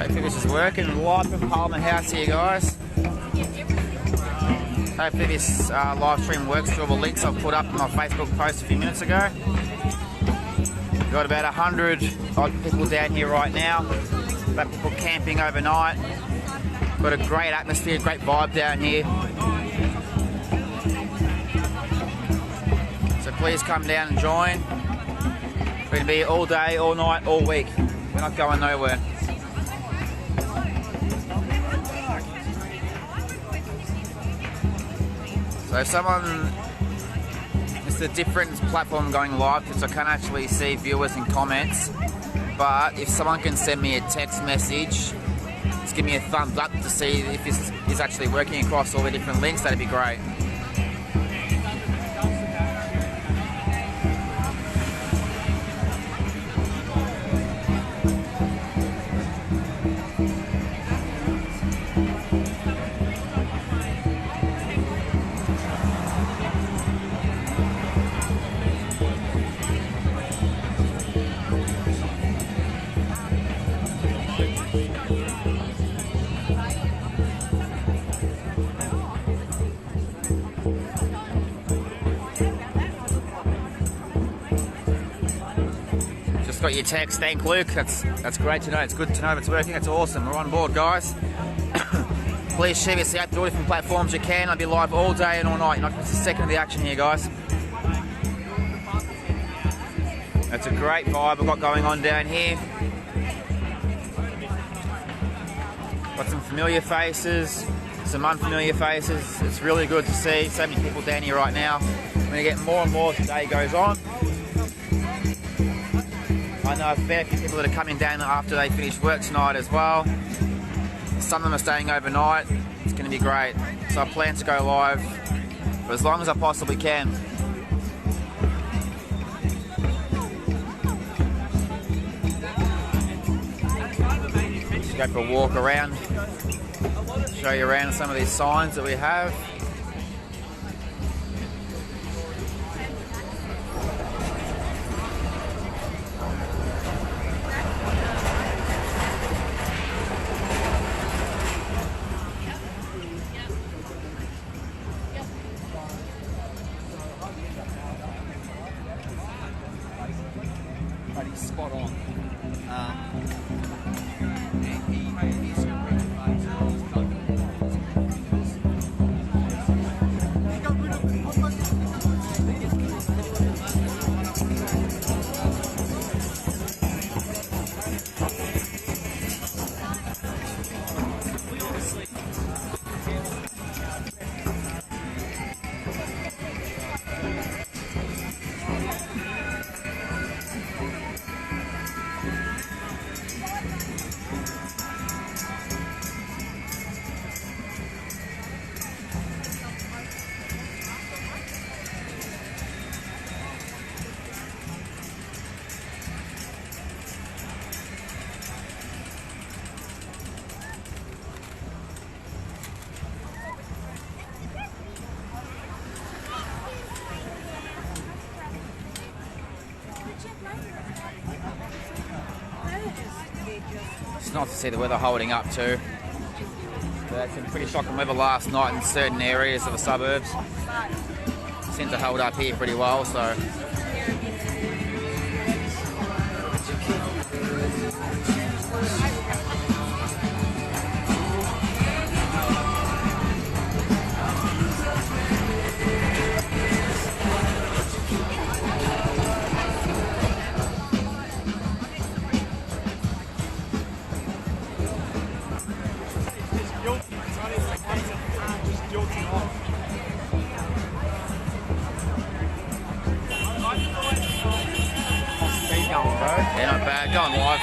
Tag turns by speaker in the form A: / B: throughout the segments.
A: Hopefully this is working. Live from Parliament House here, guys. Hopefully this live stream works through all the links I've put up in my Facebook post a few minutes ago. We've got about 100 odd people down here right now. About people camping overnight. Got a great atmosphere, great vibe down here. So please come down and join. We're going to be here all day, all night, all week. We're not going nowhere. So if someone, it's a different platform going live because I can't actually see viewers and comments, but if someone can send me a text message, just give me a thumbs up to see if this is actually working across all the different links, that'd be great. Got your text, thank Luke. That's great to know. It's good to know if it's working. It's awesome. We're on board, guys. Please share this out to all different platforms you can. I'll be live all day and all night. You're not going to miss a second of the action here, guys. That's a great vibe we've got going on down here. Got some familiar faces, some unfamiliar faces. It's really good to see so many people down here right now. We're going to get more and more as the day goes on. I know a fair few people that are coming down after they finish work tonight as well. Some of them are staying overnight. It's going to be great. So I plan to go live for as long as I possibly can. Just go for a walk around, show you around some of these signs that we have.
B: Spot on.
A: It's nice to see the weather holding up too. We had some pretty shocking weather last night in certain areas of the suburbs. Seemed to hold up here pretty well, so. Yeah, not bad. Going live.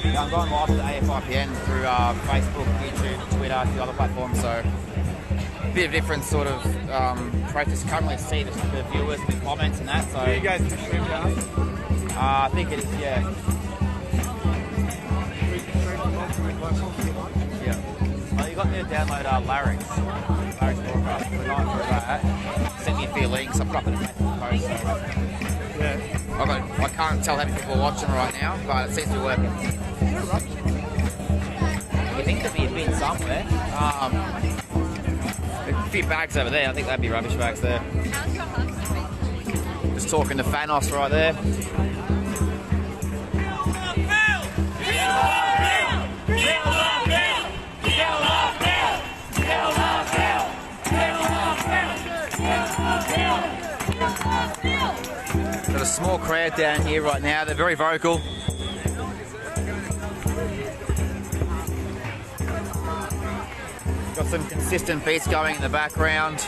A: Yeah, I'm going live to AFIPN through Facebook, YouTube, Twitter, a few other platforms. So a bit of different sort of process. Currently see the viewers, the comments, and that. So
B: you guys can stream down.
A: I think it is. Yeah. Yeah. you got to download Larry's broadcast. We're going through that. Send me a few links. I've got it in the post. So.
B: Yeah.
A: I can't tell how many people are watching right now, but it seems to be working. You think there'd be a bin somewhere? A few bags over there. I think that'd be rubbish bags there. Just talking to Thanos right there. Got a small crowd down here right now. They're very vocal. Got some consistent beats going in the background.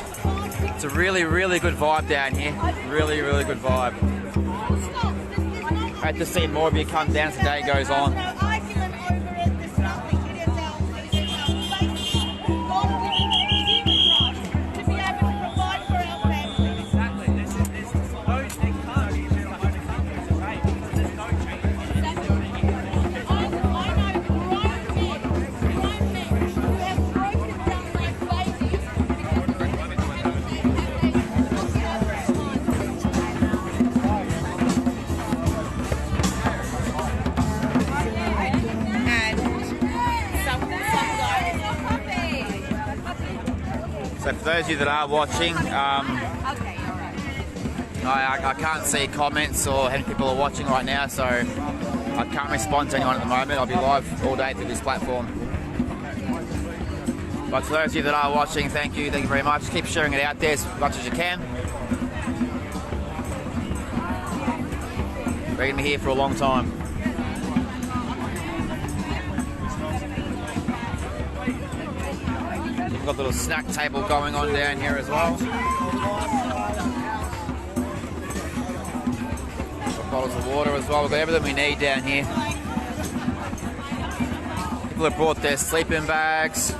A: It's a really, really good vibe down here. Really, really good vibe. Great to see more of you come down as the day goes on. So for those of you that are watching, I can't see comments or how many people are watching right now, so I can't respond to anyone at the moment. I'll be live all day through this platform. But for those of you that are watching, thank you very much. Keep sharing it out there as much as you can. We're going to be here for a long time. Got a little snack table going on down here as well. Got bottles of water as well. We've got everything we need down here. People have brought their sleeping bags,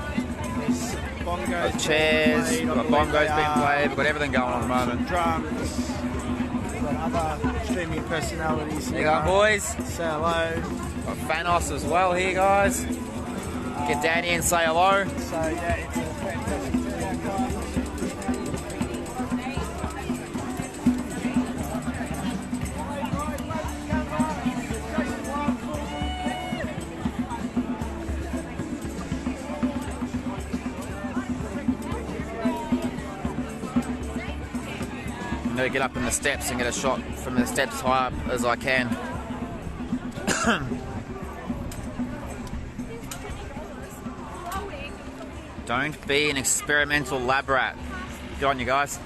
A: got chairs, we've got bongos being played, we've got everything going on at the moment.
B: Drums. We've got other streaming personalities here.
A: There you go, boys.
B: Say hello.
A: Got Thanos as well here, guys. Get down here and say hello.
B: So yeah, it's a fantastic
A: I'm going to get up in the steps and get a shot from the steps high up as I can. Don't be an experimental lab rat. Good on you guys.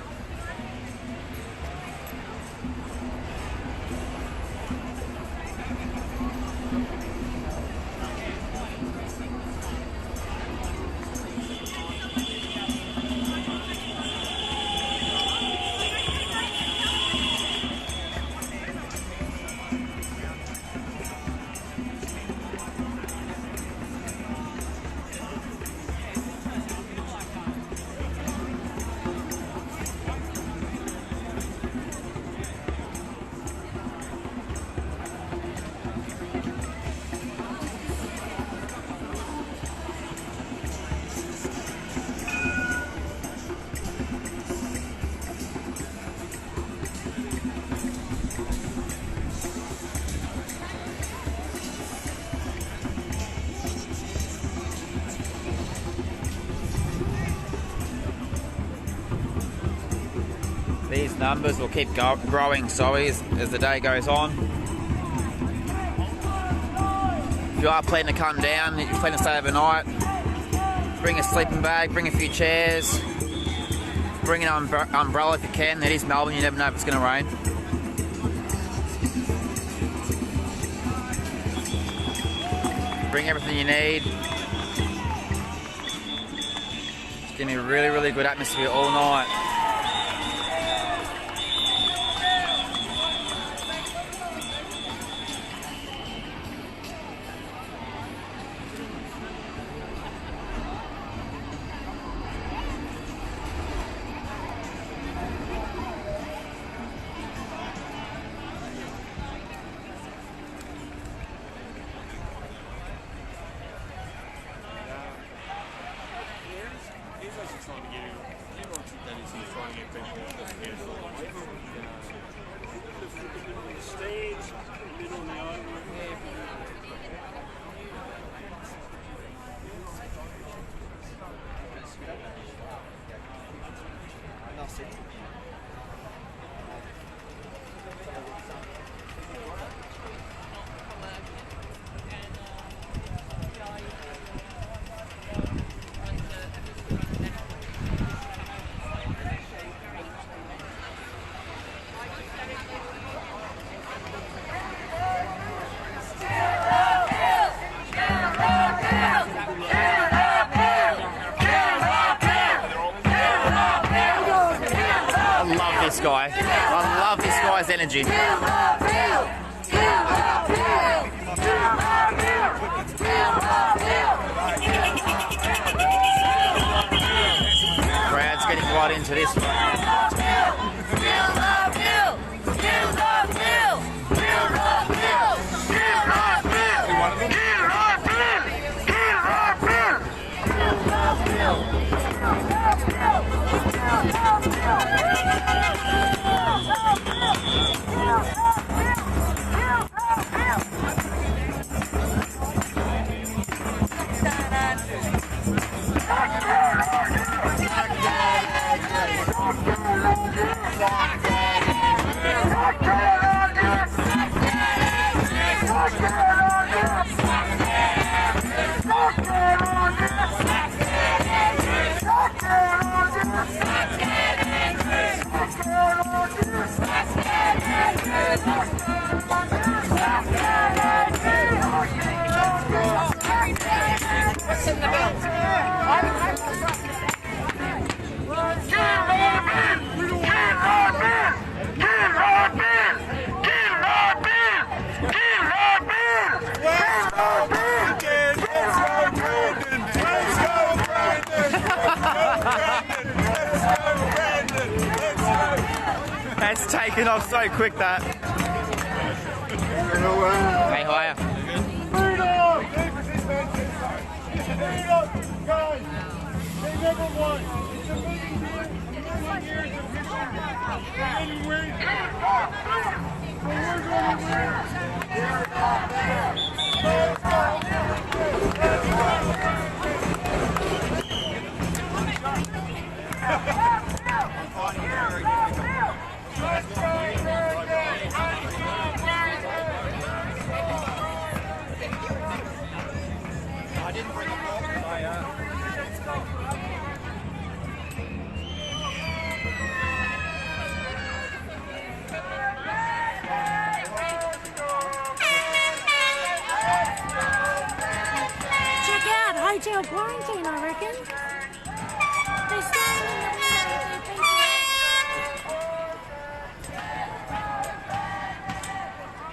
A: These numbers will keep growing, as the day goes on. If you are planning to come down, if you plan to stay overnight, bring a sleeping bag, bring a few chairs, bring an umbrella if you can. It is Melbourne, you never know if it's going to rain. Bring everything you need. It's going to be a really, really good atmosphere all night.
C: trying to get it. I don't think that is he's trying to get people just cancel away from it. The stage, middle of the island.
A: I love this guy. I love this guy's energy. Crowd's getting right into this one. That's taken off so quick, that. Hey, how are you?
B: Freedom! Freedom! Guys, they never won. It's a million years of history. They're getting wins. But we're going to
C: I didn't bring a book.
D: Check out Hotel Quarantine, I reckon. They're standing in the window with their feet.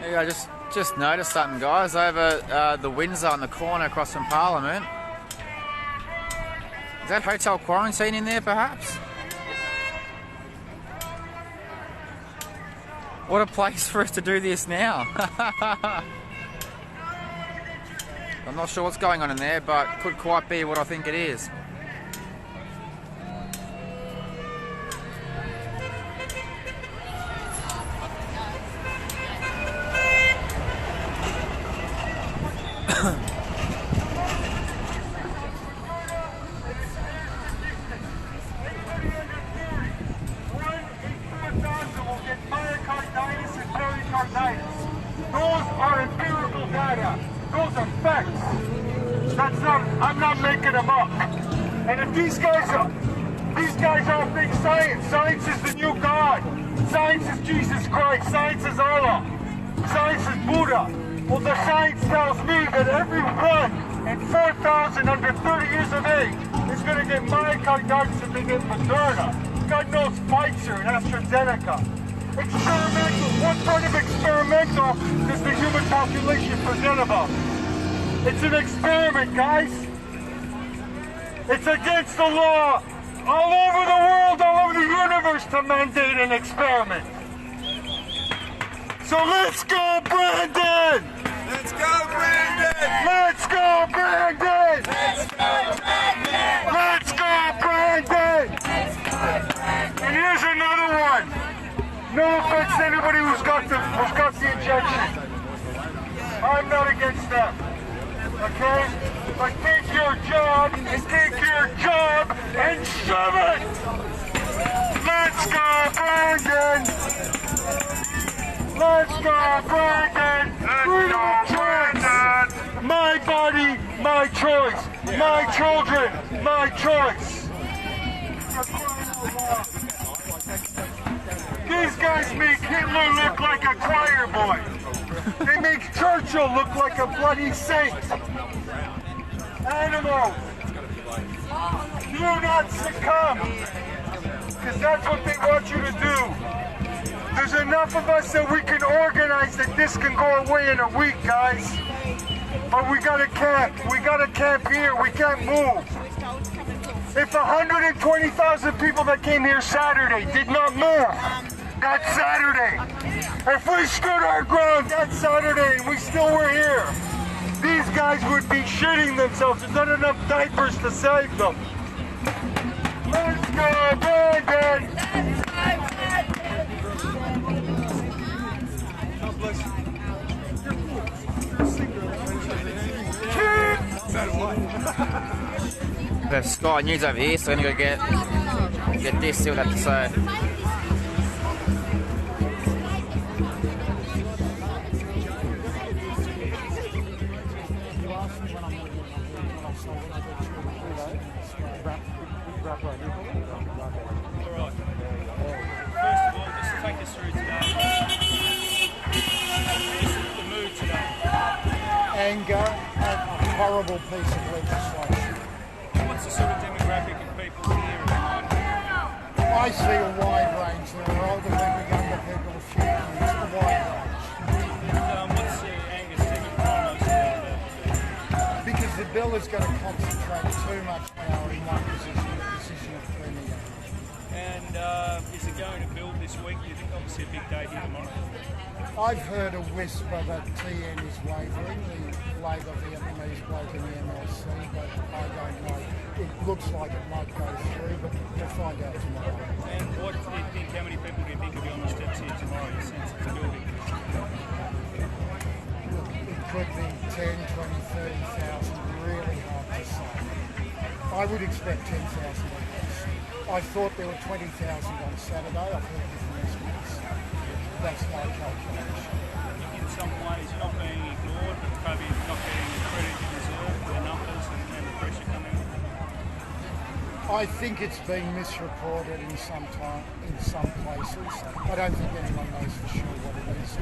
A: There you go, just noticed something, guys, over the Windsor on the corner across from Parliament. Is that Hotel Quarantine in there, perhaps? What a place for us to do this now. I'm not sure what's going on in there, but could quite be what I think it is.
B: Those are empirical data. Those are facts. I'm not making them up. And if these guys all think science is the new God. Science is Jesus Christ. Science is Allah. Science is Buddha. Well, the science tells me that everyone in 4,000 under 30 years of age is going to get myocarditis if they get Moderna. God knows Pfizer and AstraZeneca. Experimental. What part of experimental does the human population forget about? It's an experiment, guys. It's against the law all over the world, all over the universe to mandate an experiment. So let's go, Brandon!
C: Let's go, Brandon!
B: Let's go, Brandon!
C: Let's go, Brandon!
B: Let's go, Brandon! No offense to anybody who's got the injection. I'm not against that. Okay? But take your job and shove it! Let's go, Brandon! Let's go, Brandon! Freedom of choice! My body, my choice. My children, my choice. These guys make Hitler look like a choir boy. They make Churchill look like a bloody saint. Animals, do not succumb, because that's what they want you to do. There's enough of us that we can organize that this can go away in a week, guys. But we gotta camp. We gotta camp here. We can't move. If 120,000 people that came here Saturday did not move, that's Saturday. If we stood our ground that Saturday and we still were here, these guys would be shitting themselves. There's not enough diapers to save them. Let's go, Brandon!
A: We have Sky News over here, so I'm gonna go get this, see what they have to say.
E: Anger at a horrible piece of legislation.
C: What's the sort of demographic of people here at the moment?
E: I see a wide range. There are older people, younger people, a few kids, a wide range.
C: What's the anger stemming from most of that?
E: Because the bill is going to concentrate too much power in one position, the position of Premier.
C: And is it going to build this week? Do you think obviously a big day here tomorrow?
E: I've heard a whisper that TN is wavering, the Labor Vietnamese bloke in the MLC, but I don't know. It looks like it might go through, but we'll find out tomorrow.
C: And what do you think, how many people do you think will be on the steps here tomorrow in the sense of the building?
E: Look, it could be 10, 20, 30,000, really hard to say. I would expect 10,000 at least. I thought there were 20,000 on Saturday. I've heard different estimates. That's my calculation.
C: In some ways, you're not being ignored, but probably not getting the credit you deserve for the numbers and the pressure coming on.
E: I think it's being misreported in some places. I don't think anyone knows for sure what it is.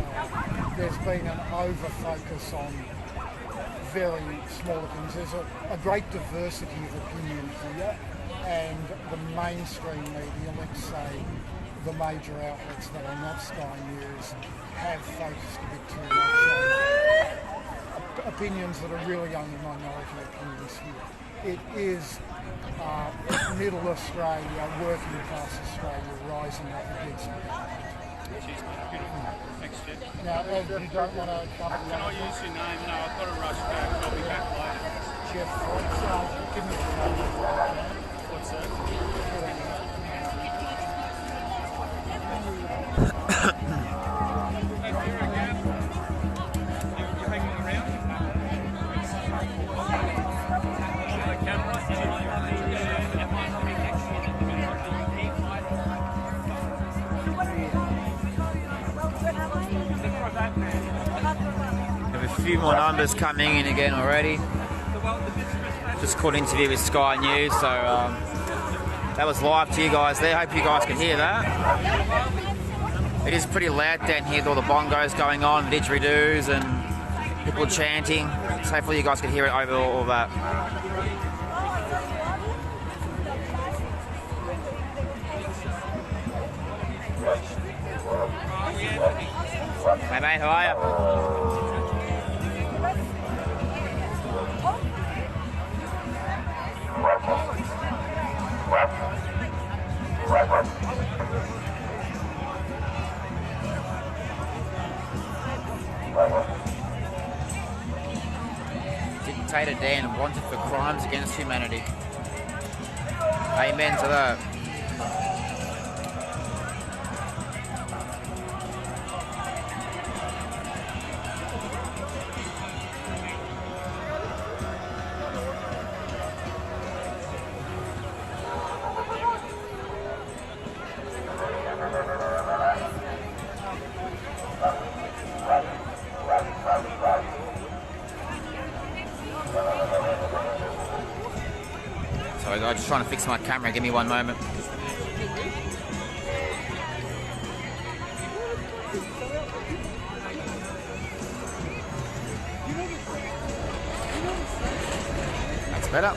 E: There's been an over-focus on very smaller things. There's a great diversity of opinion here, and the mainstream media, let's say, the major outlets that are not Sky News, have focused a bit too much on opinions that are really only minority opinions here. It is middle Australia, working class Australia rising up against it.
C: Cheers, mate. Beautiful. Thanks, Jeff.
E: Now, Ed, you don't want to cover
C: Can I use your name? No, I've got to rush back. I'll be back later.
E: Jeff Fox, give me your name.
C: What's that?
A: Few more numbers coming in again already. Just caught an interview with Sky News, so that was live to you guys there. Hope you guys can hear that. It is pretty loud down here with all the bongos going on, didgeridoos and people chanting. So hopefully you guys can hear it over all that. Hey mate, how are you? Dictator Dan wanted for crimes against humanity. Amen to that. just trying to fix my camera. Give me one moment. That's better.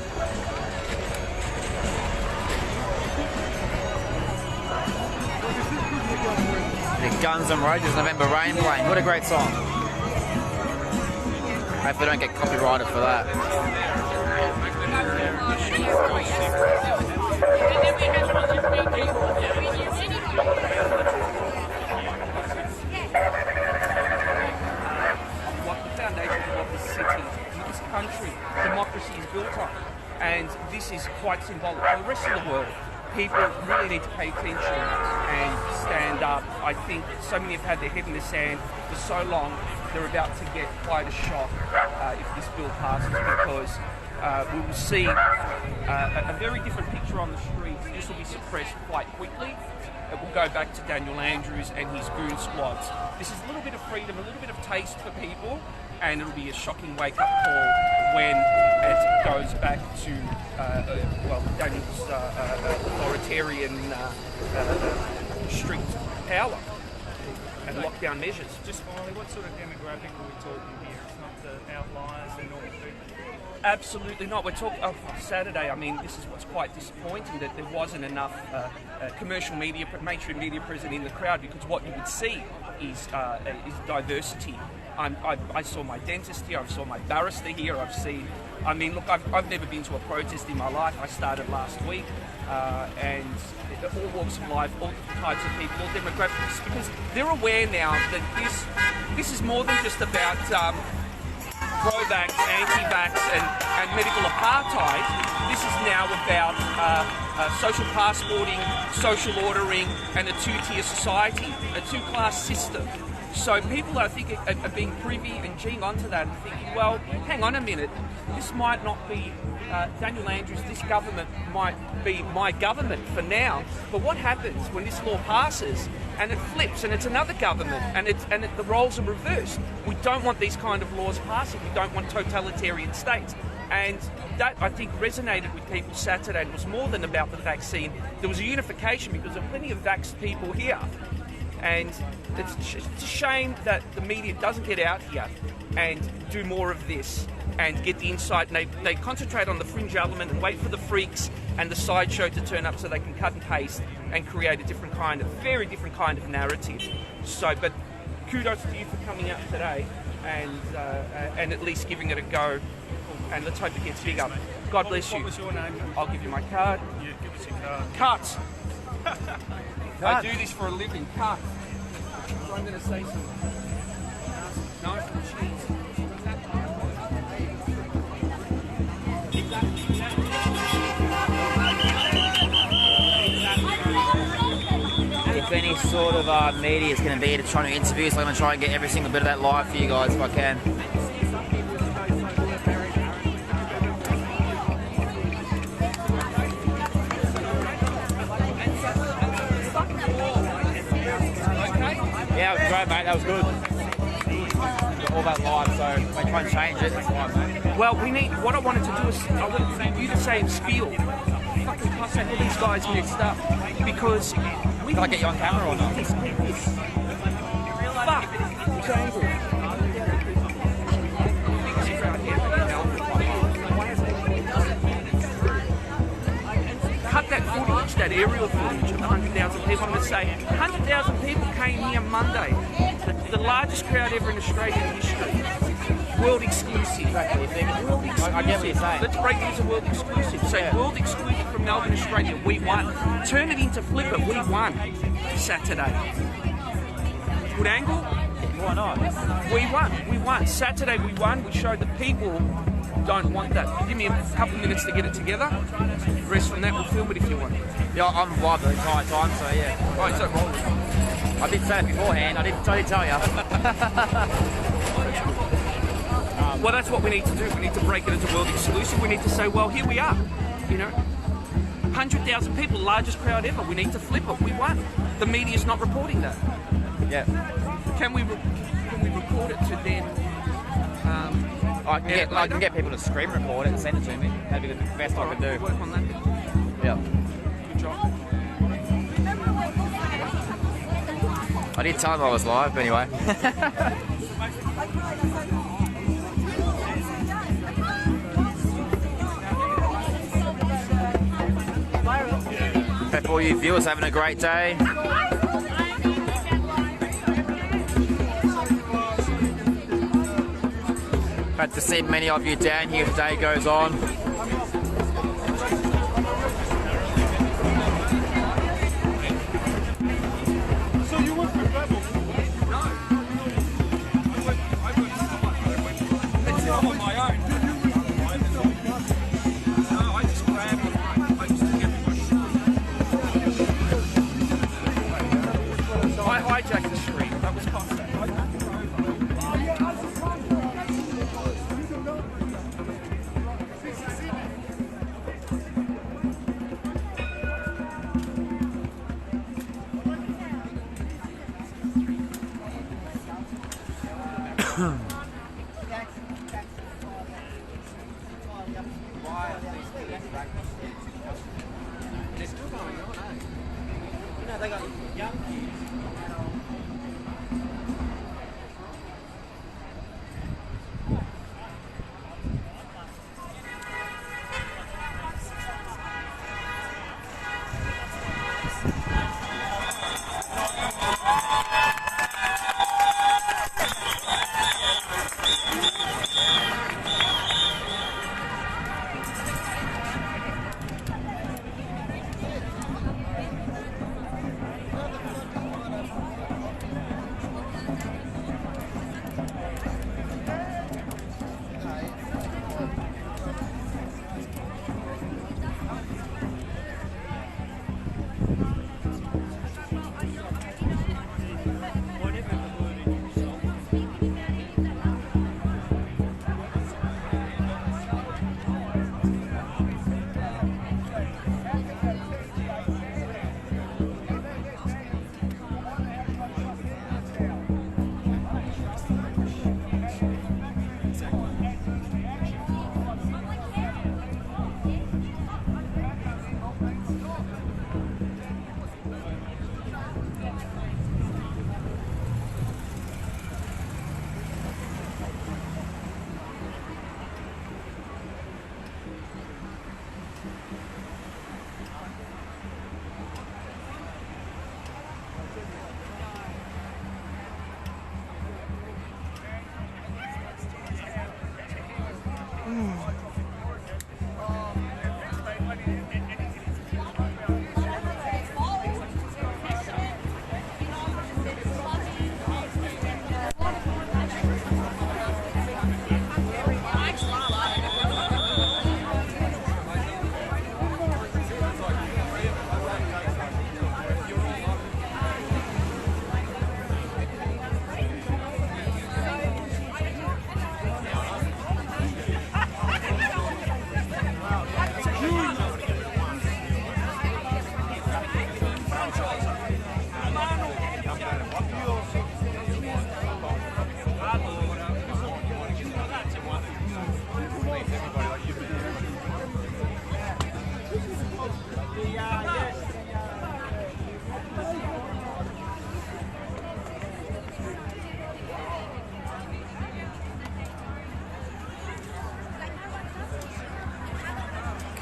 A: The Guns N' Roses November Rain playing. What a great song. Hopefully I don't get copyrighted for that.
F: What the foundations of what this city, this country, democracy is built on. And this is quite symbolic. For the rest of the world, people really need to pay attention and stand up. I think so many have had their head in the sand for so long, they're about to get quite a shock if this bill passes, because we will see a very different picture on the streets. This will be suppressed quite quickly. It will go back to Daniel Andrews and his goon squads. This is a little bit of freedom, a little bit of taste for people, and it'll be a shocking wake-up call when it goes back to, Daniel's authoritarian strict power and lockdown measures.
C: Just finally, what sort of demographic are we talking here? It's not the outliers, they're normal people.
F: Absolutely not. We're talking Saturday. I mean, this is what's quite disappointing, that there wasn't enough commercial media, mainstream media present in the crowd, because what you would see is diversity. I saw my dentist here. I saw my barrister here. I've never been to a protest in my life. I started last week, and all walks of life, all different types of people, all demographics, because they're aware now that this is more than just about pro-vax, anti-vax and medical apartheid. This is now about social passporting, social ordering, and a two-tier society, a two-class system. So people, I think, are being privy and geeing onto that and thinking, well, hang on a minute, this might not be Daniel Andrews, this government might be my government for now, but what happens when this law passes and it flips and it's another government and the roles are reversed? We don't want these kind of laws passing. We don't want totalitarian states. And that, I think, resonated with people Saturday. It was more than about the vaccine. There was a unification because there are plenty of vaxxed people here. And it's a shame that the media doesn't get out here and do more of this and get the insight. And they concentrate on the fringe element and wait for the freaks and the sideshow to turn up so they can cut and paste and create a very different kind of narrative. So, but kudos to you for coming out today and at least giving it a go. And let's hope it gets bigger. God bless you.
C: What was your name?
F: I'll give you my card.
C: Yeah, give us your card.
F: Cut! I do this for a living. Cut. So I'm going to say some nice cheese.
A: If any sort of media is going to be here to try to interview, so I'm going to try and get every single bit of that live for you guys if I can. Yeah, it was great, mate. That was good. All that live, so we're trying to change it. That's why, mate.
F: Well, what I wanted to do is, I wanted you to say in spiel, fucking plus all these guys mixed up, because we
A: Can I get you on camera or not?
F: Fuck! Triangle. Cut that footage, that aerial footage of 100,000 people. I'm going to say 100,000 people came here Monday. The largest crowd ever in Australian history. World exclusive.
A: Exactly.
F: World exclusive.
A: I get what you're saying.
F: Let's break it into world exclusive. Say
A: Yeah.
F: world exclusive from Melbourne, Australia. We won. Turn it into flip it. We won. Saturday. Good angle?
A: Why not?
F: We won. We won. Saturday we won. We showed the people don't want that. Give me a couple of minutes to get it together. The rest from that, we'll film it if you want.
A: Yeah, I'm live the entire time, so yeah.
F: Right, so roll.
A: I did say it beforehand. I did tell you.
F: Well, that's what we need to do. We need to break it into world exclusive. We need to say, well, here we are. 100,000 people, largest crowd ever. We need to flip it. We won. The media's not reporting that.
A: Yeah.
F: Can we record it to then?
A: I can get people to screen record it and send it to me. That'd be the best I could do.
F: Work on that.
A: Yeah.
F: Good job.
A: I did tell him I was live, but anyway. Hope all you viewers having a great day. Glad to see many of you down here as the day goes on.
B: So you work for Rebel?
F: I'm on my own. No, I just grabbed it. I just took everybody. So I hijacked the stream. That was concept.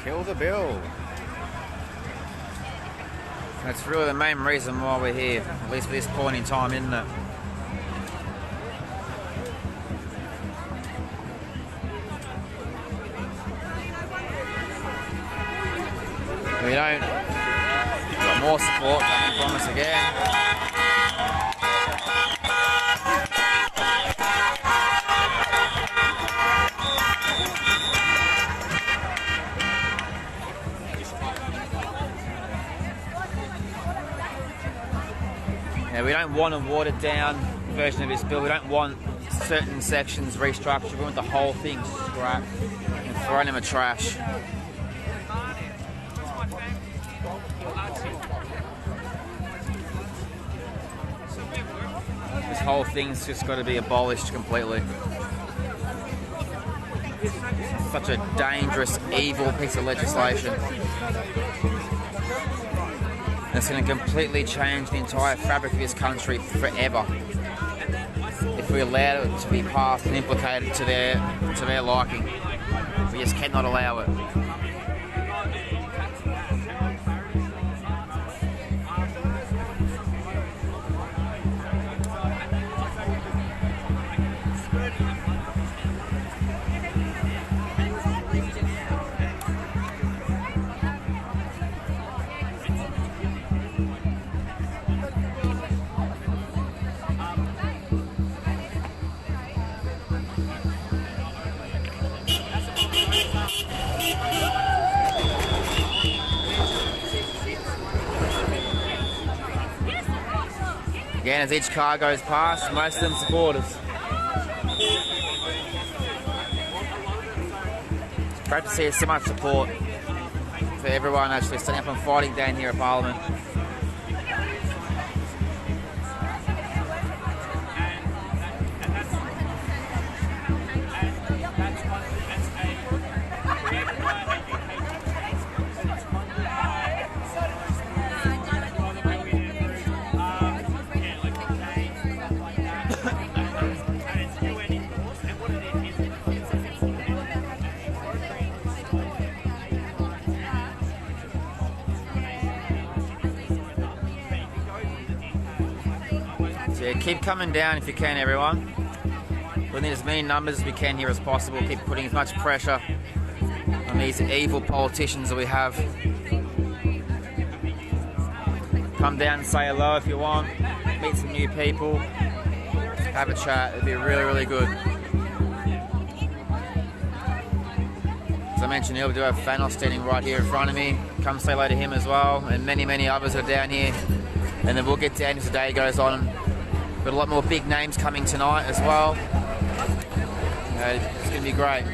A: Kill the bill. That's really the main reason why we're here, at least at this point in time, isn't it? We don't. Got more support coming from us again. Yeah, we don't want a watered down version of this bill. We don't want certain sections restructured. We want the whole thing scrapped and thrown in the trash. This whole thing's just got to be abolished completely. such a dangerous, evil piece of legislation. It's going to completely change the entire fabric of this country forever if we allow it to be passed and implicated to their liking. We just cannot allow it. Again, as each car goes past, most of them supporters. It's great to see so much support for everyone actually standing up and fighting down here at Parliament. So yeah, keep coming down if you can, everyone. We need as many numbers as we can here as possible. Keep putting as much pressure on these evil politicians that we have. Come down and say hello if you want. Meet some new people. Have a chat. It'd be really, really good. As I mentioned earlier, we do have Thanos standing right here in front of me. Come say hello to him as well, and many, many others are down here. And then we'll get down as the day goes on. Got a lot more big names coming tonight as well. It's going to be great.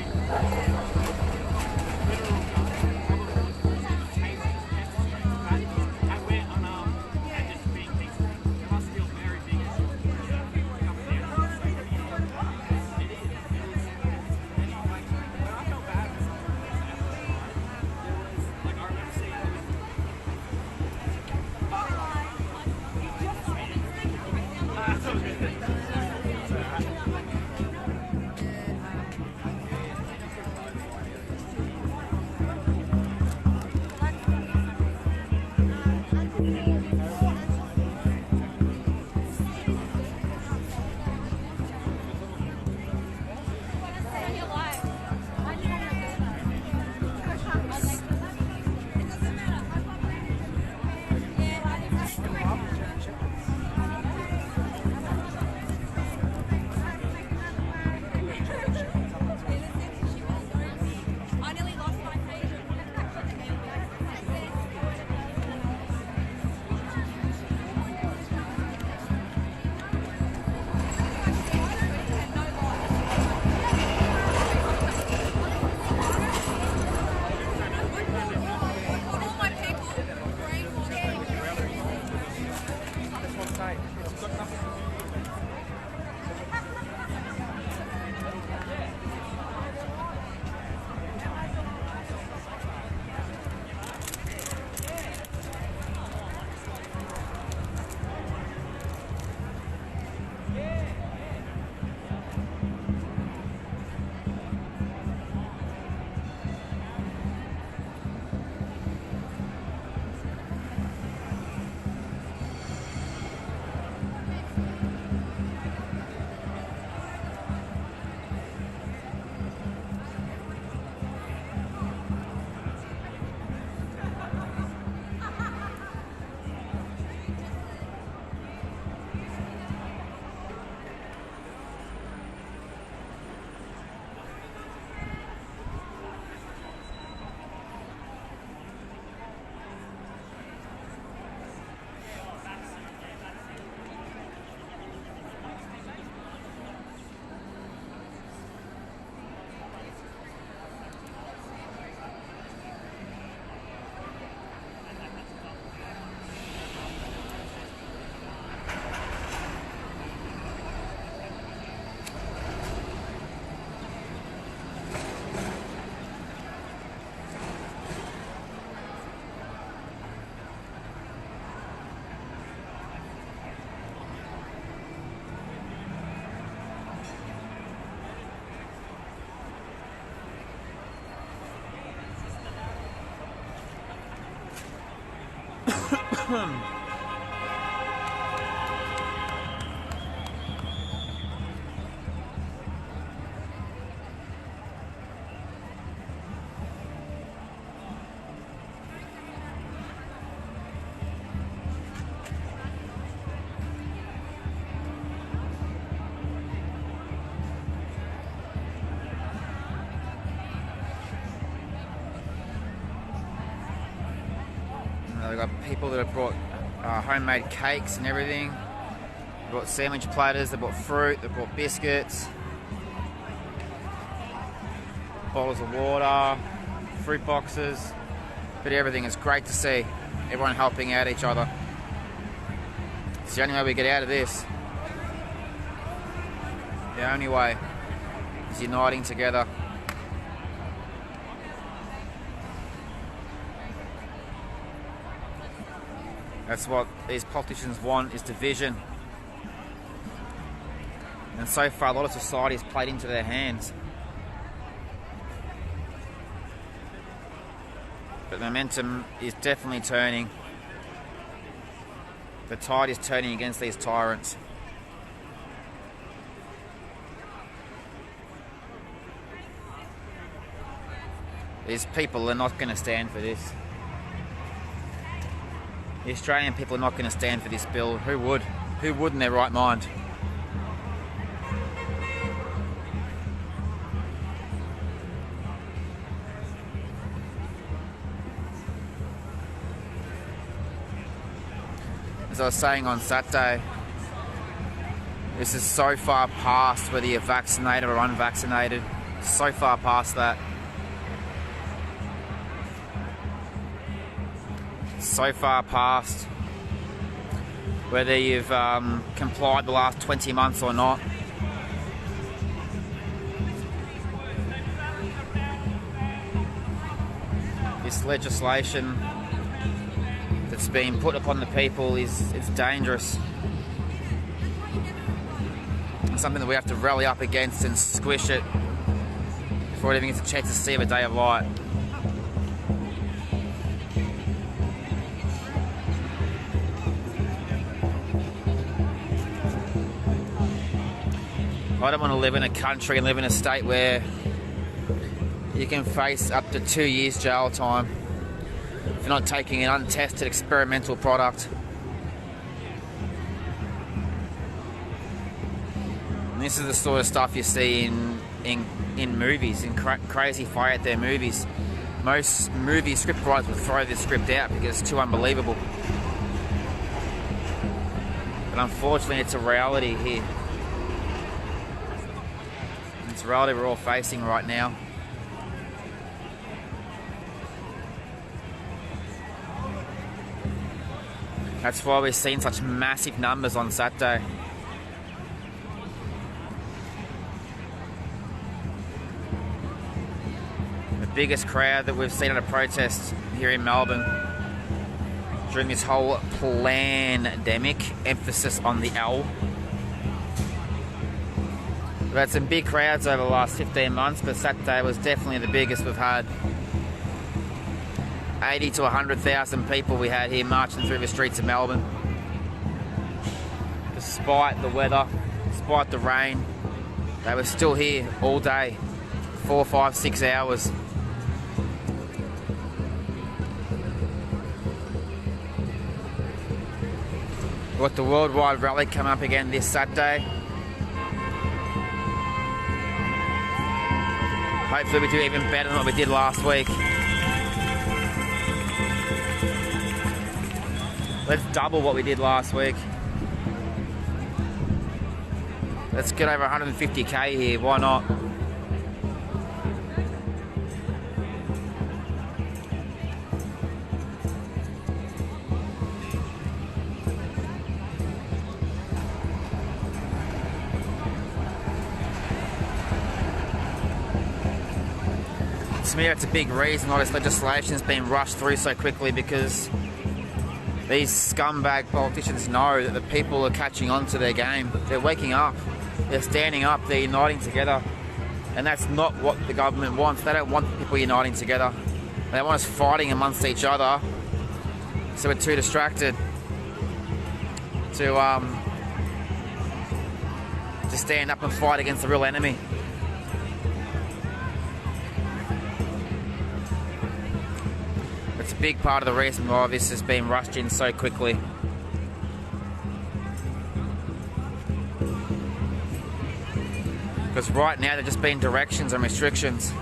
A: We've got people that have brought homemade cakes and everything. They've brought sandwich platters, they've brought fruit, they've brought biscuits, bottles of water, fruit boxes, but everything. It's great to see everyone helping out each other. It's the only way we get out of this. The only way is uniting together. That's what these politicians want, is division. And so far, a lot of society has played into their hands. But momentum is definitely turning. The tide is turning against these tyrants. These people are not going to stand for this. The Australian people are not going to stand for this bill. Who would? Who would in their right mind? As I was saying on Saturday, this is so far past whether you're vaccinated or unvaccinated. So far past that. So far past whether you've complied the last 20 months or not. This legislation that's being put upon the people it's dangerous. It's something that we have to rally up against and squish it before it even gets a chance to see the day of light. I don't want to live in a country and live in a state where you can face up to 2 years jail time if you're not taking an untested experimental product. And this is the sort of stuff you see in movies, in crazy fire out there movies. Most movie script writers would throw this script out because it's too unbelievable. But unfortunately, it's a reality here. It's a reality we're all facing right now. That's why we've seen such massive numbers on Saturday. The biggest crowd that we've seen at a protest here in Melbourne during this whole pandemic, emphasis on the L. We've had some big crowds over the last 15 months, but Saturday was definitely the biggest we've had. 80 to 100,000 people we had here marching through the streets of Melbourne. Despite the weather, despite the rain, they were still here all day, 4, 5, 6 hours. We've got the Worldwide Rally coming up again this Saturday. Hopefully we do even better than what we did last week. Let's double what we did last week. Let's get over 150k here, why not? To me, that's a big reason why this legislation has been rushed through so quickly, because these scumbag politicians know that the people are catching on to their game. They're waking up, they're standing up, they're uniting together. And that's not what the government wants. They don't want people uniting together. They want us fighting amongst each other So we're too distracted to stand up and fight against the real enemy. It's a big part of the reason why this has been rushed in so quickly. Because right now there's just been directions and restrictions.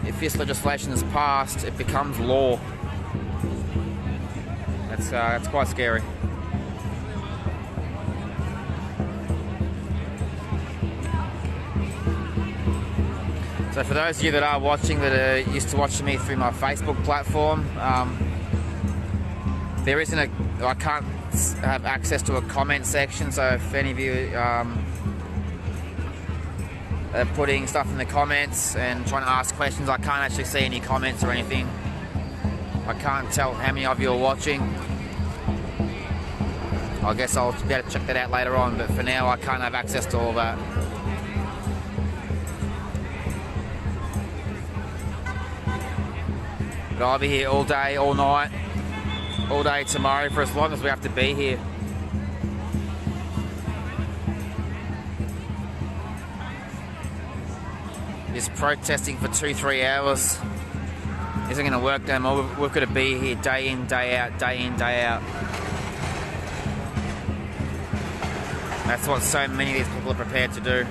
A: If this legislation is passed, it becomes law. That's quite scary. So for those of you that are watching, that are used to watching me through my Facebook platform, there isn't I can't have access to a comment section, so if any of you are putting stuff in the comments and trying to ask questions, I can't actually see any comments or anything. I can't tell how many of you are watching. I guess I'll be able to check that out later on, but for now I can't have access to all that. But I'll be here all day, all night, all day tomorrow for as long as we have to be here. Just protesting for 2-3 hours isn't going to work no more. We've got to be here day in, day out, day in, day out. That's what so many of these people are prepared to do.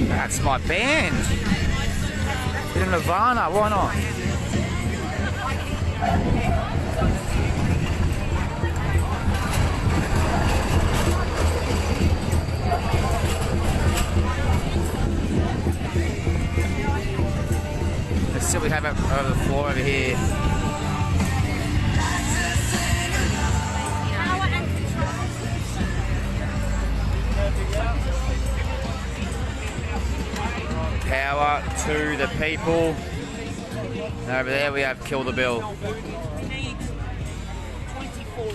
A: That's my band. Bit of Nirvana, why not? Let's see what we have over the floor over here. Power to the people. And over there we have Kill the Bill.
F: We need 24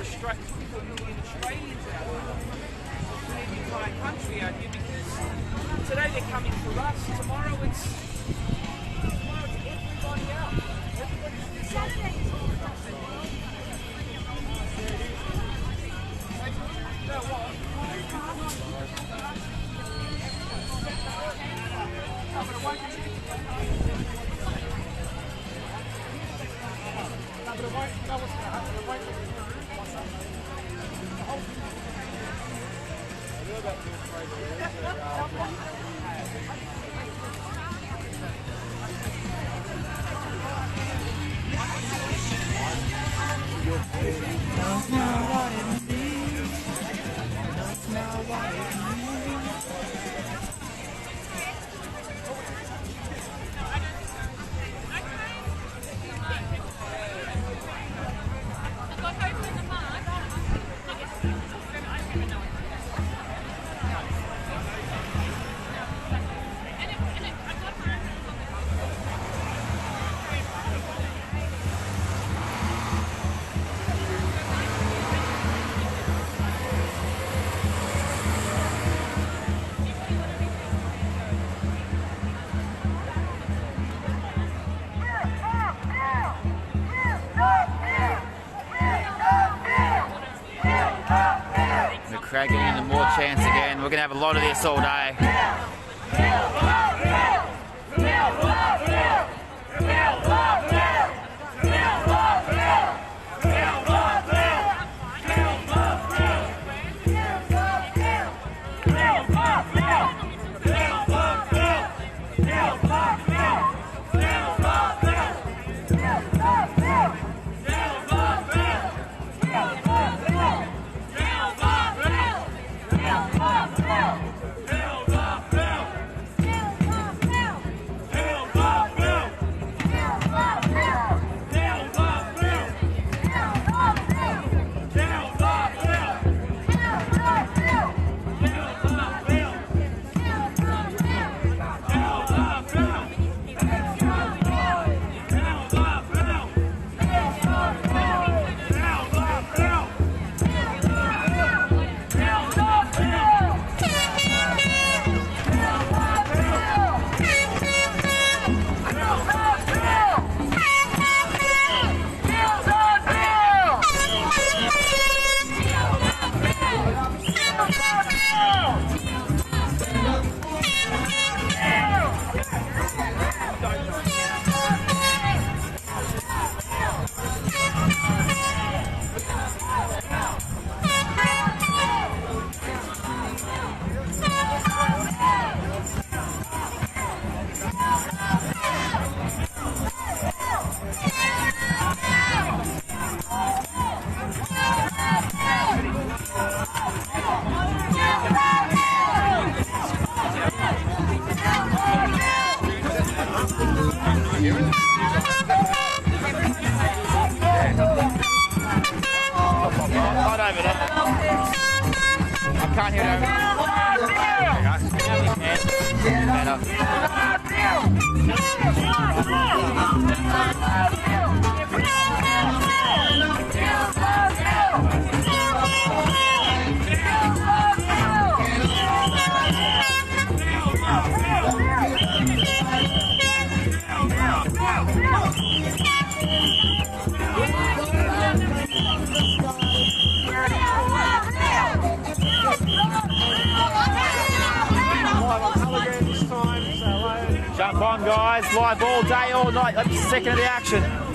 F: million Australians out here. We need the entire country out here because today they're coming for us, tomorrow it's everybody else.
A: The crowd getting into more chants again. We're going to have a lot of this all day. over there. I can't hear it over Jump on, guys. Live all day, all night. That's the second of the action.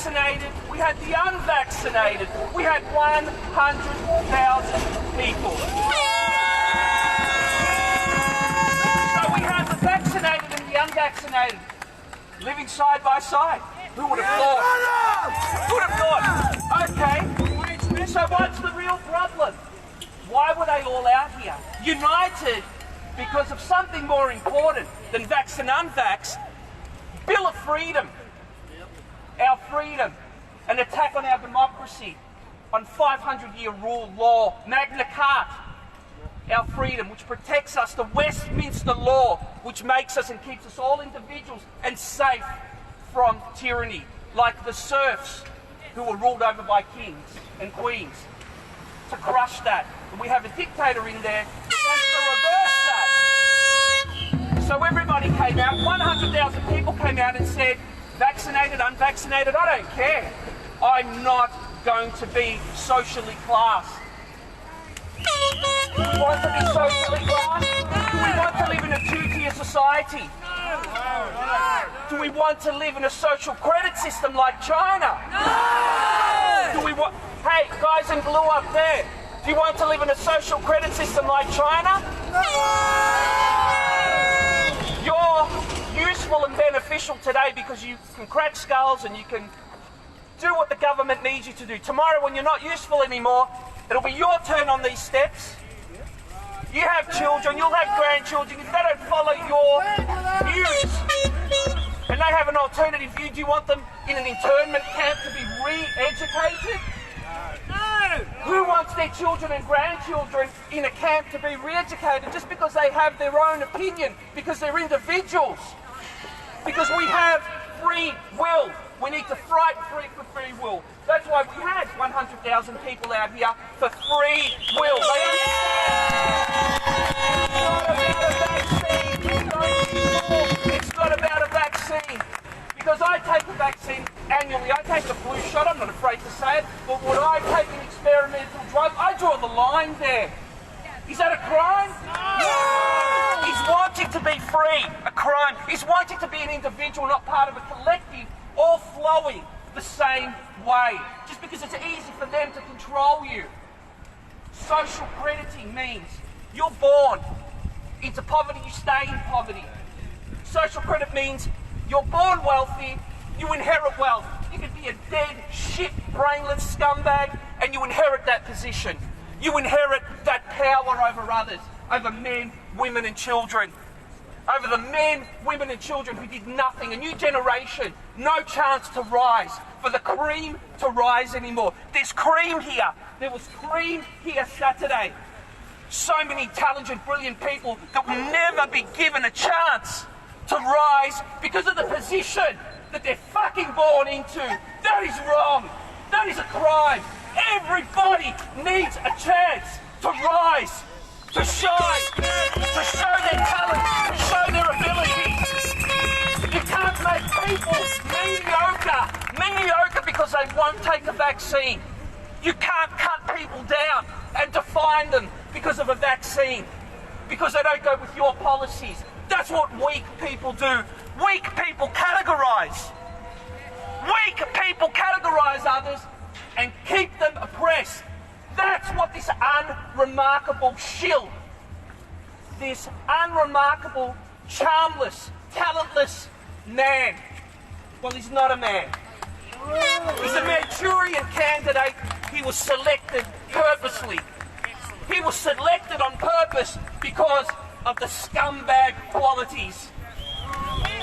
F: vaccinated, we had the unvaccinated. We had 100,000 people. So we had the vaccinated and the unvaccinated living side by side. Who would have thought? Who would have thought? Okay, so what's the real problem? Why were they all out here? United because of something more important than vax and unvax. Bill of Freedom. Our freedom. An attack on our democracy. On 500-year rule law. Magna Carta. our freedom, which protects us, the Westminster Law, which makes us and keeps us all individuals and safe from tyranny, like the serfs who were ruled over by kings and queens, to crush that. And we have a dictator in there who wants to reverse that. So everybody came out, 100,000 people came out and said, vaccinated, unvaccinated, I don't care. I'm not going to be socially classed. Do we want to be socially classed? Do we want to live in a two-tier society? Do we want to live in a social credit system like China? Do we want... Hey, guys in blue up there, do you want to live in a social credit system like China? You're useful and beneficial today because you can crack skulls and you can do what the government needs you to do. Tomorrow, when you're not useful anymore, it'll be your turn on these steps. You have children, you'll have grandchildren. If they don't follow your views and they have an alternative view, do you want them in an internment camp to be re-educated? No! Who wants their children and grandchildren in a camp to be re-educated just because they have their own opinion, because they're individuals? Because we have free will. We need to fight for free will. That's why we had 100,000 people out here for free will. They understand. It's not about a vaccine. Because I take a vaccine annually. I take a flu shot. I'm not afraid to say it. But when I take an experimental drug, I draw the line there. Is that a crime? No! He's wanting to be free. A crime. He's wanting to be an individual, not part of a collective, all flowing the same way. Just because it's easy for them to control you. Social crediting means you're born into poverty, you stay in poverty. Social credit means you're born wealthy, you inherit wealth. You could be a dead, shit, brainless scumbag and you inherit that position. You inherit that power over others, over men, women and children. Over the men, women and children who did nothing. A new generation, no chance to rise, for the cream to rise anymore. There's cream here. There was cream here Saturday. So many talented, brilliant people that will never be given a chance to rise because of the position that they're fucking born into. That is wrong. That is a crime. Everybody needs a chance to rise, to shine, to show their talent, to show their ability. You can't make people mediocre because they won't take a vaccine. You can't cut people down and define them because of a vaccine, because they don't go with your policies. That's what weak people do. Weak people categorise. Weak people categorise others and keep them oppressed. That's what this unremarkable shill, this unremarkable, charmless, talentless man, well, he's not a man. He's a Manchurian candidate. He was selected purposely. He was selected on purpose because of the scumbag qualities.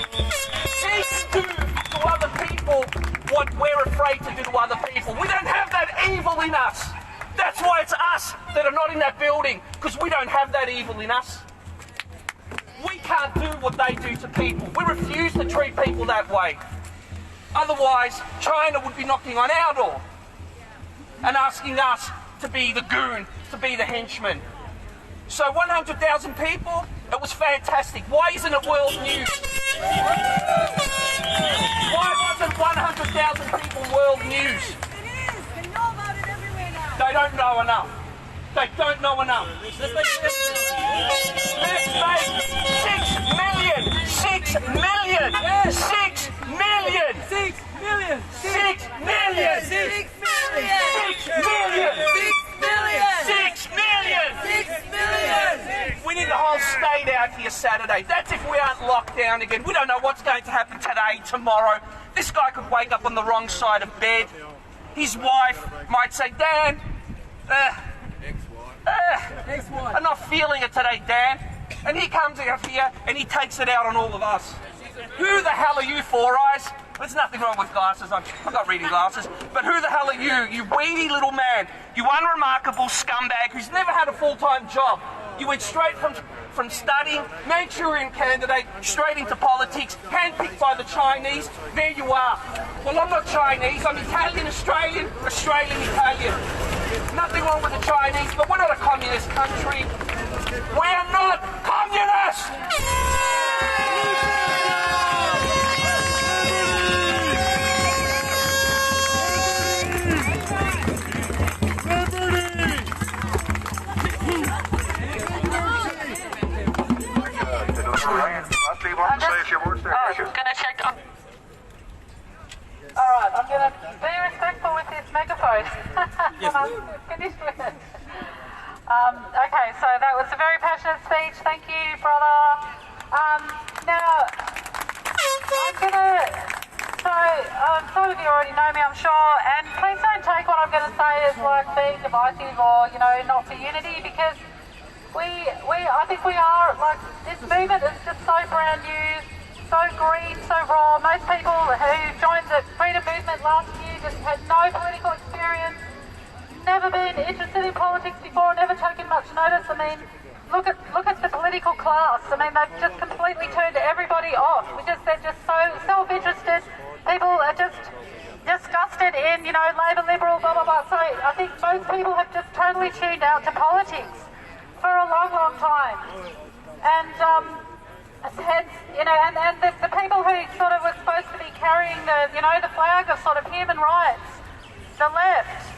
F: He can do to other people what we're afraid to do to other people. We don't have that evil in us. That's why it's us that are not in that building, because we don't have that evil in us. We can't do what they do to people. We refuse to treat people that way. Otherwise, China would be knocking on our door and asking us to be the goon, to be the henchman. So 100,000 people, it was fantastic. Why isn't it world news? Why wasn't 100,000 people world news?
D: It is. They know about it everywhere now.
F: They don't know enough. They don't know enough. Let's make 6 million. 6 million. 6 million. 6 million. 6 million. 6 million. 6 million. 6 million. 6 million. We need the whole state out here Saturday. That's if we aren't locked down again. We don't know what's going to happen today, tomorrow. This guy could wake up on the wrong side of bed. His wife might say, Dan, I'm not feeling it today, Dan. And he comes out here and he takes it out on all of us. Who the hell are you, Four Eyes? There's nothing wrong with glasses. I'm not reading glasses. But who the hell are you, you weedy little man? You unremarkable scumbag who's never had a full-time job. You went straight from studying, Manchurian candidate, straight into politics, handpicked by the Chinese. There you are. Well, I'm not Chinese. I'm Italian, Australian, Australian, Italian. Nothing wrong with the Chinese, but we're not a communist country. We're not communist!
G: Alright, I'm going to be respectful with this megaphone. I'm finished with it. Okay, so that was a very passionate speech. Thank you, brother. Now, I'm going to... So, some of you already know me, I'm sure, and please don't take what I'm going to say as like being divisive or, you know, not for unity, because I think we are, like, this movement is just so brand new, so green, so raw. Most people who joined the freedom movement last year just had no political experience, never been interested in politics before, never taken much notice. I mean, look at the political class. I mean, they've just completely turned everybody off. They're just so self-interested. People are just disgusted in, you know, Labor, Liberal, blah, blah, blah. So I think most people have just totally tuned out to politics for a long, long time. And hence, you know, and the people who sort of were supposed to be carrying the, you know, the flag of sort of human rights, the left,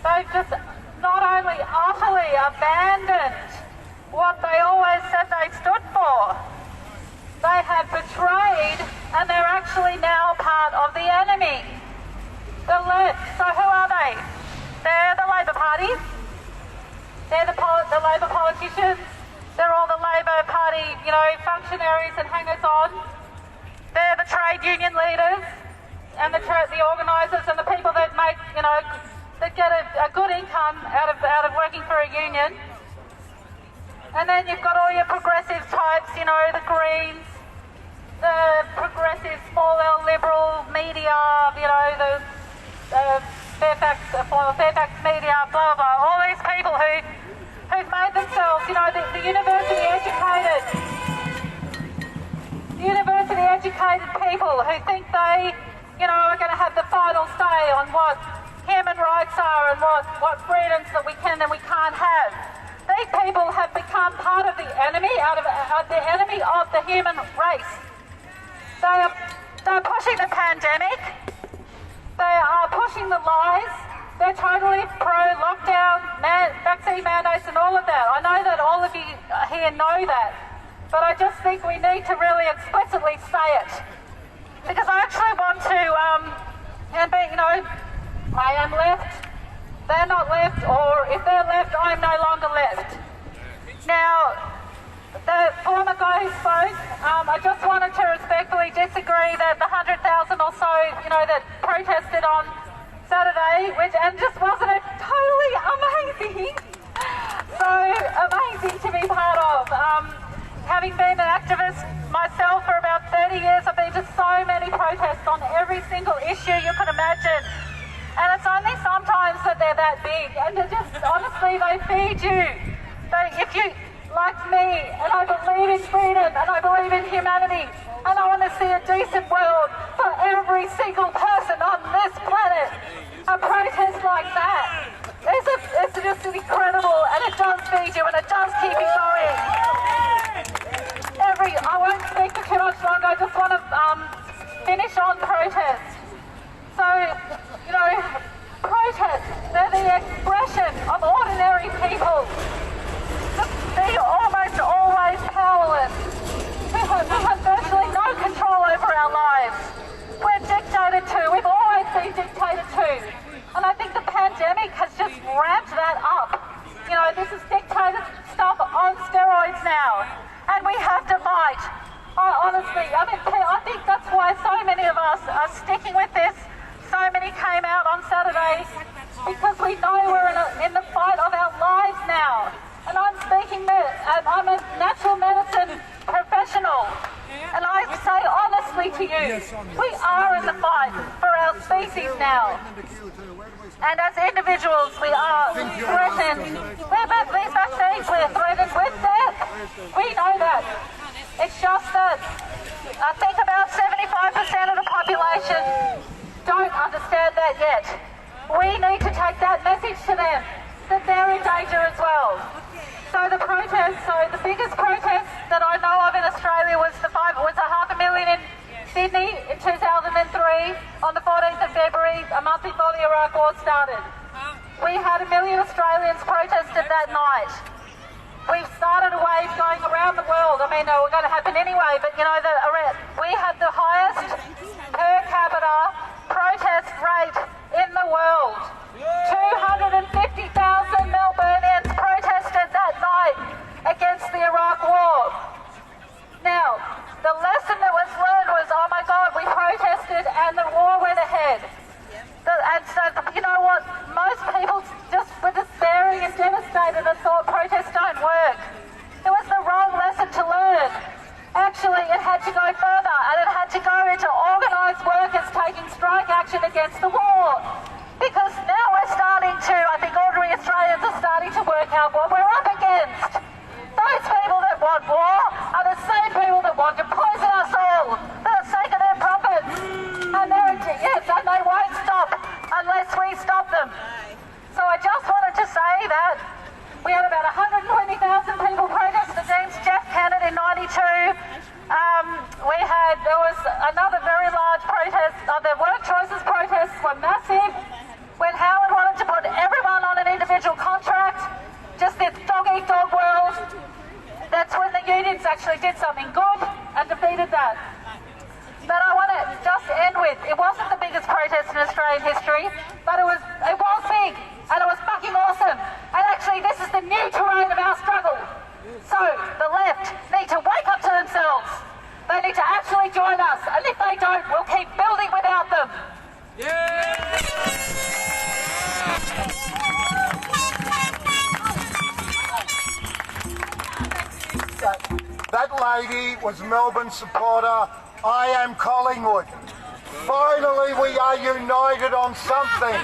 G: they've just not only utterly abandoned what they always said they stood for, they have betrayed, and they're actually now part of the enemy. The left. So who are they? They're the Labor Party. They're the Labor politicians. They're all the Labor Party, you know, functionaries and hangers-on. They're the trade union leaders and the organisers and the people that make, you know, that get a good income out of working for a union. And then you've got all your progressive types, you know, the Greens, the progressive small L liberal media, you know, the Fairfax media, blah, blah, all these people who've made themselves, you know, the university educated people who think they, you know, are going to have the final say on what human rights are and what freedoms that we can and we can't have. These people have become part of the enemy, the enemy of the human race. They're pushing the pandemic. They are pushing the lies. They're totally pro-lockdown, vaccine mandates and all of that. I know that all of you here know that, but I just think we need to really explicitly say it. Because I actually want to, you know, I am left, they're not left, or if they're left, I'm no longer left. Now, the former guy who spoke, I just wanted to respectfully disagree that the 100,000 or so, you know, that protested on Saturday, and just wasn't it totally amazing? So amazing to be part of. Having been an activist myself for about 30 years, I've been to so many protests on every single issue you could imagine. And it's only sometimes that they're that big, and they're just, honestly, they feed you. So if you, like me, and I believe in freedom, and I believe in humanity, and I want to see a decent world for every single person on this planet, a protest like that, it's just incredible, and it does feed you, and it does keep you going. I won't speak for too much longer, I just want to finish on protest. So, you know, protests, they're the expression of ordinary people. Just be almost always powerless. We have virtually no control over our lives. We're dictated to, we've always been dictated to. And I think the pandemic has just ramped that up. You know, this is dictated stuff on steroids now. And we have to fight. Honestly, I mean, I think that's why so many of us are sticking with this. So many came out on Saturday because we know we're in the fight of our lives now. And I'm I'm a natural medicine professional. And I say honestly to you, we are in the fight for our species now. And as individuals, we are threatened. These vaccines, we're threatened with death. We know that. It's just that I think about 75% of the population don't understand that yet. We need to take that message to them, that they're in danger as well. So the biggest protest that I know of in Australia was 500,000 in Sydney in 2003 on the 14th of February, a month before the Iraq War started. We had 1 million Australians protested that night. We've started a wave going around the world. I mean, they were going to happen anyway, but you know, we had the highest per capita protest rate in the world. 250,000 Melburnians protested that night against the Iraq War. Now, the lesson that was learned was, oh my God, we protested and the war went ahead. And so, you know what, most people just were despairing and devastated and thought protests don't work. It was the wrong lesson to learn. Actually, it had to go further, and it had to go into organised workers taking strike action against the war. Because now we're starting to, I think ordinary Australians are starting to work out what we're up against. Those people that want war are the same people that want to poison us all for the sake of their profits. And they won't stop unless we stop them. So I just wanted to say that we had about 120,000 people protest against Jeff Kennett in '92. There was another very large protest. The work choices protests were massive. When Howard wanted to put everyone on an individual contract, just this dog-eat-dog world, that's when the unions actually did something good and defeated that. But I want to just end with, it wasn't the biggest protest in Australian history, but it was big, and it was fucking awesome. And actually, this is the new terrain of our struggle. So, the left need to wake up to themselves. They need to actually join us, and if they don't, we'll keep building without them.
B: That lady was Melbourne supporter. I am Collingwood. Finally, we are united on something.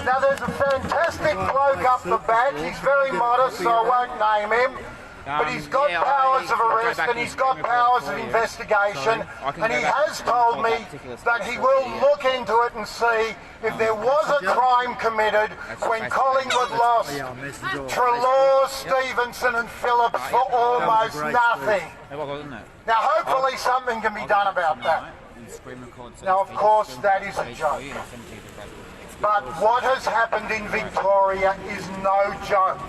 B: Now, there's a fantastic bloke up the back. He's very modest, so I won't name him. But he's got powers of arrest and he's got powers of investigation. And he has told me that he will look into it and see if there was a crime committed when Collingwood lost Treloar, Stevenson and Phillips for almost nothing. Now, hopefully something can be done about that. Now, of course, that is a joke. But what has happened in Victoria is no joke.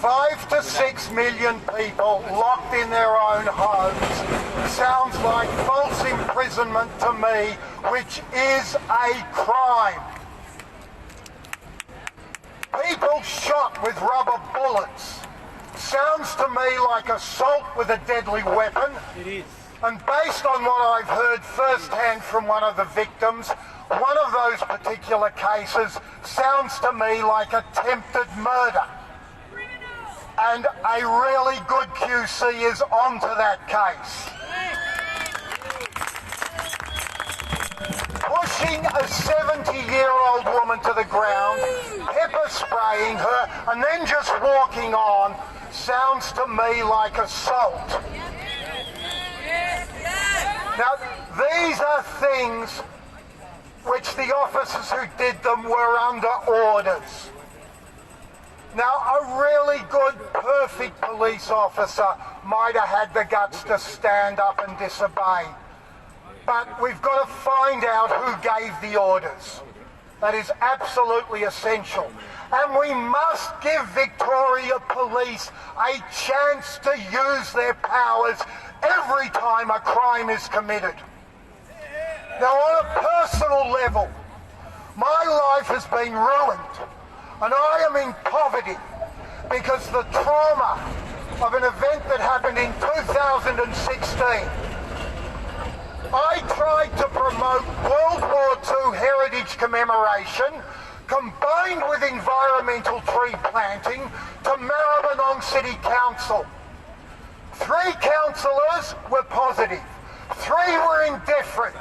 B: 5 to 6 million people locked in their own homes sounds like false imprisonment to me, which is a crime. People shot with rubber bullets sounds to me like assault with a deadly weapon. It is. And based on what I've heard firsthand from one of the victims, one of those particular cases sounds to me like attempted murder. And a really good QC is onto that case. Pushing a 70-year-old woman to the ground, pepper spraying her, and then just walking on sounds to me like assault. Now, these are things which the officers who did them were under orders. Now, a really good, perfect police officer might have had the guts to stand up and disobey. But we've got to find out who gave the orders. That is absolutely essential. And we must give Victoria Police a chance to use their powers every time a crime is committed. Now, on a personal level, my life has been ruined. And I am in poverty because the trauma of an event that happened in 2016. I tried to promote World War II heritage commemoration combined with environmental tree planting to Maribyrnong City Council. 3 councillors were positive, 3 were indifferent.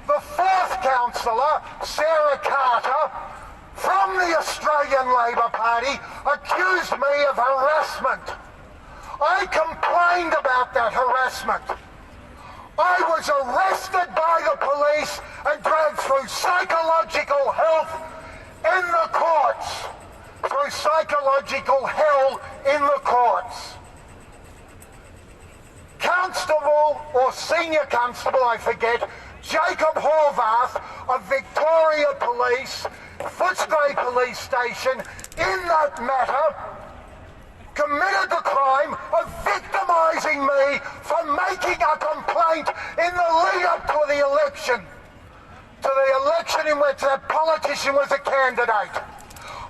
E: The fourth councillor, Sarah Carter, from the Australian Labor Party, accused me of harassment. I complained about that harassment. I was arrested by the police and dragged through psychological health in the courts. Through psychological hell in the courts. Constable, or senior constable, I forget, Jacob Horvath of Victoria Police, Footscray Police Station, in that matter, committed the crime of victimising me for making a complaint in the lead-up to the election. To the election in which that politician was a candidate.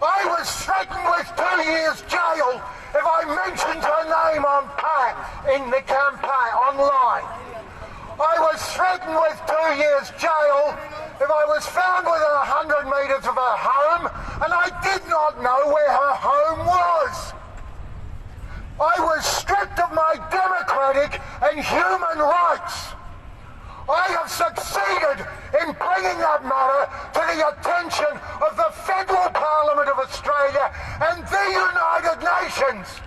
E: I was threatened with 2 years jail if I mentioned her name in the campaign online. I was threatened with 2 years jail if I was found within 100 metres of her home and I did not know where her home was. I was stripped of my democratic and human rights. I have succeeded in bringing that matter to the attention of the Federal Parliament of Australia and the United Nations.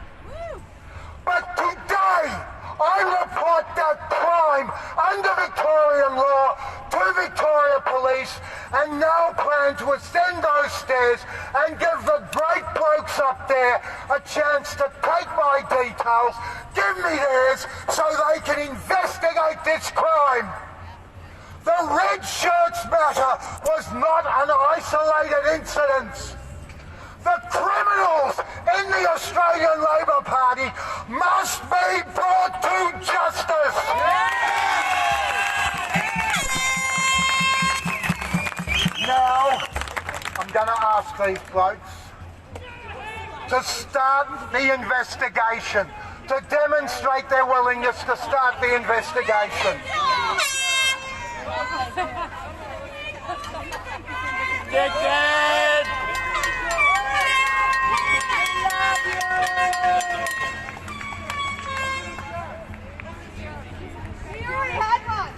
E: But today, I report that crime under Victorian law to Victoria Police and now plan to ascend those stairs and give the great blokes up there a chance to take my details, give me theirs, so they can investigate this crime. The red shirts matter was not an isolated incident. The criminals in the Australian Labor Party must be brought to justice. Now, I'm going to ask these blokes to start the investigation, to demonstrate their willingness to start the investigation. Dickhead!
H: We already had one.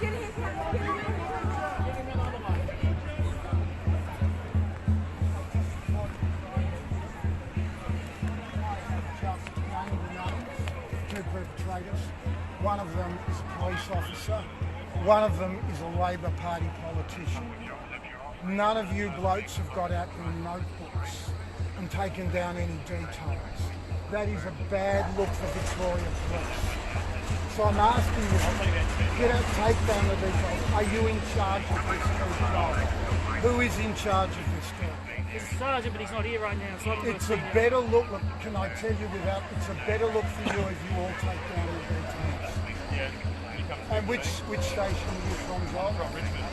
E: Two perpetrators. One of them is a police officer. One of them is a Labor Party politician. None of you blokes have got out your notebooks and taken down any details. That is a bad look for Victoria Police. So I'm asking you, take down the details. Are you in charge of this case? Who is in charge of this case?
I: It's a sergeant, but he's not here right now. So
E: it's a better look, can I tell you without, it's a better look for you if you all take down the details. Yeah. And which station are you from, John? From Richmond.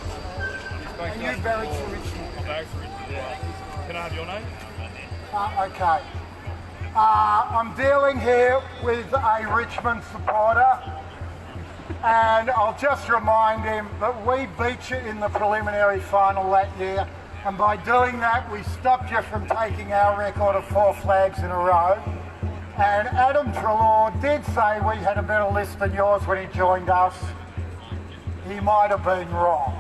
E: And you barracks for Richmond?
C: I'm barracks for Richmond, yeah. Can I have your name?
E: Okay. I'm dealing here with a Richmond supporter, and I'll just remind him that we beat you in the preliminary final that year, and by doing that we stopped you from taking our record of 4 flags in a row. And Adam Treloar did say we had a better list than yours when he joined us. He might have been wrong.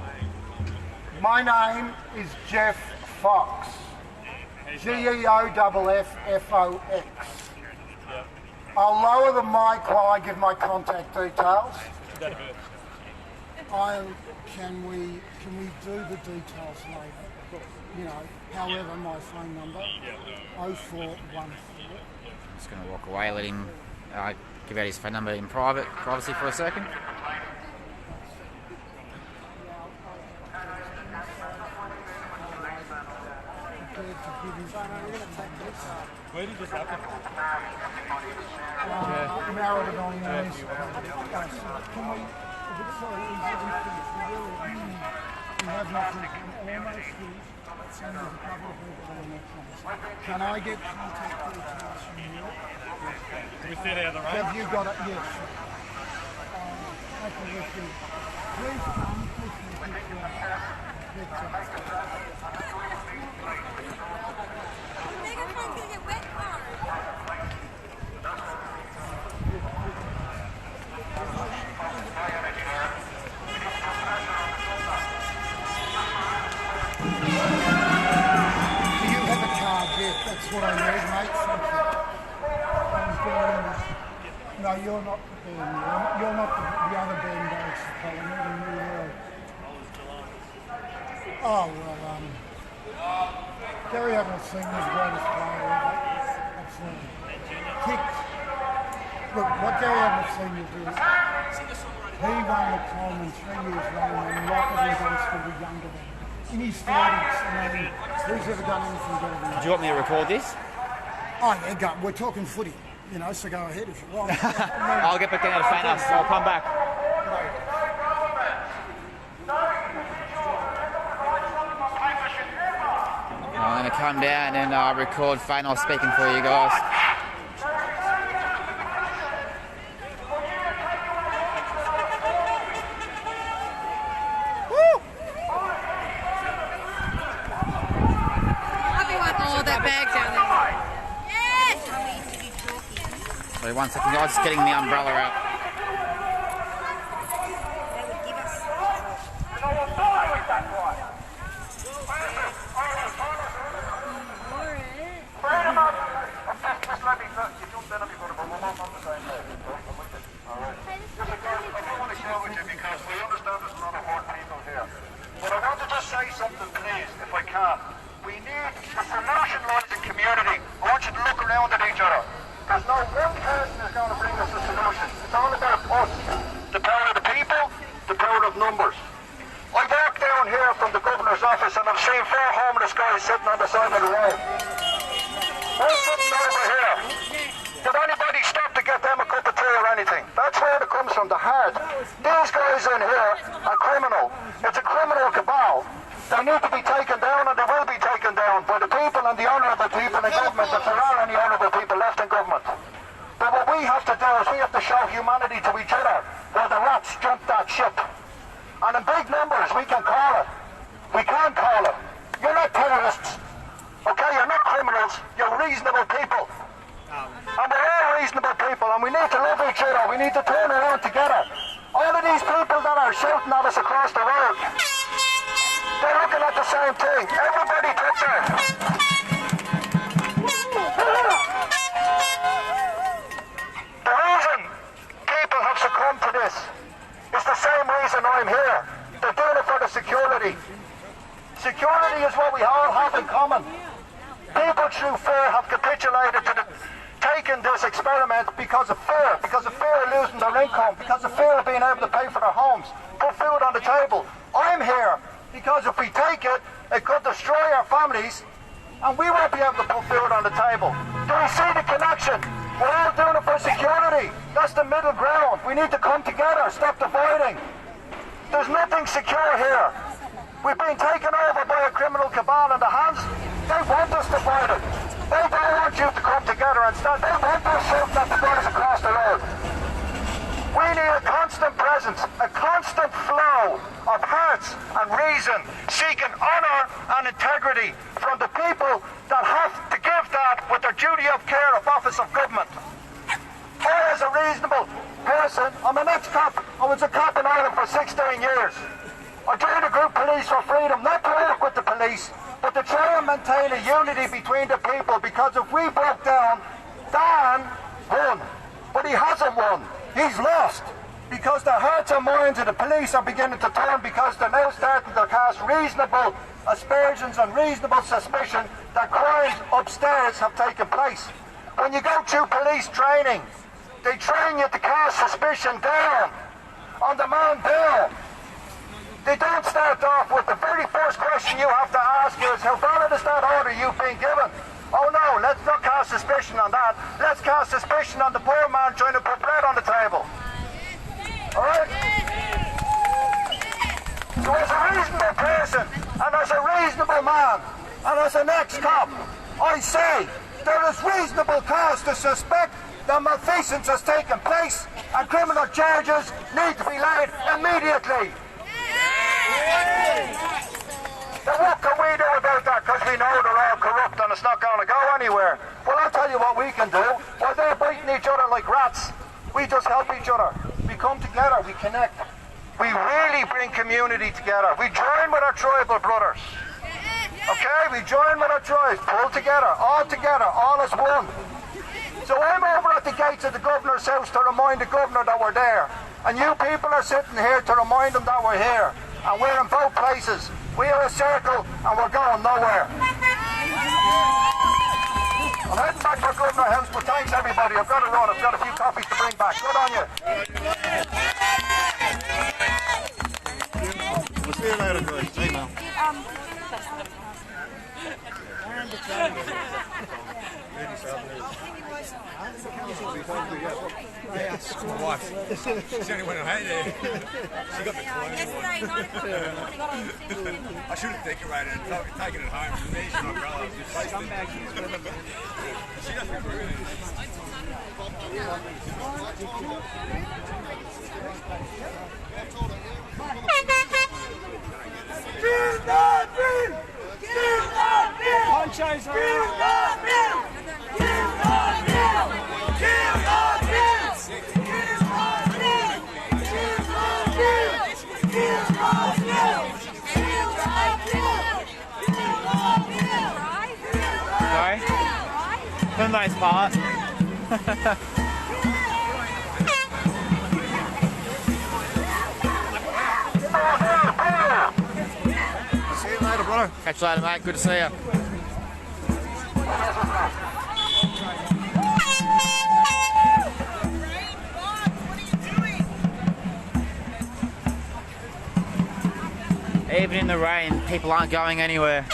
E: My name is Jeff Fox. Geofffox. I'll lower the mic while I give my contact details. Can we do the details later? You know, however, my phone number 0414.
A: Just going to walk away, let him give out his phone number in privacy for a second.
C: Where did this happen?
E: Marriott Can we, if it's so easy, we have nothing, almost finished, and there's a couple of people on that place. Can I get contact details from you?
C: Do we sit out of the rain?
E: Have you got it? Yes. Okay, let's do. Please come,
H: Megaphone's gonna get wet,
E: No, you're not the band. You're not the other band dogs, Colin. You're the New World. Oh, well, Gary Ablett Senior is the greatest player ever. Absolutely. Kicked. Look, what Gary Ablett Senior did, he won the Coleman 3 years running and Lockett and Dunstan were younger than him. In his 30s, I mean, who's ever done anything better than him?
A: Do you want me to record this?
E: Oh, yeah, go. We're talking footy, you know, so go ahead if you want.
A: I'll get back down to Fanos. I'll come back. I'm going to come down and record Fanos speaking for you guys. Wait 1 second, guys, just getting the umbrella out.
B: But I want to just say something, please, if I can. We need the solution lies in community. I want you to look around at each other. There's no one person who's going to bring us a solution. It's all about us. The power of the people, the power of numbers. I walked down here from the governor's office and I've seen 4 homeless guys sitting on the side of the road. They're sitting over here. Did anybody stop to get them a cup of tea or anything? That's where it comes from, the heart. These guys in here are criminal. It's a criminal cabal. They need to be taken down and they will be taken down by the people and the honourable people in government, if there are any honourable people left in government. But what we have to do is we have to show humanity to each other while the rats jump that ship. And in big numbers we can call it. We can call it. You're not terrorists. Okay, you're not criminals. You're reasonable people. And we're all reasonable people and we need to love each other. We need to turn around together. All of these people that are shouting at us across the road, they're looking at the same thing. Everybody took that. The reason people have succumbed to this is the same reason I'm here. They're doing it for the security. Security is what we all have in common. People through fear have capitulated to taking this experiment because of fear of losing their income, because of fear of being able to pay for their homes, put food on the table. I'm here because if we take it, it could destroy our families and we won't be able to put food on the table. Do we see the connection? We're all doing it for security. That's the middle ground. We need to come together, stop dividing. There's nothing secure here. We've been taken over by a criminal cabal in the hands. They want us divided. They don't want you to come together and stand. They want us shouting at the boys across the road. We need a constant presence, a constant flow of hearts and reason, seeking honour and integrity from the people that have to give that with their duty of care of office of government. I, as a reasonable person, I'm an ex-cop. I was a cop in Ireland for 16 years. I joined the group Police for Freedom, not to work with the police, but to try and maintain a unity between the people, because if we broke down, Dan won. But he hasn't won. He's lost. Because the hearts and minds of the police are beginning to turn, because they're now starting to cast reasonable aspersions and reasonable suspicion that crimes upstairs have taken place. When you go through police training, they train you to cast suspicion down, on the man down. They don't start off with the very first question you have to ask is, how valid is that order you've been given? Oh no, let's not cast suspicion on that. Let's cast suspicion on the poor man trying to put bread on the table. Alright? So as a reasonable person, and as a reasonable man, and as an ex-cop, I say there is reasonable cause to suspect that malfeasance has taken place and criminal charges need to be laid immediately. Now what can we do about that, because we know they're all corrupt and it's not going to go anywhere? Well, I'll tell you what we can do. While they're biting each other like rats, we just help each other. We come together, we connect. We really bring community together. We join with our tribal brothers. Okay, we join with our tribes, pull together, all as one. So I'm over at at the gates of the governor's house to remind the governor that we're there. And you people are sitting here to remind them that we're here. And we're in both places. We are a circle and we're going nowhere. I'm heading back to Governor House, but thanks everybody. I've got to run. I've got a few coffees to bring back. Good on you.
J: We'll see you later, guys. Hey, now.
K: My wife. She's the only one who had it. She got the call anyway. I should have decorated and taken it home. Me, she's my brother. She doesn't agree with it.
C: Ponchos are
A: Sorry? For the most part.
J: See you later, brother.
A: Catch you later, mate. Good to see you. Even in the rain, people aren't going anywhere.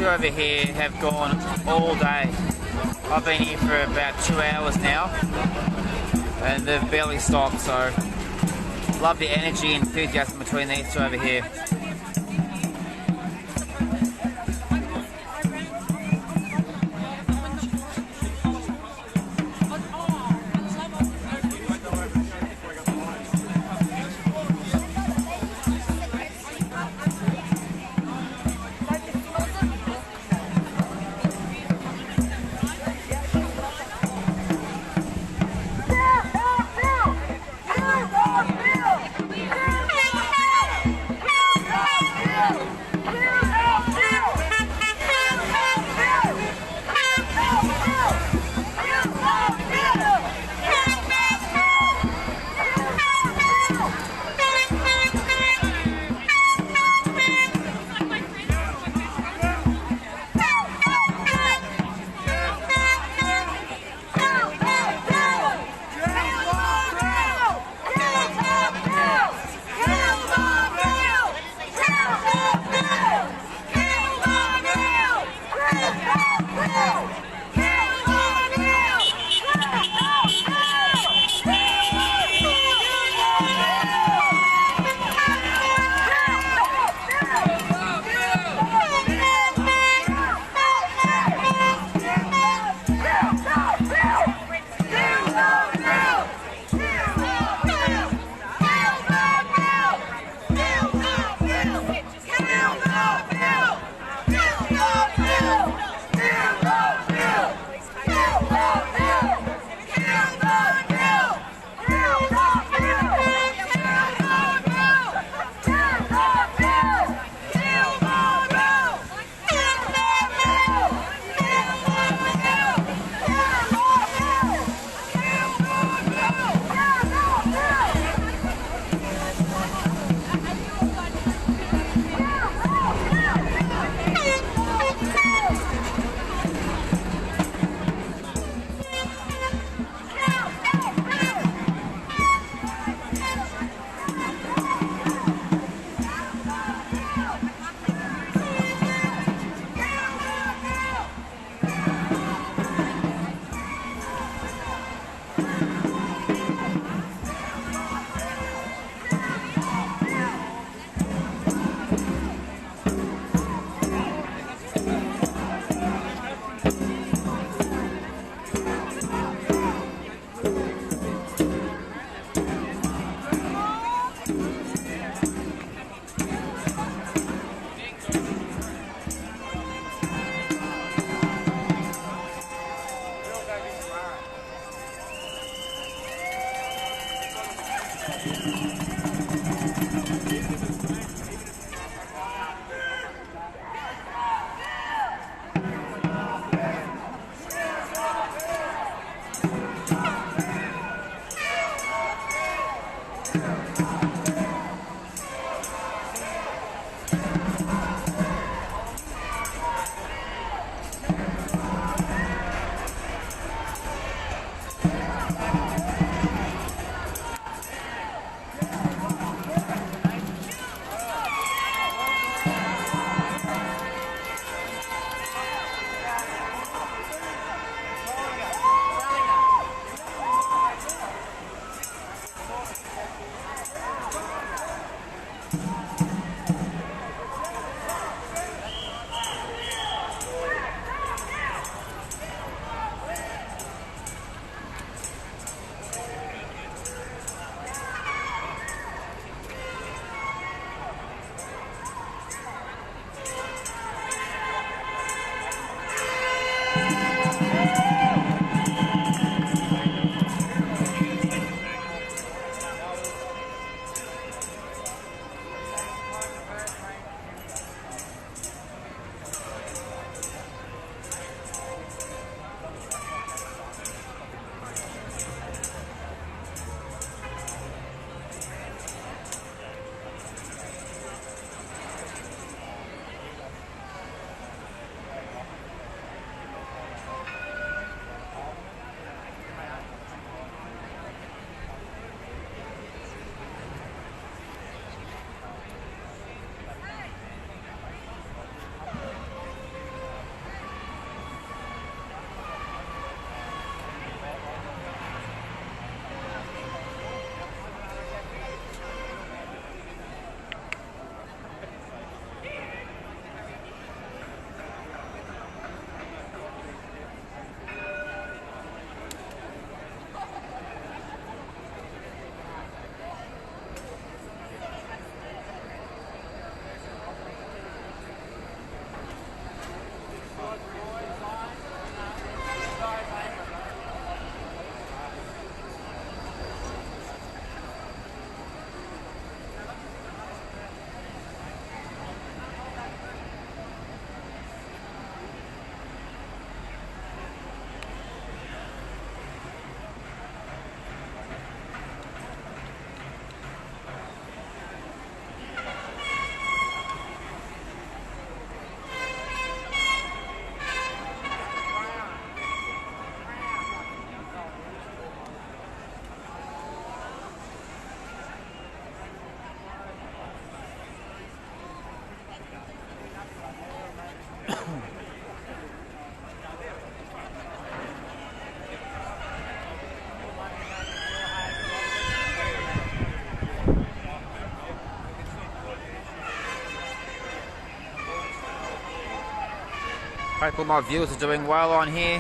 A: two over here have gone all day. I've been here for about 2 hours now, and they've barely stopped, so love the energy and enthusiasm between these two over here. Hope all my viewers are doing well on here.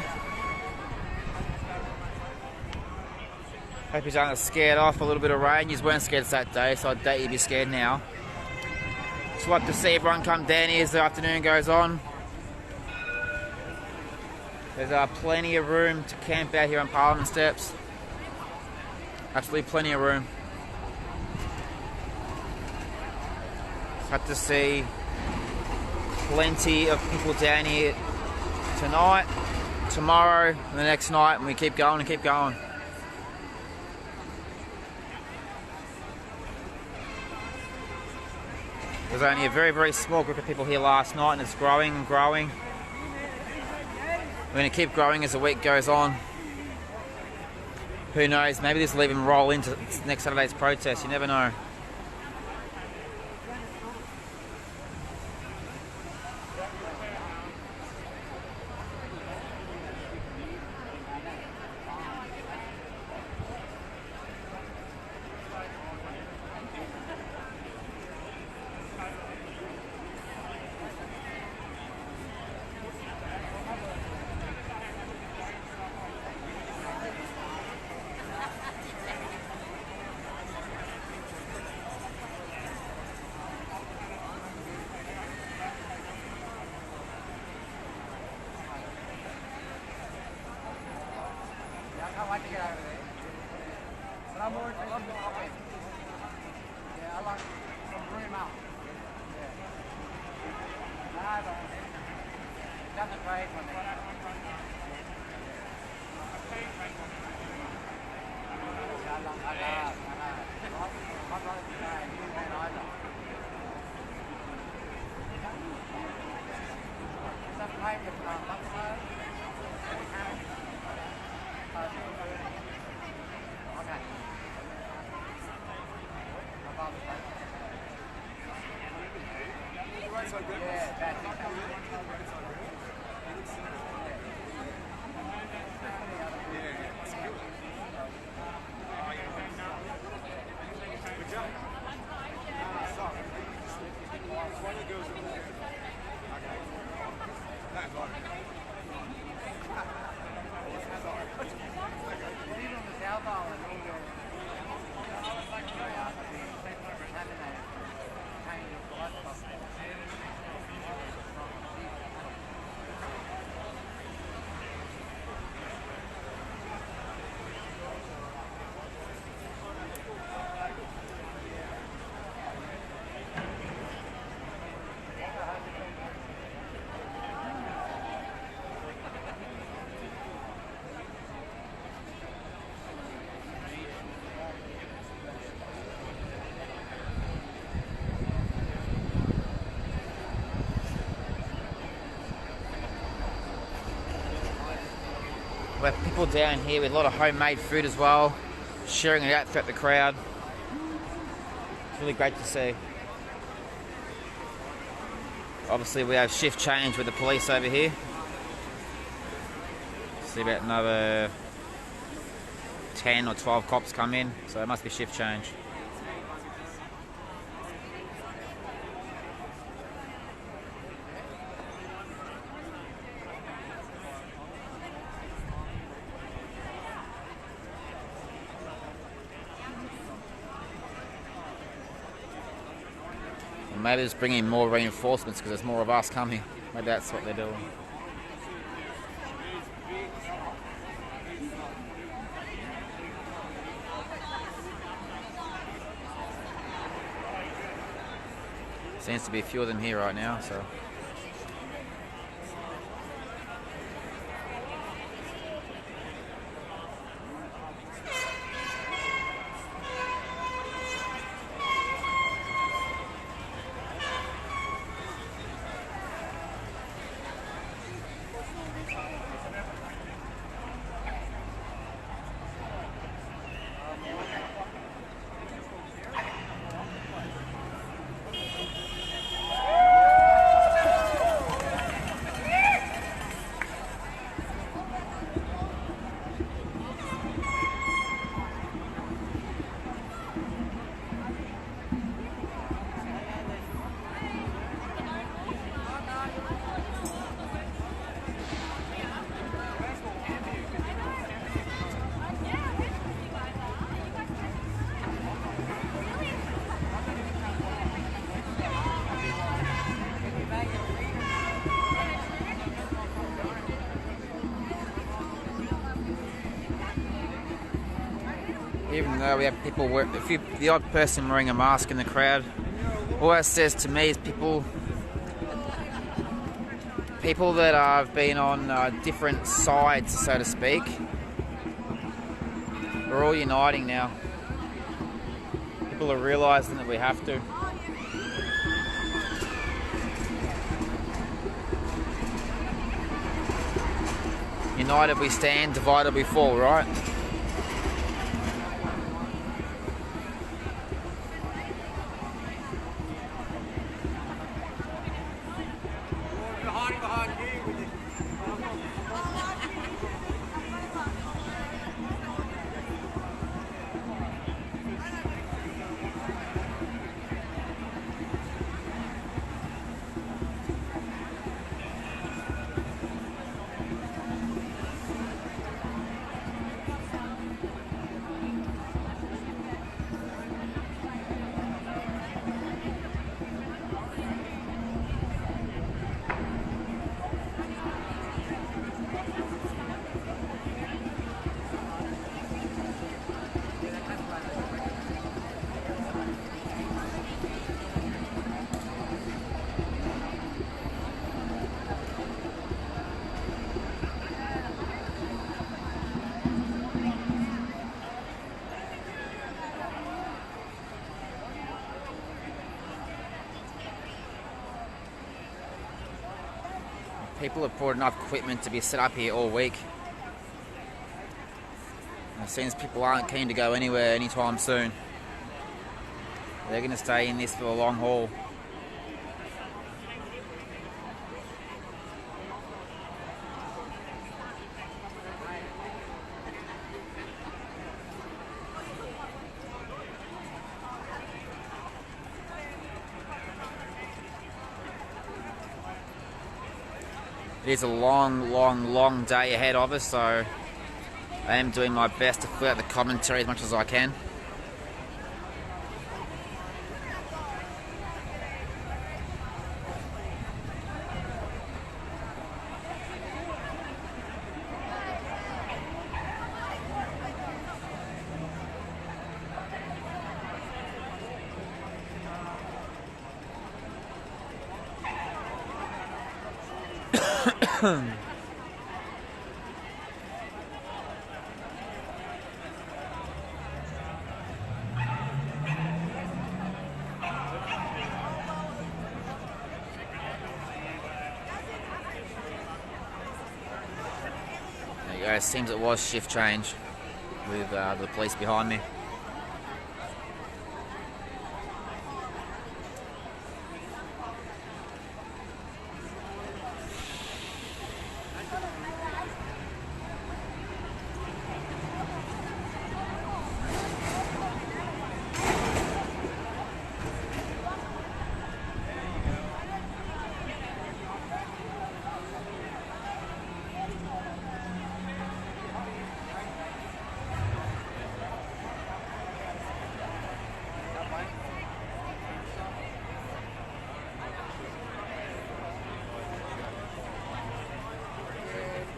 A: Hope you aren't scared off a little bit of rain. You weren't scared that day, so I doubt you'd be scared now. Just like to see everyone come down here as the afternoon goes on. There's plenty of room to camp out here on Parliament Steps. Absolutely plenty of room. Have to see plenty of people down here tonight, tomorrow, and the next night, and we keep going and keep going. There's only a very, very small group of people here last night, and it's growing and growing. We're going to keep growing as the week goes on. Who knows, maybe this will even roll into next Saturday's protest, you never know. We have people down here with a lot of homemade food as well, sharing it out throughout the crowd. It's really great to see. Obviously we have shift change with the police over here. See about another 10 or 12 cops come in, so it must be shift change. Maybe just bringing more reinforcements because there's more of us coming. Maybe that's what they're doing. Seems to be a few of them here right now, so. we have people the odd person wearing a mask in the crowd. All that says to me is people that have been on different sides, so to speak. We're all uniting now. People are realising that we have to. United we stand, divided we fall, right? People have brought enough equipment to be set up here all week. And it seems people aren't keen to go anywhere anytime soon. They're going to stay in this for the long haul. It is a long day ahead of us, so I am doing my best to fill out the commentary as much as I can. It seems it was shift change with the police behind me.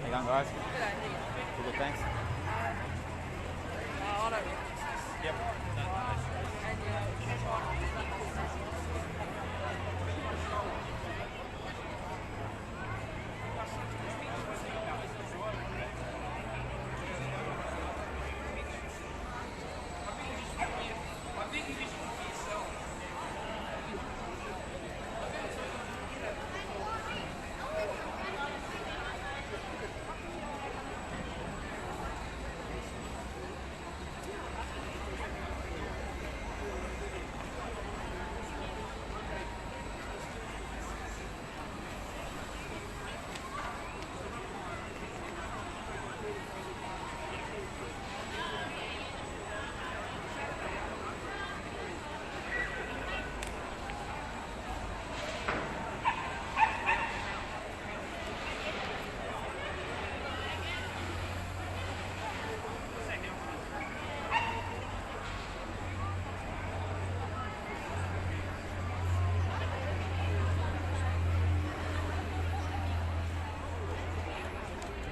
A: How you going, guys? Good, thanks. Yep.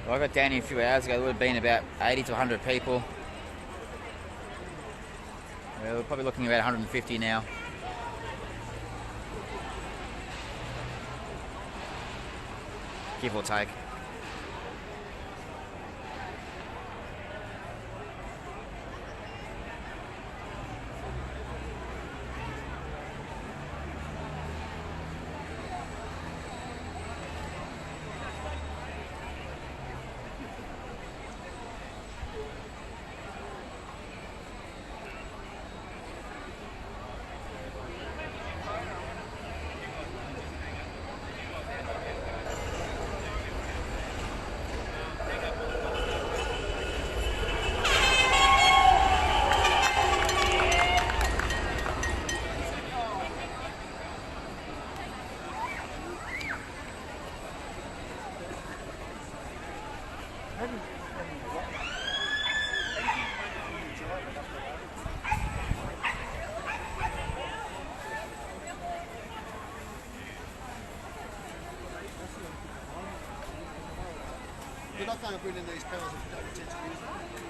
A: Well, I got down here a few hours ago. There would have been about 80 to 100 people. We're probably looking about 150 now. Give or take.
J: But I can't bring in these cars if you don't intend to use them.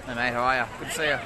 A: Hey mate, how are you? Good to see you.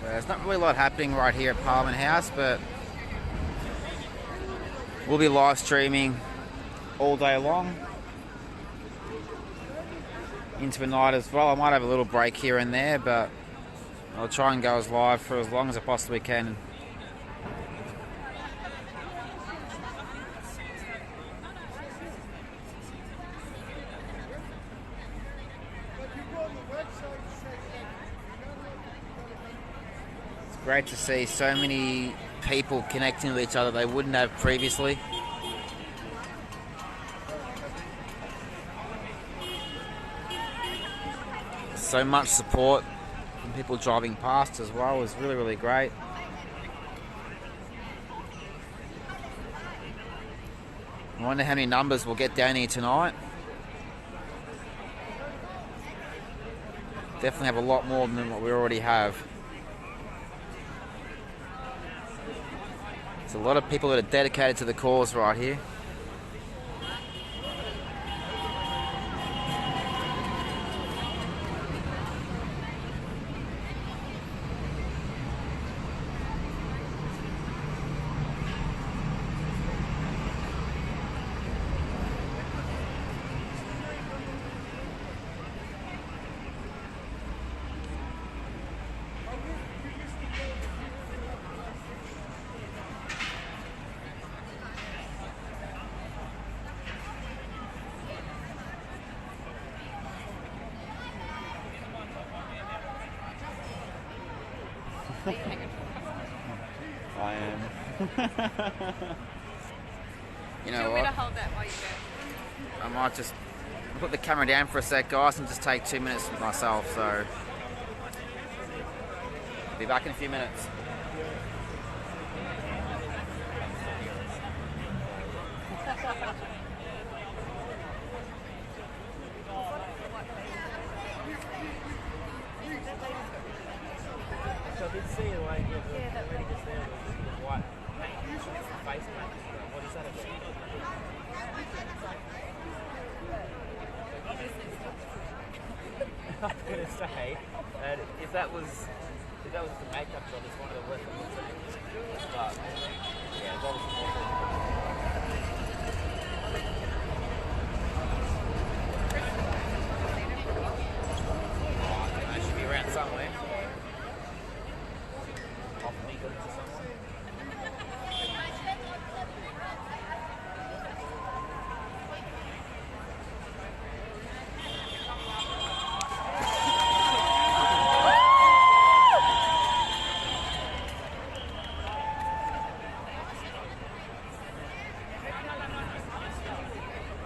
A: There's not really a lot happening right here at Parliament House, but we'll be live streaming all day long into the night as well. I might have a little break here and there, but I'll try and go as live for as long as I possibly can. Great to see so many people connecting with each other they wouldn't have previously. So much support from people driving past as well was really, really great. I wonder how many numbers we'll get down here tonight. Definitely have a lot more than what we already have. There's a lot of people that are dedicated to the cause right here. I am. You know what? Do you want me to hold that while you go? I might just put the camera down for a sec, guys, and just take 2 minutes with myself, so I'll be back in a few minutes.
L: So I did see it like the lady just there with the white paint, face paint. What is that about? I was gonna say that if that was the makeup job, it's one of the worst things. But yeah, it's obviously more.
A: I should be around somewhere.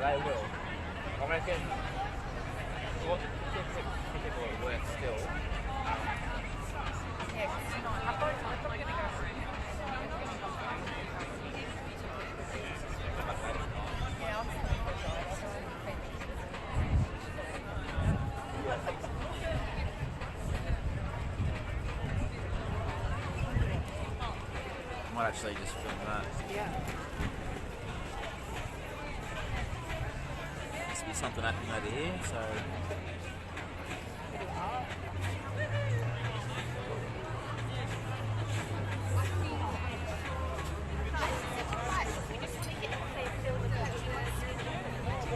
L: They will. I reckon what people at work still.
A: Might actually just film that.
M: Yeah.
A: Must be something happening over here, so.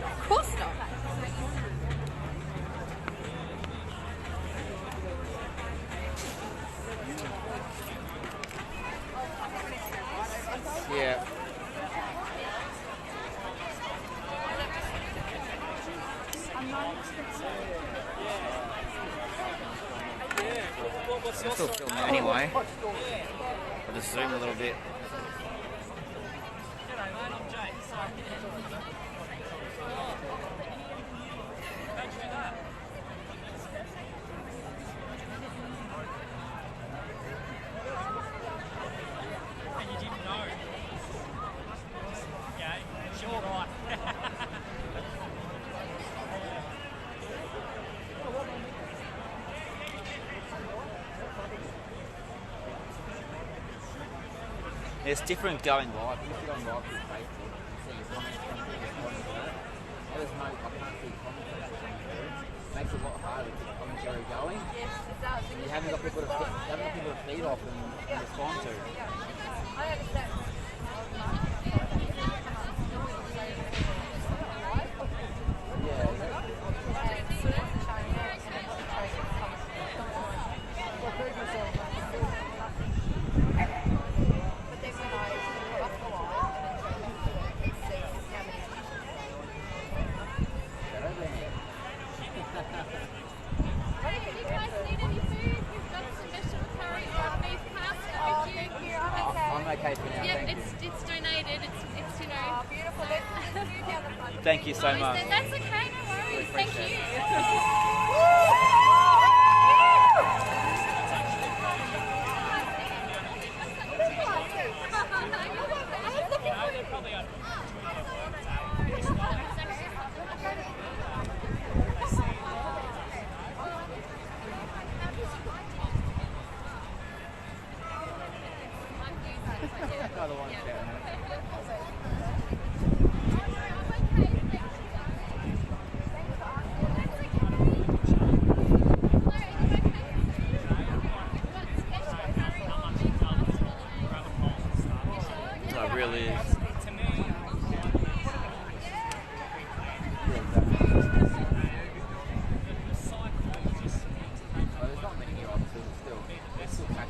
M: Of course not.
A: Yeah. I'm still filming anyway. I'll just zoom a little bit.
I: And you didn't know. Yeah, sure, right.
A: It's different going live. If you're going live to Facebook, you see your comments coming through, responding to that. There's no, I can't see comments coming through. It makes it a lot harder to keep commentary going.
M: Yes, it does.
A: You haven't got people to feed off and respond to.
M: I understand.
A: Okay for now.
N: Yeah, it's donated. It's you know.
M: Beautiful. Let's
A: Thank you so much.
N: That's okay. No worries. Thank
A: Another one, it really is. There's not many new officers, it's still tax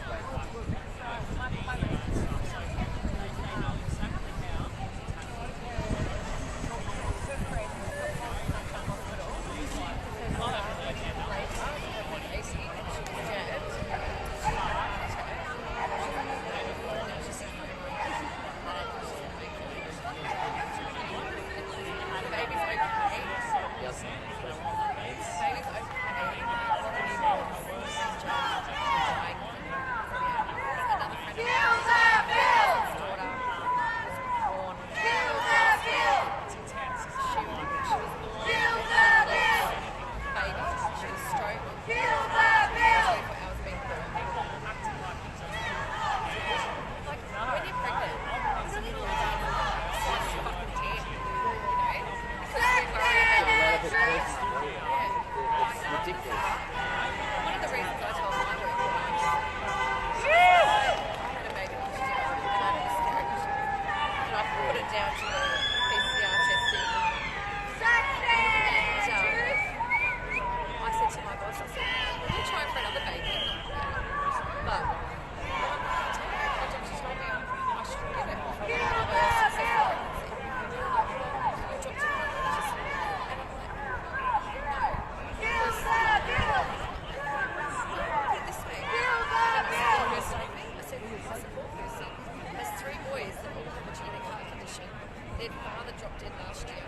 M: Their father dropped in last year.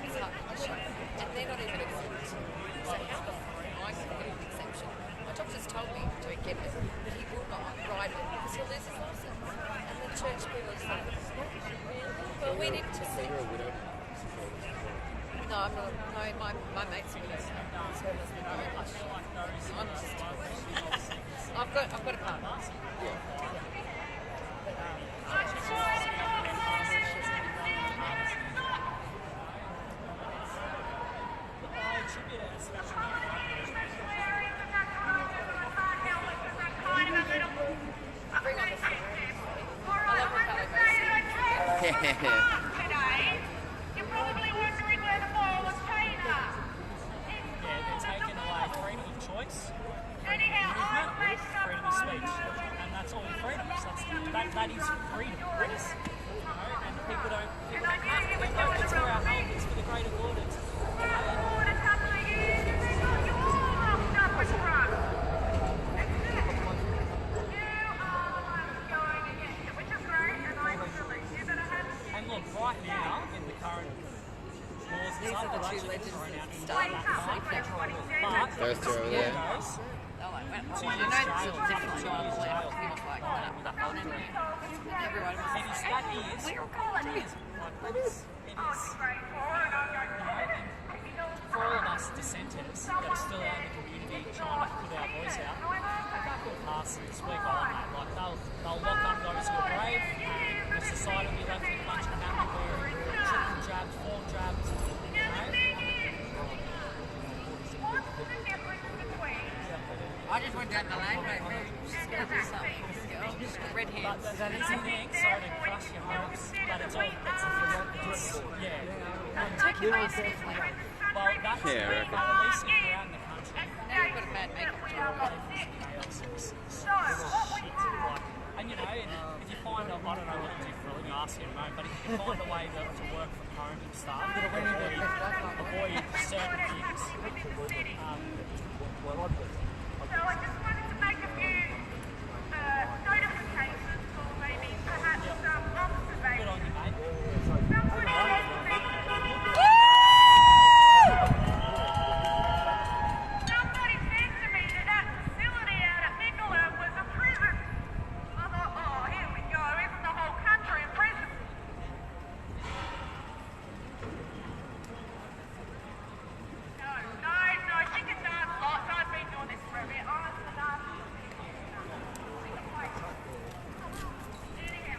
M: his heart condition, and they're not even exempt. So how the fuck am I going to get an exemption? My doctor's told me don't get it, but he will not ride it because he'll lose his license. And the church people are saying, well, we need to see. No, I'm not. No, my mate's a widow. His husband died last year. I'm just. I've got a partner. Bring on the story. I love the colour.
B: You're probably wondering where the ball was playing at.
I: Yeah, they're taking away freedom of choice,
B: Anyhow, I've made some
I: freedom of speech, and that's all freedoms. That is freedom. That is, you know, and people don't have to. It's for our health. It's for the greater good. It's, and look, right now in the current laws,
M: These are the two legends that started the safety.
I: but
A: Those two over there.
M: You know, there's a different job like things like that. Everyone was
I: it is that is.
M: we're all
I: It is. Like, it is. For all of us dissenters that are still out in the community trying to put our voice out, we'll pass this week on, mate. Like, they'll lock up those who are brave, and the society will be left in a bunch of happy wearing triple jabs, 4 jabs, you know?
M: I just went down the lane, mate. She's going to do something. This girl, she's got red hands.
I: But that isn't the sorry to crush your hopes, but it's all, yeah.
M: Take your face seriously.
I: Well, that's
A: Yeah, I reckon.
I: at least if you're out in the country,
M: Now you've got a bad makeup job.
I: chaos is shit. Like, and you know, if you find, I don't know what you do for a living, I'll ask you in a moment, but if you find a way to work from home and stuff, avoid certain things.
B: So I just wanted to make a few notifications or maybe perhaps some observations.
I: Good on you, mate.
B: Somebody said to me, somebody said to me that facility out at Nicola was a prison. I thought, oh, here we go, isn't the whole country a prison? No, think it does lots. I've been doing this for a bit. Honest enough. Anyhow.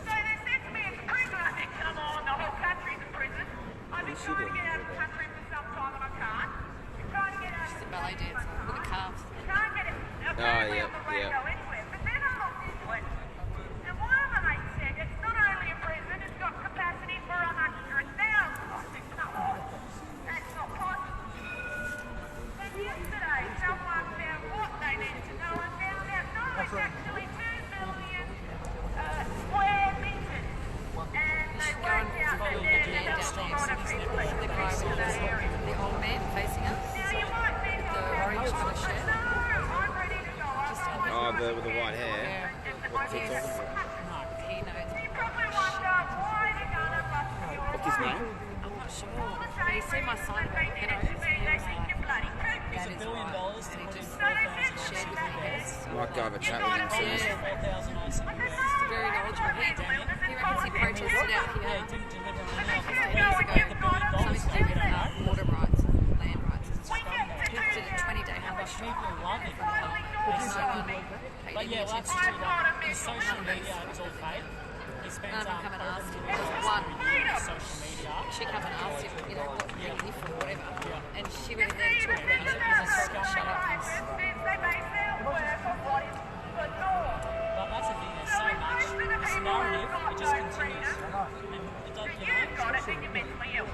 B: So they said to me it's a prison. I said, come on, the whole country's a prison. I've been trying to get out of the country for some time and I can't. I'm trying to get out
M: She's a ballet dancer with a calf.
B: can't get it apparently on the radio anywhere. But then I looked into it. And one of the mates said it's not only a prison, it's got capacity for 100,000. That's not possible. Then yesterday, someone found what they needed to know and found out no, it's actually 2 million square meters. And they worked out that there's a lot of people that
M: The
B: live
M: guy
B: in
M: with
B: that area.
M: the old man facing us.
B: Now you might think
M: The orange colour shirt.
B: no, I'm ready to go.
A: Oh, with the white hair. What's he talking about?
M: He knows.
B: You probably wonder why they're gonna bust your
A: What's his name?
M: I'm not sure. But you see my sign about the head over his
B: They think you're bloody cuckoo.
M: That
I: $1
M: is
I: billion
M: right.
I: to
M: And he
I: put in
M: just
I: 4,000
M: shared with me.
A: Might go have a chat with him soon.
M: Yeah.
I: 4,000
M: He's very knowledgeable. He reckons he protested out here
I: Yeah, didn't deliver on
M: years
I: enough.
M: ago. Something to do with water rights and land rights and stuff. He did a 20-day homeless
I: People
M: strike.
I: love it. But yeah, well, that's true. Like, his social media is all fake. He spends
M: Come and asked him.
I: over
M: One,
I: social media.
M: she come and asked him, you know, what relief or whatever. And she went in there to talk about it. And I said, shut up.
I: But that's the thing, there's so much. This narrative, it just continues. And it does, you know.
B: Got it, then you're mentally ill.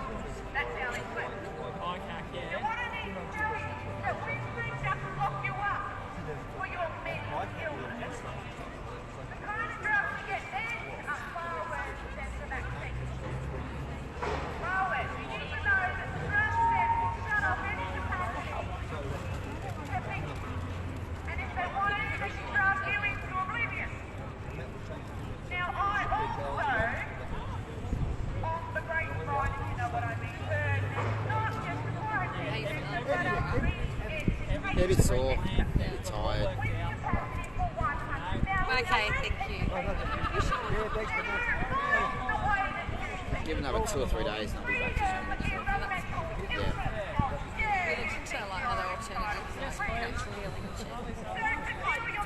B: That's how they work.
I: Okay, yeah.
B: What I need to tell you is that prison doesn't lock you up for your mental illness. The kind of drugs you get then are far worse than the vaccine. Far worse. You need to know that the drug then will shut off any capacity to think. And if they want to, they can drug you into oblivion. Now, I also
A: bit sore, a bit tired.
M: Okay, thank you.
A: Give another 2 or 3 days and I'll be back to normal. Yeah.
M: We looked into like other alternatives, like natural healing and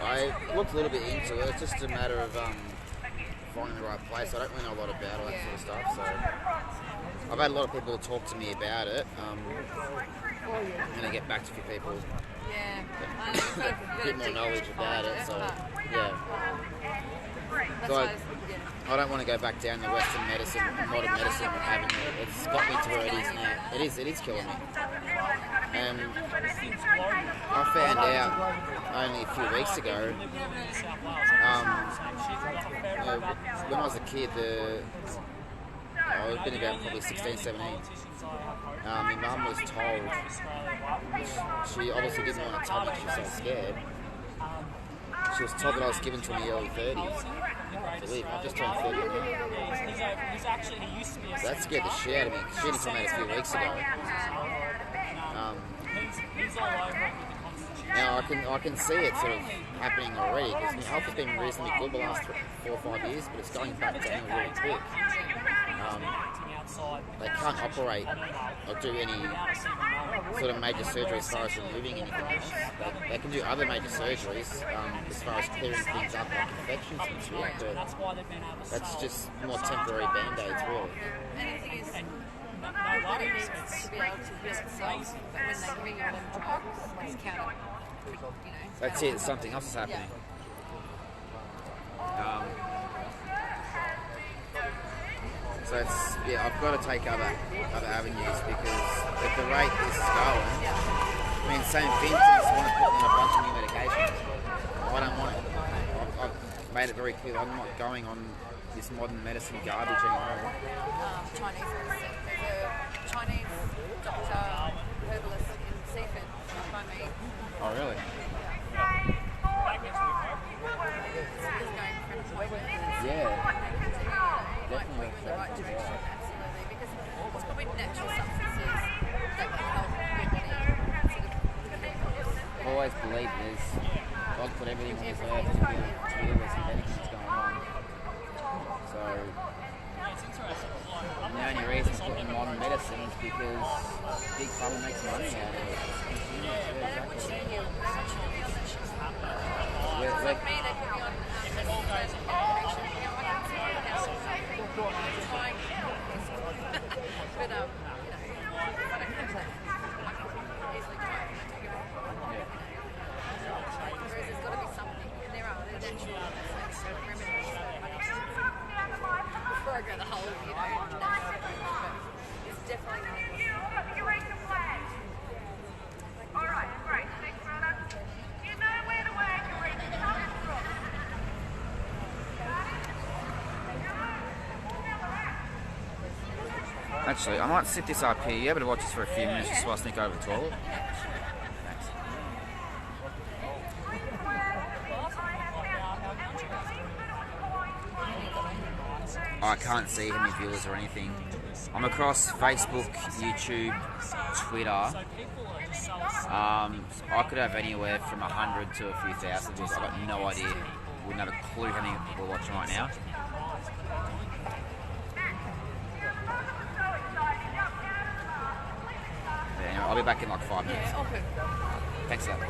A: I looked a little bit into it. It's just a matter of finding the right place. I don't really know a lot about all that sort of stuff. So I've had a lot of people talk to me about it. I'm going to get back to a few people.
M: Yeah.
A: Get a bit more knowledge about it. So yeah. So I don't want to go back down the Western medicine, modern medicine avenue. It's got me to where it is now. It is killing me. And I found out only a few weeks ago, when I was a kid, I was been about probably 16, 17. My mum was told, she obviously didn't want to tell me because she was so scared. She was told that I was given to in the early 30s. To live. I've just turned 30 now. That scared the shit out of me. She only told me that a few weeks ago. Now I can see it sort of happening already because my health has been reasonably good the last 4 or 5 years, but it's going back down really quick. They can't operate or do any sort of major surgery as far as removing anything else. They can do other major surgeries as far as clearing things up like infections and shit, but that's just more temporary band-aids really.
M: no worries. It's to be able to heal itself, but when they bring you on drugs, it's counter.
A: That's it. Something else is happening. So it's I've got to take other avenues because at the rate this is going, I mean, St. Vincent's want to put me on a bunch of new medications. I don't want it. I've made it very clear I'm not going on this modern medicine garbage anymore.
M: Chinese medicine. There's a Chinese doctor, herbalist in Seaford by me.
A: Oh, really?
M: He's going for an appointment.
A: Yeah.
M: Might point you in the right direction, absolutely, because it's probably natural substances that can help your body sort of
A: I've always believed God put everything on this earth to deal with anything that's going on. So the only reason it's putting modern medicine is because Big Pharma makes money out of it.
M: Like me, they put me on medication. But I don't have that. I can easily try it and take it off. Whereas there's got to be something, and there are natural remedies before I go the whole, natural approach, but it's definitely
B: Alright, great. Thanks, brother. You know where the word urethra comes from.
A: Actually, I might sit this up here. You able to watch this for a few minutes just while I sneak over to the toilet? Thanks. I can't see how many viewers or anything. I'm across Facebook, YouTube, Twitter. I could have anywhere from 100 to a few thousand views. I've got no idea. Wouldn't have a clue how many people are watching right now. Yeah, anyway, I'll be back in like 5 minutes.
M: Yeah, okay.
A: Thanks, love.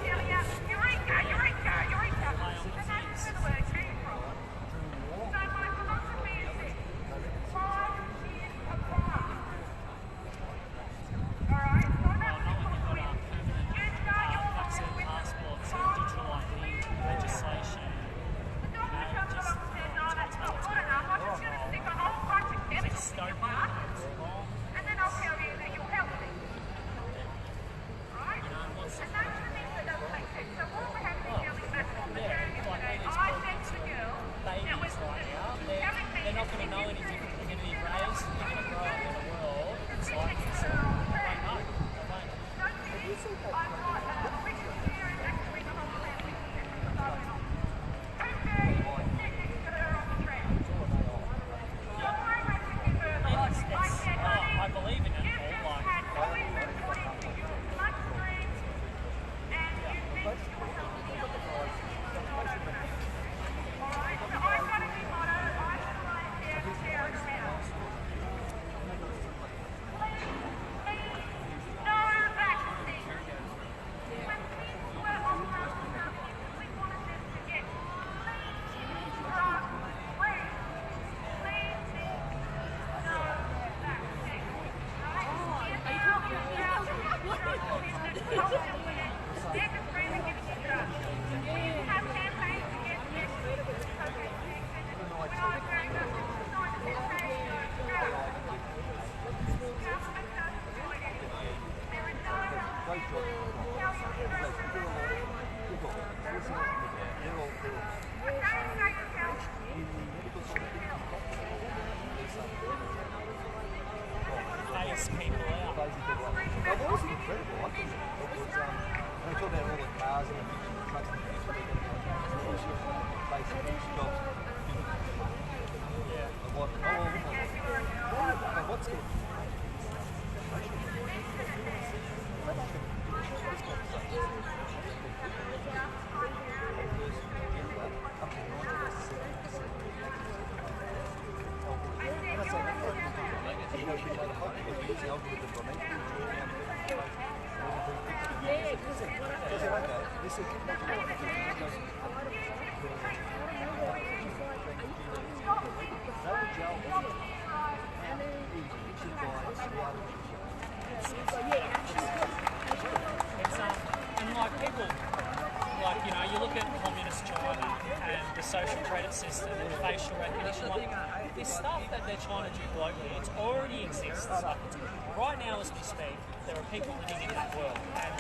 I: craziest people out.
O: Crazy people. Well, the was incredible. I think it was. When we talk about all the cars and the trucks and the basic jobs.
I: Yeah.
O: What's good?
I: It's and like people, like you look at communist China and the social credit system and facial recognition. Like this stuff that they're trying to do globally, it already exists. Like right now, as we speak, there are people living in that world, and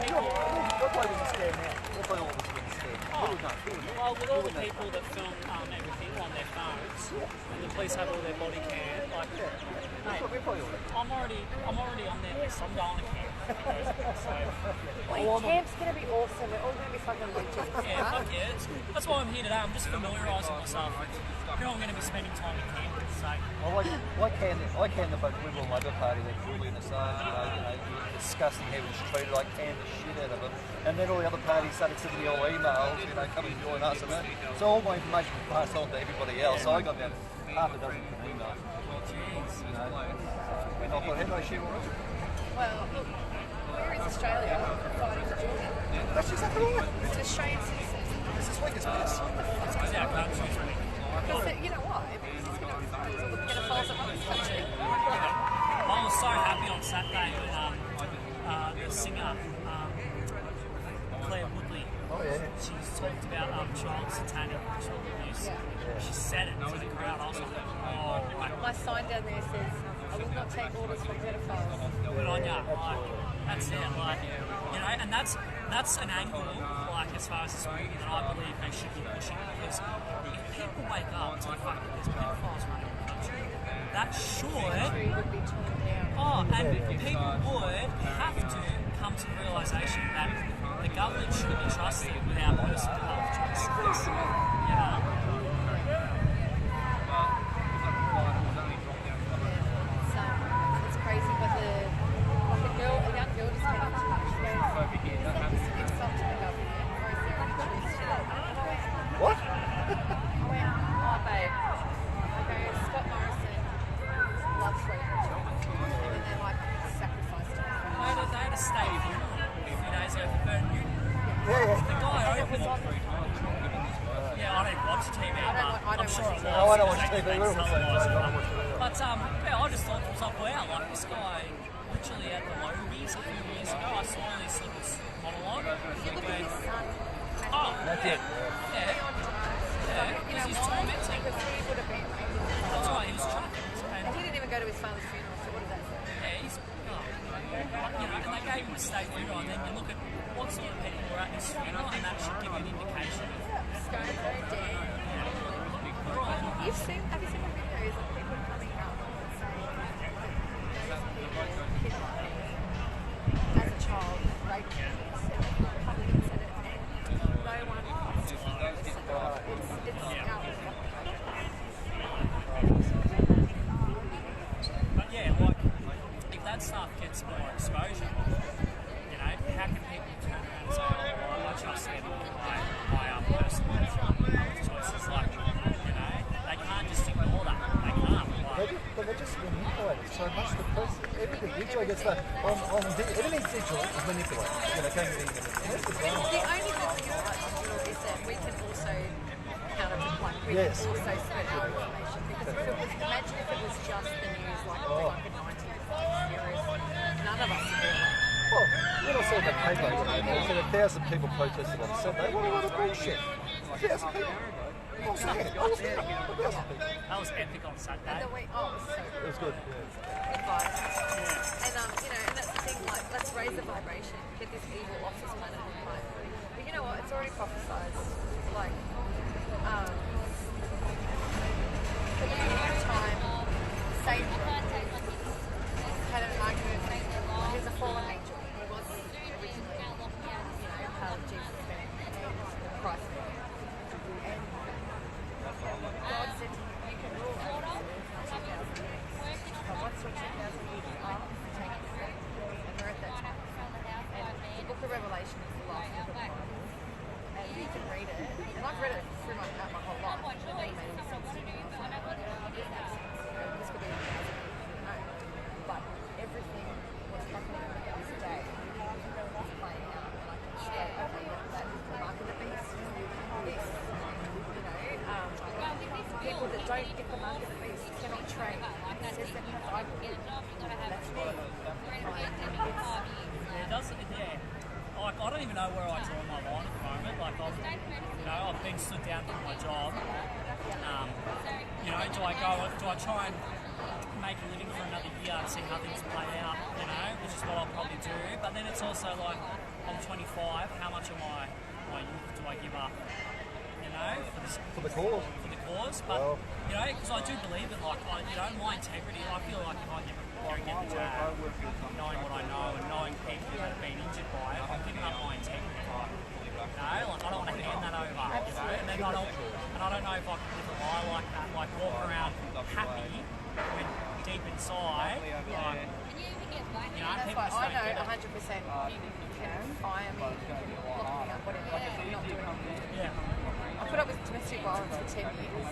I: people.
O: What way does it stand now? What way all this going to stand?
I: Well, with all the people that film everything on their phones, and the police have all their body cam, like, mate, I'm already on their list. I'm going to camp. So,
P: camp's gonna be awesome. We're all gonna be fucking legends.
I: yeah, fuck yeah. That's why I'm here today. I'm just familiarising myself with who I'm going to be spending time in camp with. So,
O: why can the both Liberal and Labor Party that Julian Assange, disgusting how he was treated, I can the shit out of him, and then all the other parties started sending me all emails, come and join us, and that. So all my information was passed on to everybody else. So I got about half a dozen emails. And I thought, how do I share all this?
M: Well, look, we're in Australia fighting for Jordan.
O: That's exactly right.
M: It's Australian citizens.
O: This is like it's piss.
I: it's our country.
M: Because you know why? Because he's going to lose all the pedophiles that run this country.
I: I was so happy on Saturday when the singer Claire Woodley, she talked about child satanic child abuse. She said it to the crowd. I was like, oh,
M: My sign down there says, I will not take orders from pedophiles.
I: good on ya. Like, that's it. Like, and that's an angle, like, as far as this movie, that I believe they should be pushing, because if people wake up to the fact that there's pedophiles running the country, that should, and people would have to come to the realisation that the government shouldn't be trusted with our personal health choices.
M: It's crazy, but a young girl just came up to me. She goes, this insult to the government. Or is there any truth to that?
O: What?
M: I went, oh babe. I go, Scott Morrison loves rape and children. And then like sacrificed him.
I: They had a state a few days ago for Bert Newton. The guy opened. Yeah, I don't watch TV, but I'm sure it was.
O: No, I don't watch TV.
I: But I just thought to myself, wow, like this guy literally at the Lobies a few years ago, I saw this little monologue.
O: That's it.
I: Yeah. Because he's tormenting. That's right, he was trafficked.
M: And he didn't even go to his father's funeral, so what does that say?
I: Yeah, and they gave him a state funeral, and then you look at what sort of people were at this funeral, and that should give you an indication of
M: have you seen the videos of people coming out and saying that those people kidnapped as a child, raped me, Republicans said it, and no one wants to hear it. It's out there.
I: But yeah, like, if that stuff gets more exposure, how can people turn around and say, oh, I trust them by personal choices? Like, they can't just ignore that. They can't.
O: But they're just manipulated so much. The press, everything digital gets that. Everything digital is manipulated. That's the drama.
M: The only good thing about digital is that we can also we can also spread our information. Because imagine if it was just the news like the fucking 90s series. None of us would do it.
O: Well, when I saw that paper, I said 1,000 people protested on Saturday. What a lot of bullshit. 1,000 people.
I: That was epic on Saturday.
M: And the way, it was so good.
O: It was good.
M: Good vibes. And and that's the thing. Like, let's raise the vibration, get this evil off this planet. But you know what? It's already prophesized. Like, for the time, Satan still 2,000 years after the taking of it, and we're at that time. And the Book of Revelation is the last book of the Bible, and you can read it. And I've read it through my whole life. It doesn't make any sense to me. This could be 1,000 years, no. But everything that's happening in this day is playing out, and I can show, okay, that is the mark of the beast. This, people that don't get the mark of the beast cannot trade. It says that in the Bible. That's me.
I: Yeah, it does. Yeah. Like, I don't even know where I draw my line at the moment. Like, I've been stood down from my job. Do I try and make a living for another year and see how things play out, which is what I'll probably do. But then it's also like, I'm 25, how much of my youth do I give up,
O: For the cause.
I: For the cause, but, because I do believe in, like, my integrity, I feel like if I get the jab, knowing what I know and knowing people that have been injured by it, I'm giving up my integrity. I don't want to hand that over, and then I don't know if I can live a lie like that, like walk around happy when deep inside,
M: That's why I know 100% I am locking up whatever, I'm not doing it.
I: Yeah.
M: I put up with domestic violence for 10 years,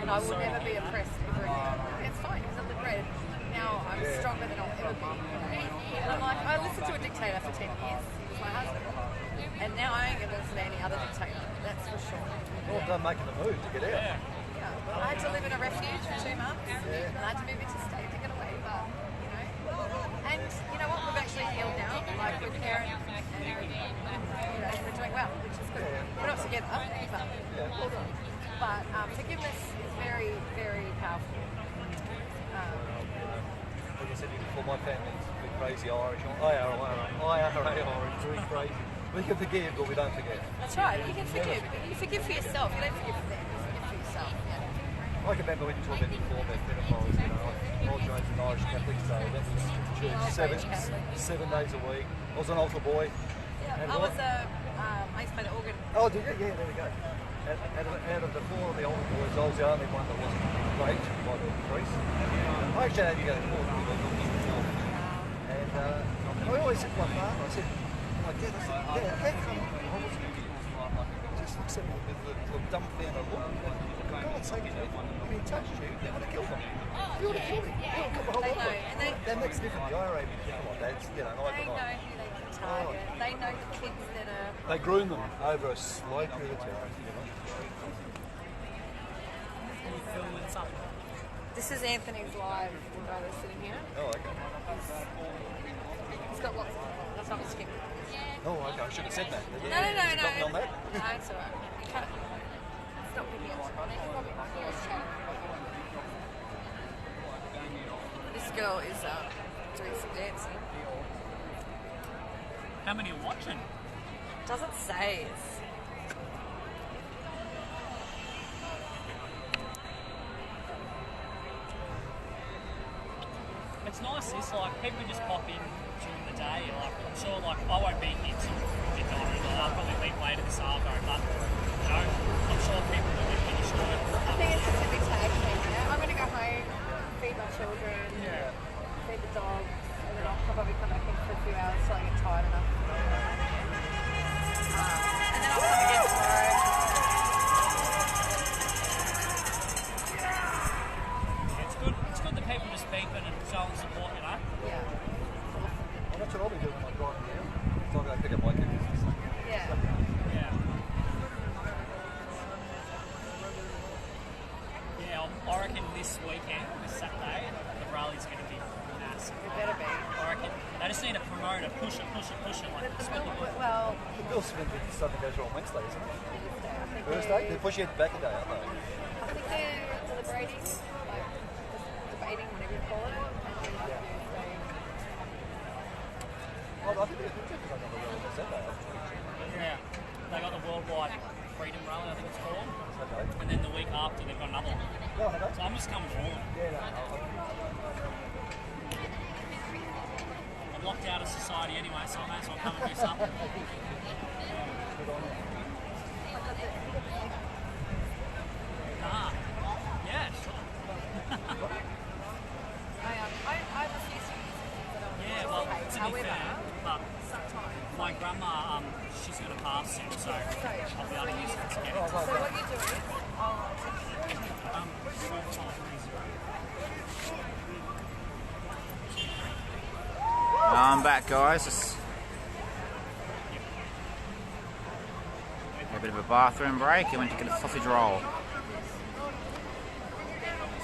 M: and I will never be oppressed ever again. And it's fine, because I've lived red. Now I'm stronger than I'll ever be. And I'm like, I listened to a dictator for 10 years. He was my husband. And now I ain't going to listen to any other dictator. That's for sure.
O: Well, they're making the move to get out.
M: Yeah. I had to live in a refuge for 2 months. And I had to move into state to get away. But, and you know what? We've actually healed now. Like, with Karen and we're doing well, which is good. We're not together, but forgiveness is very, very powerful.
O: Like I said before, my family's a bit crazy Irish. IRA Irish, really crazy. We can forgive, but we don't forget.
M: That's right. You can forgive. You forgive for yourself. You don't forgive for them. You forgive for yourself. Yeah.
O: I can remember when you talked about before about pedophiles. I was raised an Irish Catholic, so that was church 7 days a week. I was an altar boy.
M: Yeah, I used to play the organ.
O: Oh, did you? Yeah, there we go. Out of the 4 of the older boys, I was the only one that wasn't raped by the priest. I actually had to go to court and I always said to my father, I said, Dad, how come I wasn't just looks at me with the dumbfounded look. For God's sake, Dad, if he touched you, they would have killed him. You would have killed him.
M: They know. And
O: that makes a difference. The IRA would people like that.
M: They know who they can target. They know the kids that are...
O: They groom them over a slow period of time.
M: This is Anthony's live guy that's sitting here.
O: Oh, okay.
M: He's got lots of... That's not a skip.
O: Oh, okay. I should have said that.
M: No.
O: On that?
M: No, it's alright. You can't... Stop picking up. This girl is doing some dancing.
I: How many are watching?
M: Doesn't say.
I: It's nice, it's like people just pop in during the day. Like, I'm sure, like, I won't be here till midnight, or I'll probably leave later this afternoon, but, I'm sure people will be finished work.
M: I think it's just a big tag thing, I'm going to go home, feed my children, feed the dogs, and then I'll probably come back in for a few hours till I get tired enough. And then I'll come again tomorrow.
I: It's good that people just beeping and showing support,
M: Yeah.
O: Well, that's what I'll be doing when I drive down. So I'll go pick up my kids.
M: Yeah.
I: Yeah, I reckon this weekend, this Saturday, the rally's going to be massive.
M: It better be.
I: I reckon they just need to promote it, push it, like spread the word.
M: Well,
O: The Bill's Southern goes on Wednesday, isn't it?
M: Thursday.
O: Thursday? They're pushing it back a day, aren't they?
M: I think they're deliberating, like debating, whatever you call it. And then Thursday.
O: Oh, I think they're because I got the rally on Saturday.
I: Yeah, they got the Worldwide Freedom Rally, I think it's called.
O: Okay.
I: And then the week after, they've got another one.
O: No, I don't.
I: So I'm just coming forward.
O: Yeah, no.
I: I'm locked out of society anyway, so I may as well come and do something. Yeah, sure.
M: I
I: fair, but my grandma, she's going to pass soon, so I'll be able to use it to get it.
M: So what are you doing?
A: I'm back, guys. Just a bit of a bathroom break and went to get a sausage roll.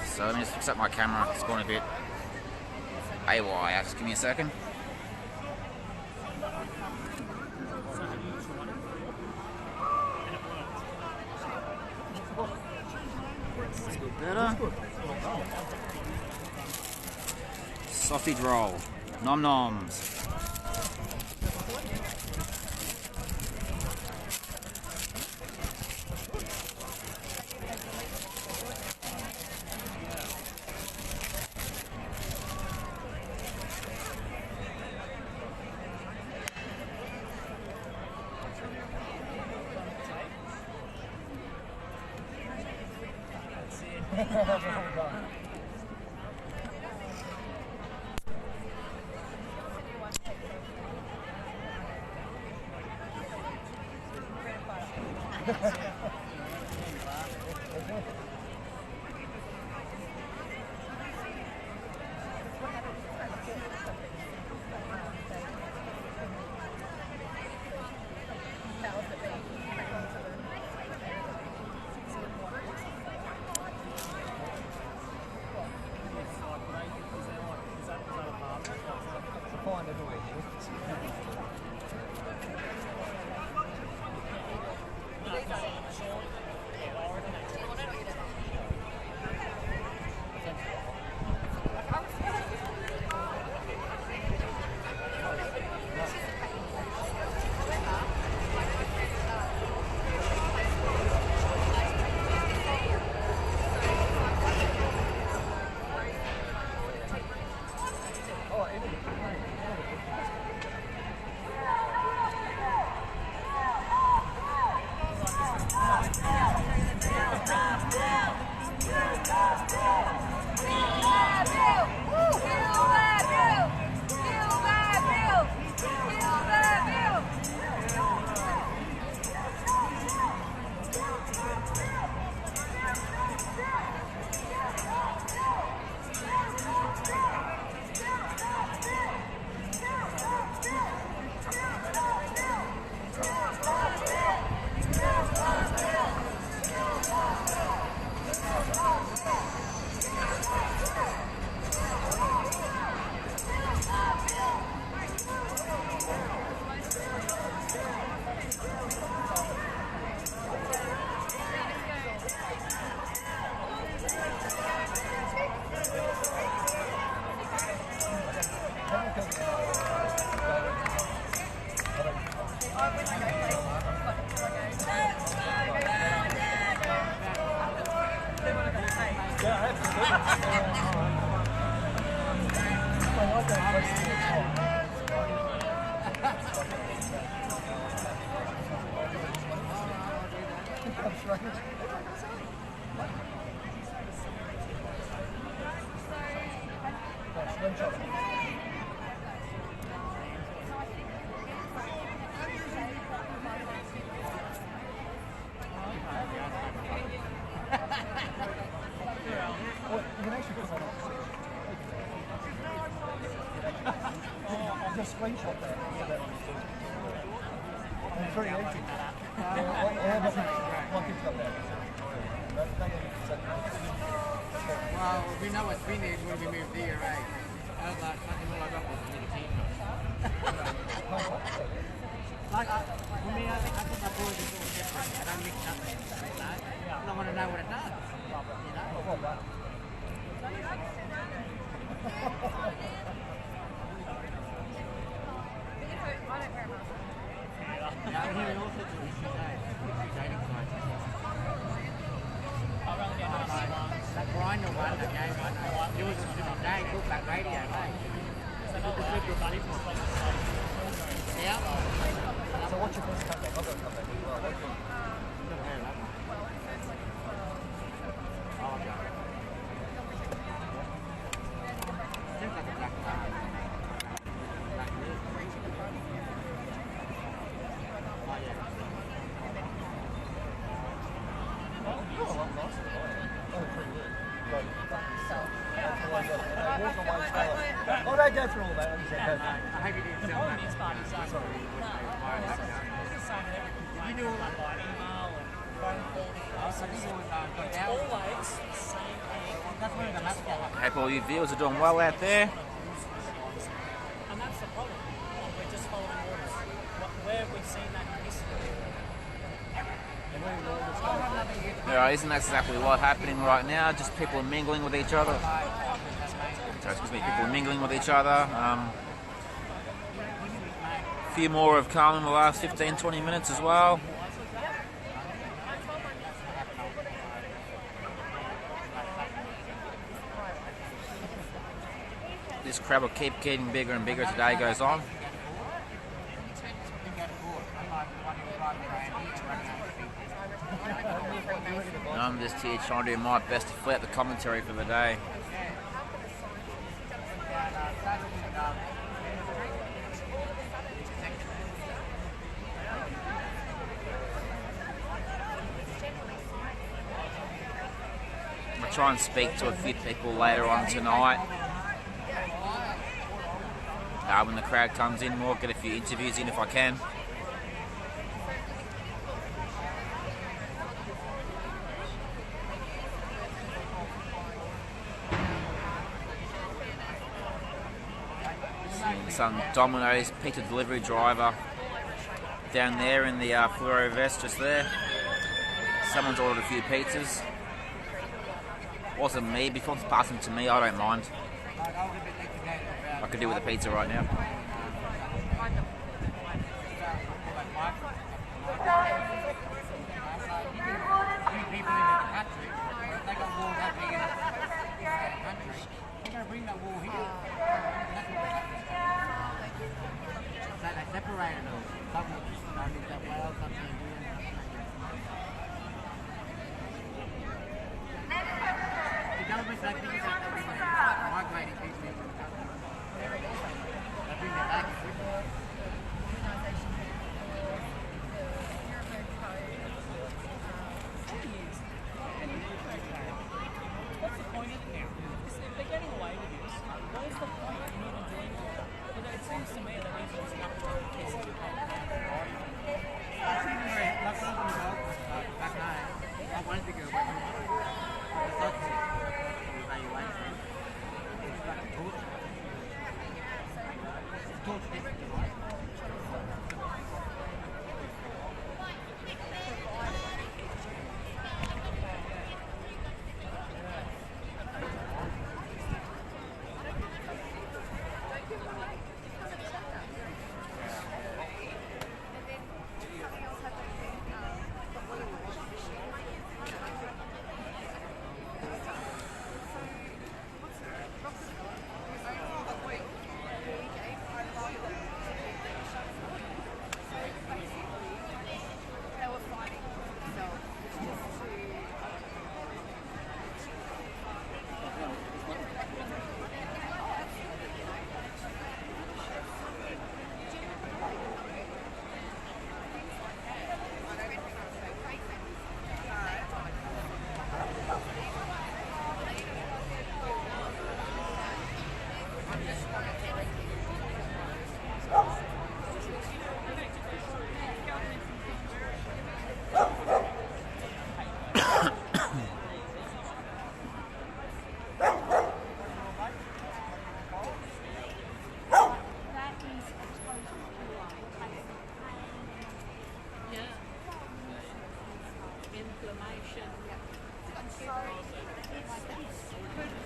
A: So let me just fix up my camera. It's going a bit AY. Just give me a second. That's a bit better. Sausage roll. Nom noms.
O: Just screenshot that. It's very easy.
Q: Well, we know what's finished when we moved here, right? I was like, fucking all I got was a little teapot. Like, I think my boys are all different. I don't mix nothing, you know? I want to know what it does, you know? Yeah, I'm hearing all sorts of issues, dating sites. That grinder one, that game one, it was a day, cool back radio, mate. Yeah.
O: So what's your first comeback? I've got a comeback as well.
Q: Never heard of that one. Oh, okay. Seems like a black car. Black news.
O: go through all that.
Q: I hope you didn't tell me.
I: You do all by email and phone call. It's always the same thing.
Q: That's one of the last guys.
A: Hope all you viewers are doing well out there.
I: And that's the problem. We're just following orders. Where have we seen that in history?
A: Isn't that exactly what's happening right now? Just people mingling with each other. Sorry, excuse me, people mingling with each other. A few more have come in the last 15-20 minutes as well. This crowd will keep getting bigger and bigger as the day goes on. I'm just here trying to do my best to flip the commentary for the day. I'll try and speak to a few people later on tonight. When the crowd comes in more, get a few interviews in if I can. Some Domino's pizza delivery driver down there in the fluoro vest just there. Someone's ordered a few pizzas. Wasn't me, but if it's passing to me, I don't mind. I could do with a pizza right now.
Q: Separated them. The government's like things like migrating people into the country. They bring their baggage with them.
I: What's the point of it now? If they're getting away with this, what is the point in even doing all that? Because it seems to me that even it's enough to test it.
Q: Back home, I wanted to go with them. It's not evaluation. It's like a torture. It's torture different, right?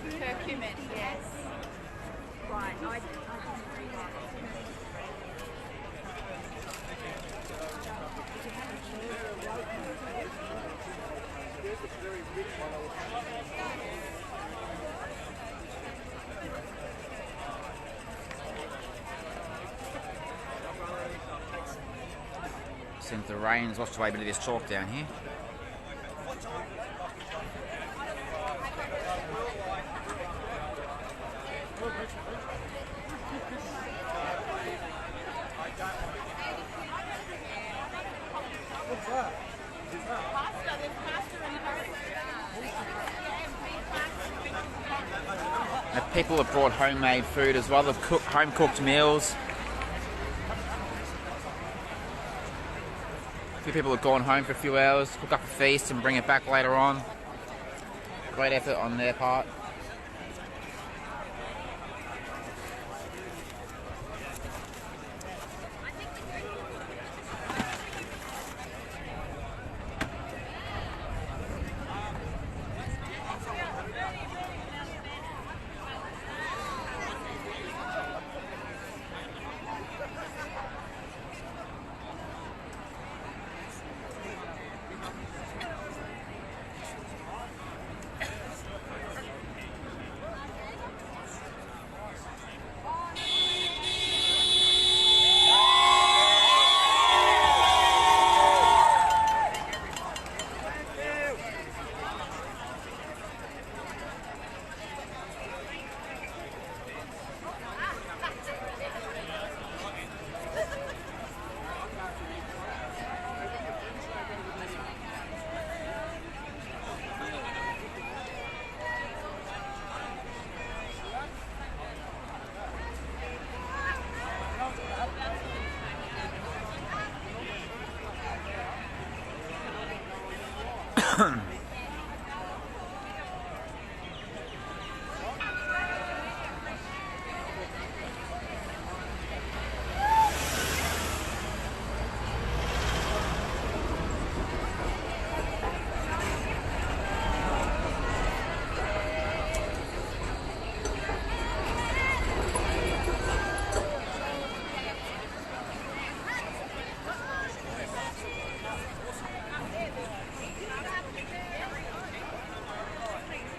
H: Curcumin, yes. Right,
A: Since the rain's washed away a bit of this chalk down here.
Q: What's that?
H: pasta, there's pasta and
A: The people have brought homemade food as well. They've cooked home-cooked meals. A few people have gone home for a few hours, cook up a feast and bring it back later on. Great effort on their part.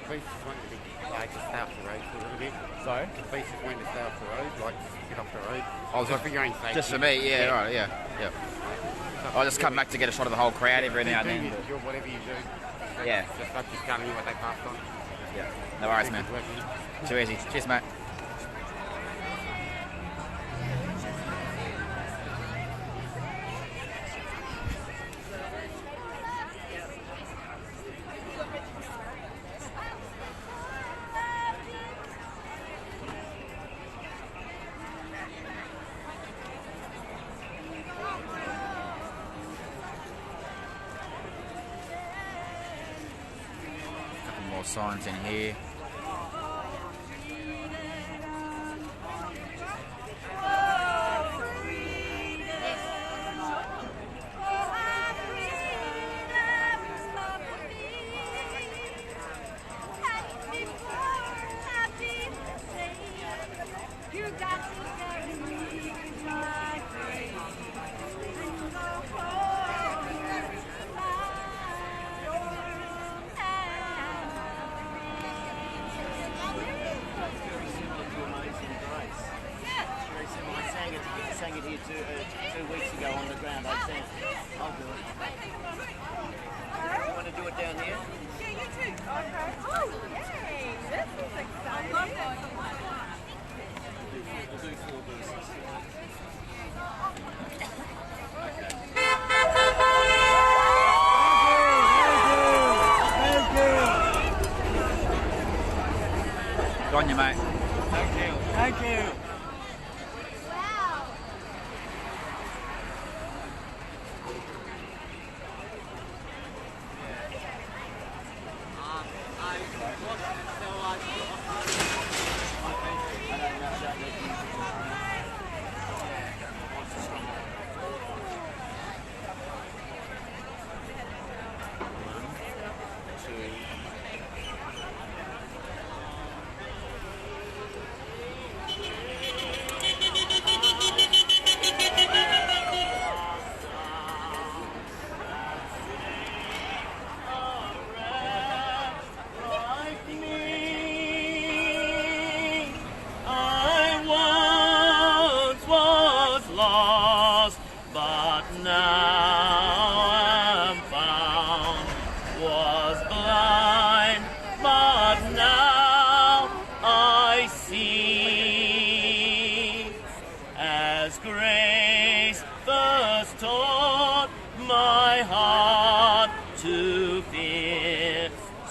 R: Beast just wanted to be like just stay off the road for a little bit.
A: Sorry?
R: The Beast just wanted to stay off the road, like just get off the road.
A: Oh,
R: Like for your own safety.
A: just for me, yeah, right, yeah. I'll just come back to get a shot of the whole crowd every now and then.
R: Whatever you do.
A: Yeah.
R: Just like just telling you what they passed on.
A: Yeah. No worries, man. Too easy. Cheers, mate. Couple more signs in here.
Q: Sang it here 2 weeks ago on the ground. I sang it. I'll do it. You want to do it down here?
H: Yeah, you too. Okay. Oh, yay! This is exciting. I love that so much.
Q: We'll do 4 verses.
A: Good on you, mate.
Q: Thank you. Thank you.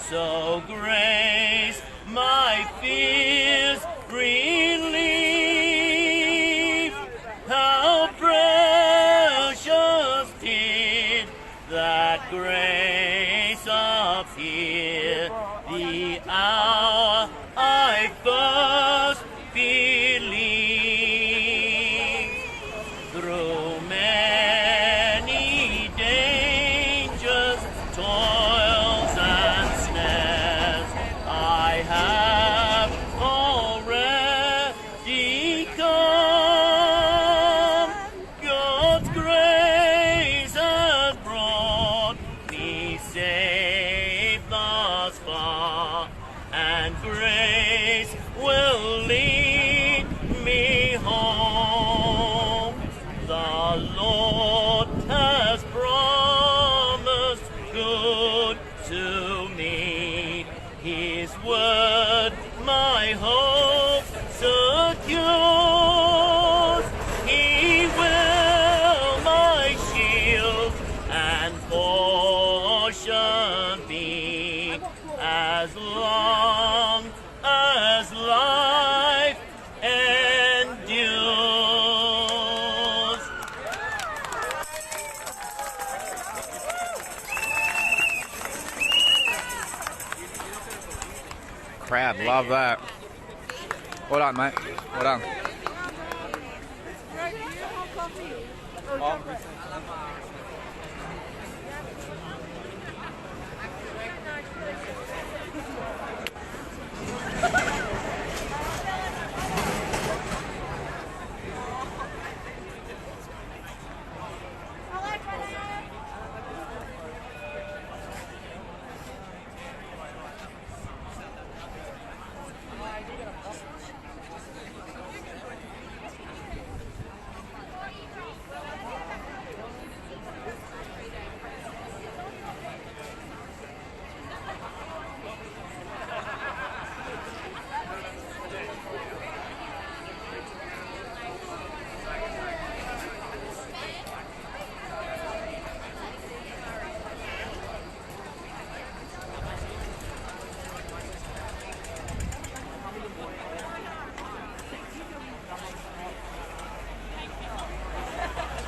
S: So grace my fear
A: Love that. Well done, mate. Well done.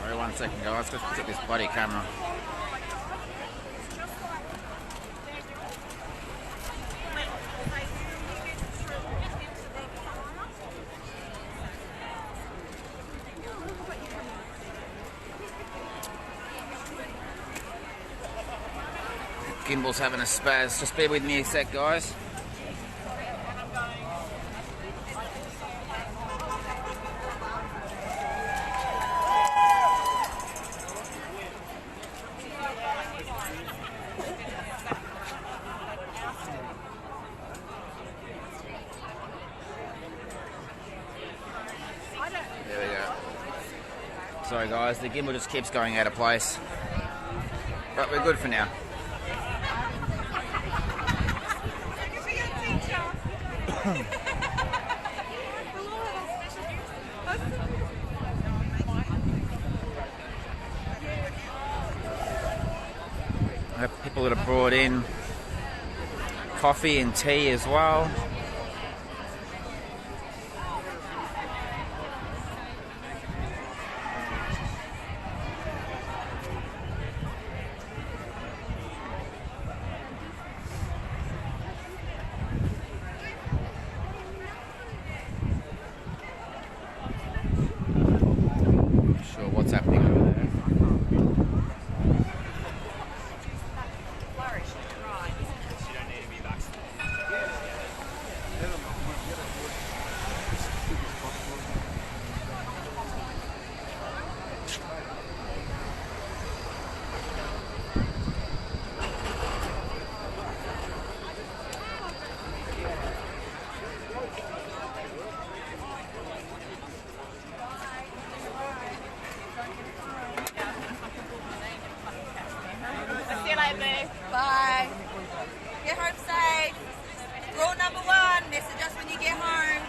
A: Sorry, 1 second, guys. Let's get this bloody camera. Gimbal's having a spaz. Just bear with me a sec, guys. There we go. Sorry, guys. The gimbal just keeps going out of place. But we're good for now. I have people that have brought in coffee and tea as well. Not sure what's happening over there.
H: See you later, boo. Bye. Get home safe. Rule number 1, message us when you get home.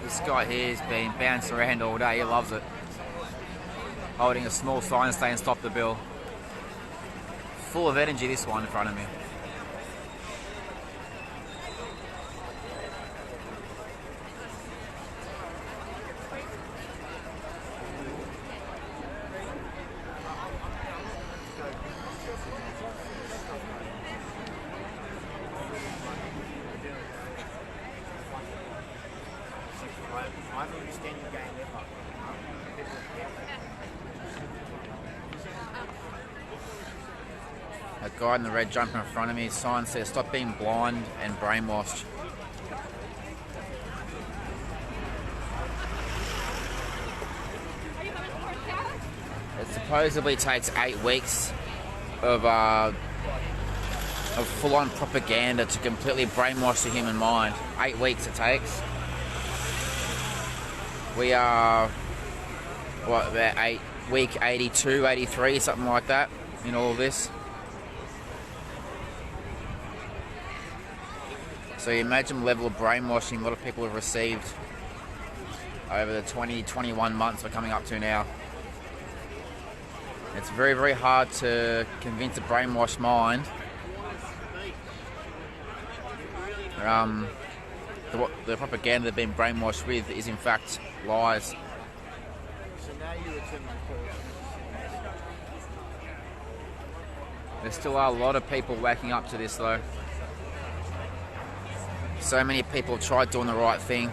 H: This guy here has been bouncing around all day. He loves it. Holding a small sign saying "Stop the bill." Full of energy, this one in front of me.
Q: extend the game ever.
H: A guy in the red jumper in front of me, his sign says, "Stop being blind and brainwashed." It supposedly takes 8 weeks of full-on propaganda to completely brainwash the human mind. 8 weeks it takes. We are, what, about week 82, 83, something like that in all of this. So you imagine the level of brainwashing a lot of people have received over the 20, 21 months we're coming up to now. It's very, very hard to convince a brainwashed mind the propaganda they've been brainwashed with is in fact lies.
Q: So now you return my call.
H: There still are a lot of people waking up to this though. So many people have tried doing the right thing.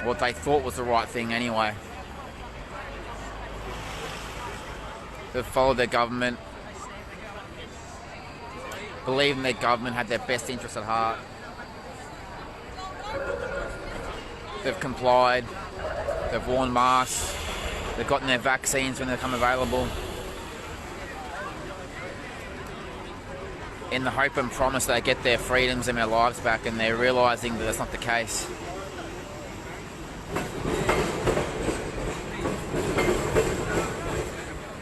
H: What they thought was the right thing anyway. They've followed their government, believing their government had their best interests at heart. They've complied, they've worn masks, they've gotten their vaccines when they become available, in the hope and promise they get their freedoms and their lives back, and they're realising that that's not the case.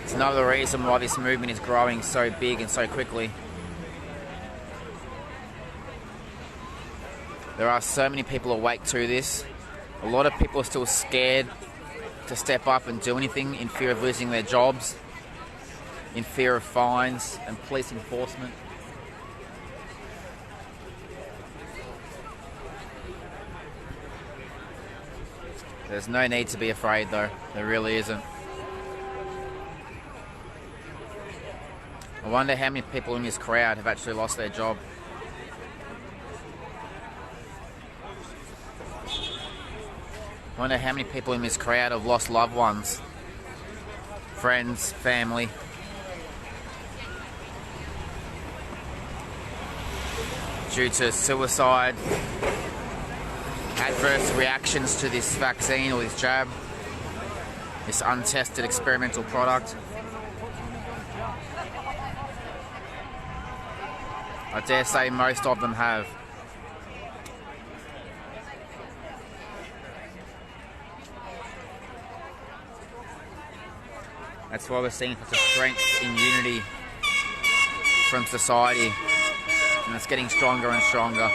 H: It's another reason why this movement is growing so big and so quickly. There are so many people awake to this. A lot of people are still scared to step up and do anything in fear of losing their jobs, in fear of fines and police enforcement. There's no need to be afraid though, there really isn't. I wonder how many people in this crowd have actually lost their job. I wonder how many people in this crowd have lost loved ones, friends, family. Due to suicide, adverse reactions to this vaccine or this jab, this untested experimental product. I dare say most of them have. That's why we're seeing such a strength in unity from society, and it's getting stronger and stronger.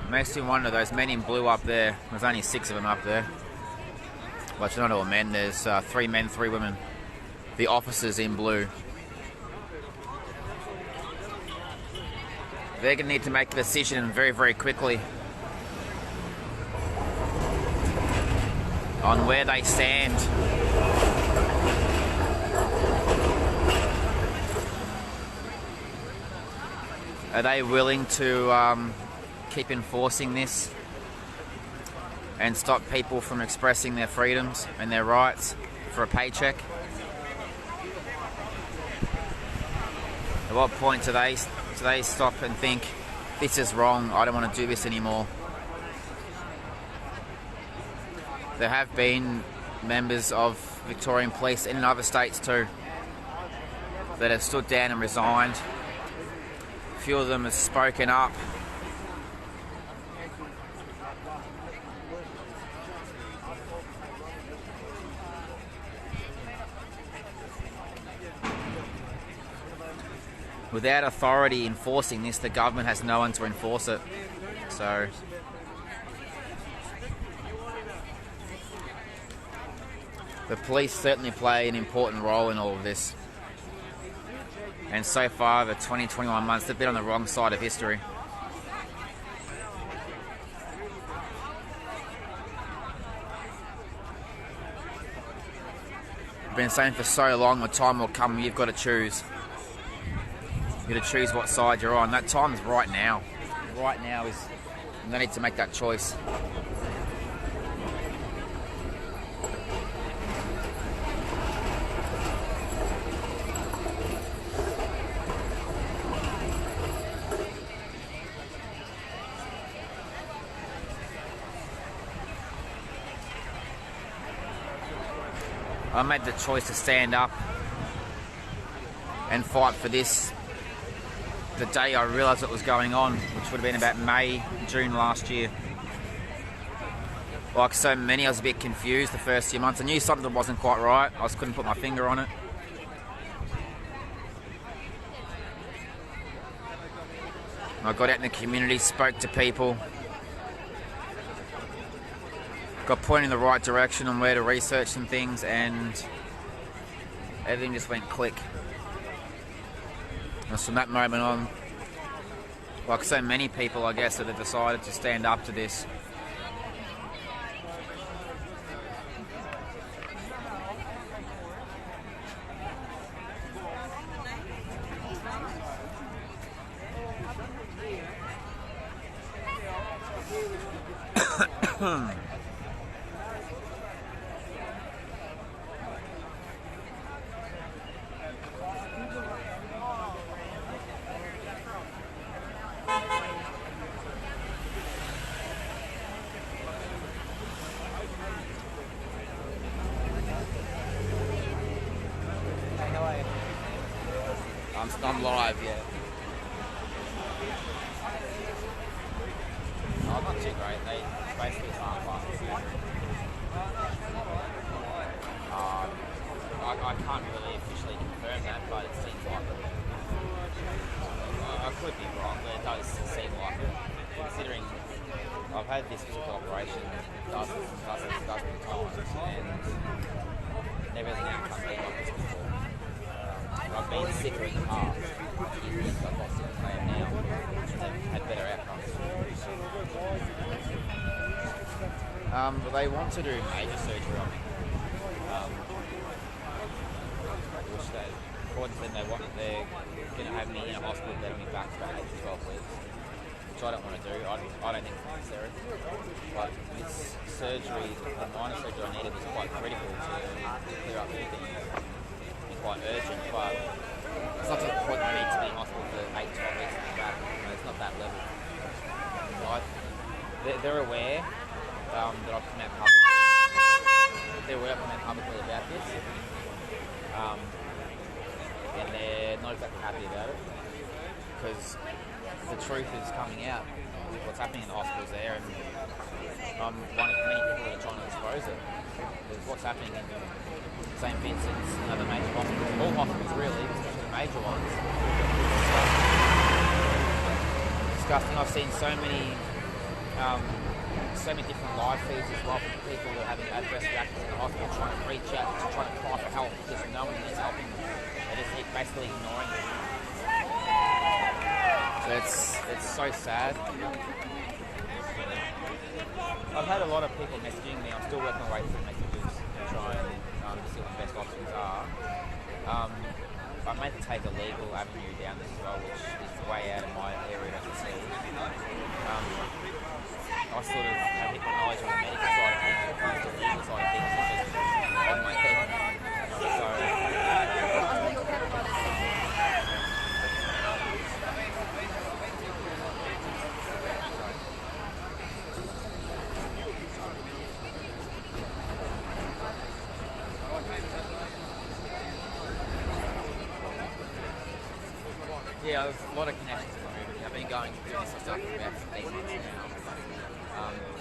H: Makes you wonder, those men in blue up there, there's only 6 of them up there. But you're not all men, there's 3 men, 3 women. The officers in blue. They're going to need to make a decision very, very quickly on where they stand. Are they willing to keep enforcing this and stop people from expressing their freedoms and their rights for a paycheck? At what point do they stop and think, this is wrong, I don't want to do this anymore? There have been members of Victorian Police and in other states too that have stood down and resigned. A few of them have spoken up. Without authority enforcing this, the government has no one to enforce it. So the police certainly play an important role in all of this. And so far, the 20-21 months, they've been on the wrong side of history. been saying for so long, the time will come. You've got to choose. You've got to choose what side you're on. That time is right now. Right now is. You need to make that choice. I made the choice to stand up and fight for this the day I realised it was going on, which would have been about May, June last year. Like so many, I was a bit confused the first few months. I knew something wasn't quite right. I just couldn't put my finger on it. I got out in the community, spoke to people, got pointed in the right direction on where to research some things, and everything just went click. And from that moment on, like so many people, I guess, that have decided to stand up to this. I'm live, yeah. Oh, not too great. They basically can't pass the surgery. I can't really officially confirm that, but it seems like it. I could be wrong, but it does seem like it. Considering I've had this physical operation dozens of times, and never the outcome been like this before. I've been sicker in the past. I've lost it now. They've had better outcomes. But they want to do major surgery on me. Which they, according to them, they're going to have me in a hospital, letting me back for 8 to 12 weeks. Which I don't want to do. I don't think it's necessary. But this surgery, the minor surgery I needed was quite critical to clear up everything. Quite urgent, but it's not to the point that I need to be in hospital for 8 to 12 weeks and be back. It's not that level. They're aware that I've come out publicly. They're aware I've come out publicly about this. And they're not exactly happy about it because the truth is coming out with what's happening in the hospitals there, and I'm one of many people that are trying to expose it. Because what's happening in St. Vincent's and other major hospitals, all hospitals really, especially the major ones, disgusting. I've seen so many different live feeds as well from people that are having adverse reactions in the hospital, trying to reach out, trying to cry for help because no one is helping them. They're just basically ignoring them. So it's so sad. I've had a lot of people messaging me. I'm still working my way through messages to try and see what the best options are. I may have to take a legal avenue down this as well, which is way out of my area of expertise. I sort of have hit my knowledge on the medical side of things, when it comes to the legal side of things, it's just on my head. Yeah, there's a lot of connections in the movement. I've been going through this stuff for about 15 months now.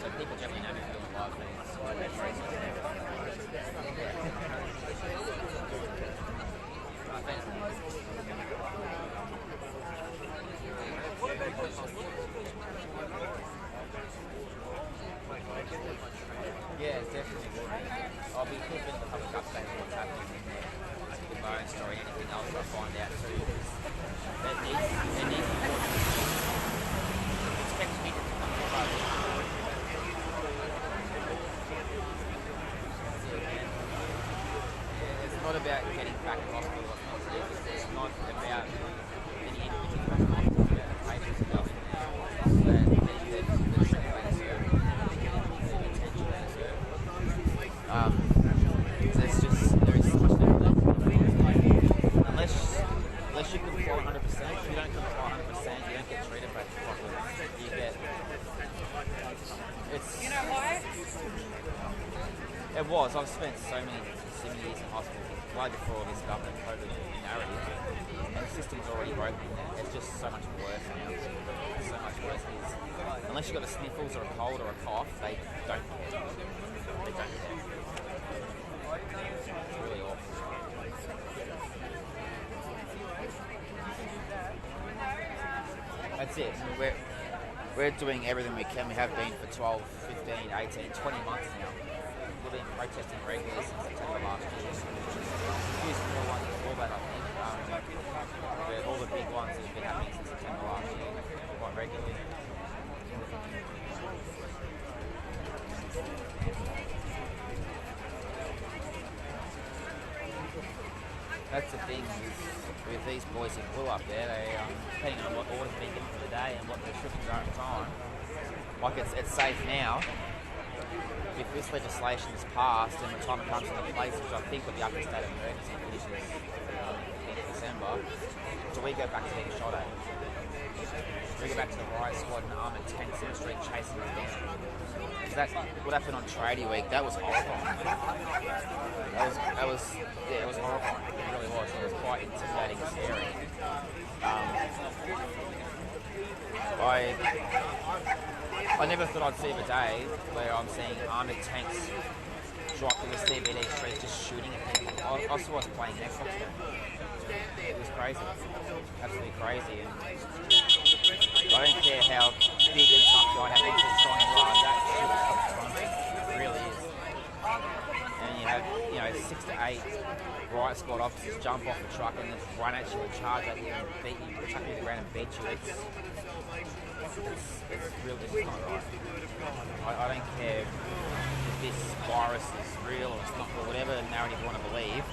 H: So people generally know me from doing live feeds. Yeah, definitely will be. I'll be keeping the public update on what's happening with my own story, anything else I find out too. There needs expect me to come to there's not about getting back to hospital. It's not about any individual person. It's about the patients and stuff. The treatment they deserve, they're getting the attention they deserve. There is so much there. Unless you comply 100%, if you don't comply 100%, you don't get treated properly. You get.
M: You know why?
H: It was. I've spent so many years in hospital, way before this government COVID narrative, and the system's already broken in there. It's just so much worse now. It's so much worse. Unless you've got the sniffles or a cold or a cough, they don't care. They don't care. It's really awful. That's it. We're doing everything we can. We have been for 12, 15, 18, 20 months now. We've been protesting regularly since September last year. Here's the ones before that, I think. All the big ones that have been happening since September last year, quite regularly. That's the thing with these boys in blue up there. They, depending on what orders being given for the day and what the restrictions are at the time, like it's safe now. If this legislation is passed and the time it comes into place, which I think will be up to state of emergency conditions in December, so we go back to being shot at. We go back to the riot squad and armoured tanks in the street chasing us down. That what happened on Tradie Week, that was horrifying. That was horrifying. It really was. It was quite intimidating and scary. I never thought I'd see the day where I'm seeing armoured tanks drive through the CBD streets just shooting at people. I saw us playing an Xbox game. It was crazy. Absolutely crazy. And I don't care how big and tough you are, how big the sign you are, that shit is confronting. It really is. And you have, 6 to 8 riot squad officers jump off the truck and just run at you and charge at you and beat you, chuck you to the ground and beat you. It's really just not right. I don't care if this virus is real or it's not, or whatever narrative you want to believe,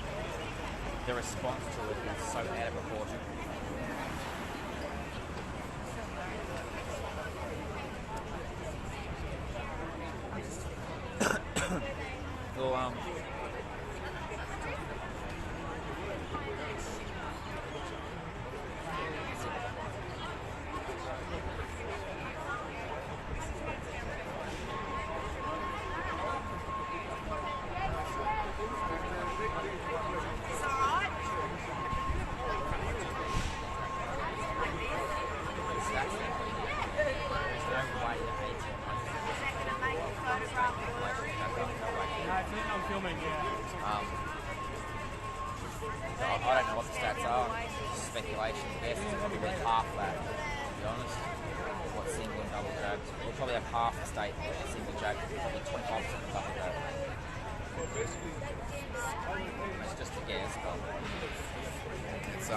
H: the response to it is so out of proportion. Well, I don't know what the stats are. Just speculation. Guess it's probably half that, to be honest. What single and double jabs? We'll probably have half the state single jab, probably 25% of double jab. It's just a guess, but it's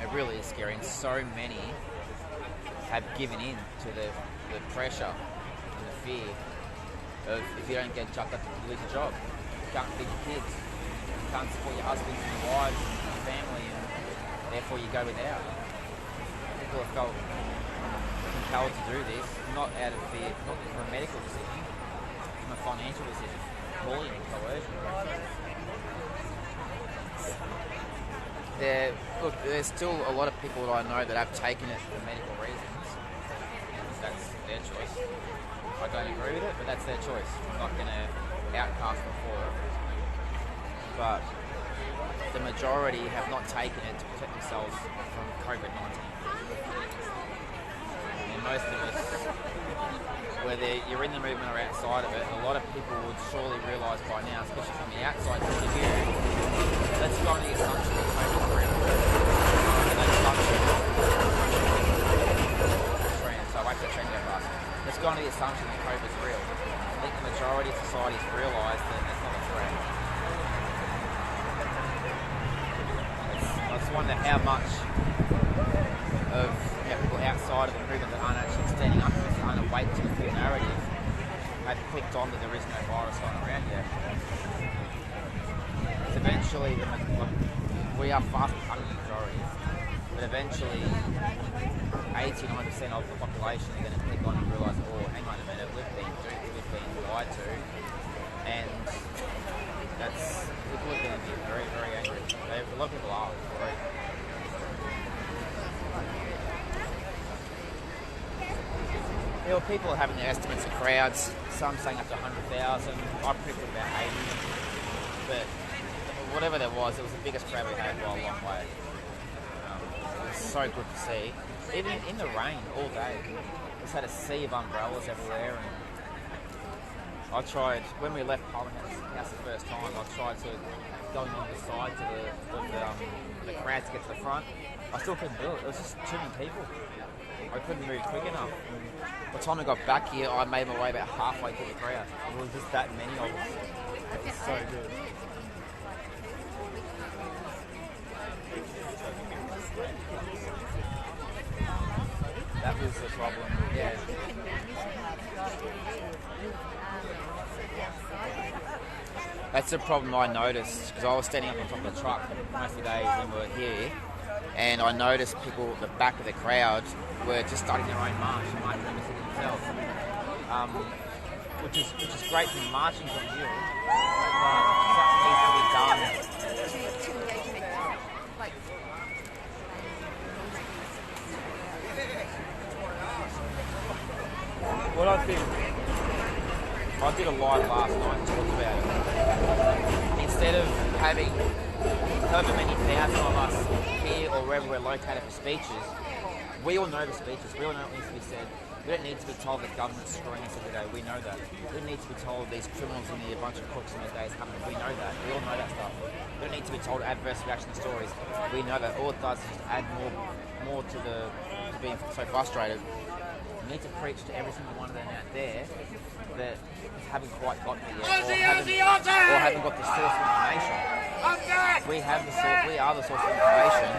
H: it really is scary, and so many have given in to the pressure and the fear of if you don't get chucked up, you lose your job. You can't feed your kids. You can't support your husbands and your wives and your family, and therefore you go without. People have felt compelled to do this, not out of fear, not from a medical decision, from a financial decision, bullying and coercion. There's still a lot of people that I know that have taken it for medical reasons. That's their choice. I don't agree with it, but that's their choice. I'm not going to outcast them for it. But the majority have not taken it to protect themselves from COVID-19. And most of us, whether you're in the movement or outside of it, a lot of people would surely realise by now, especially from the outside point of view, let's go on the assumption that COVID's real. And that assumption, so I wait for the trend to go past. Let's go on the assumption that COVID's real. I think the majority of society has realised that it's not a threat. I just wonder how much of people outside of the movement that aren't actually standing up to this, aren't awake to the full narrative, had clicked on that there is no virus going around yet. Eventually, we are fast becoming the majority, but eventually 89% of the population are going to click on and realise, oh, hang on a minute, we've been duped, we've been lied to, and people are going to be very, very angry. A lot of people are. Right? There were people having their estimates of crowds, some saying up to 100,000, I predicted about 80, but whatever there was, it was the biggest crowd we had by a long way. It was so good to see. Even in the rain all day, we just had a sea of umbrellas everywhere. And I tried, when we left Parliament House the first time, I tried to go on the sides of the crowd to get to the front. I still couldn't do it. There was just too many people. I couldn't move quick enough. And by the time I got back here, I made my way about halfway through the crowd. There was just that many of us. It was so good. That was the problem, yeah. That's the problem I noticed, because I was standing up on top of the truck most of the days when we were here, and I noticed people at the back of the crowd were just starting their own march and marching themselves, which is great from a marching point of view, but something needs to be done. What I think, I did a live last night and talked about it. Instead of having however many thousand of us here or wherever we're located for speeches, we all know the speeches, we all know what needs to be said. We don't need to be told that government's screwing us every day, we know that. We don't need to be told these criminals in here, a bunch of crooks in these days coming, we know that. We all know that stuff. We don't need to be told adverse reaction stories, we know that. All it does is just add more to being so frustrated. We need to preach to every single one of them out there that haven't quite got it yet, or haven't got the source of information. We have the source. We are the source of information.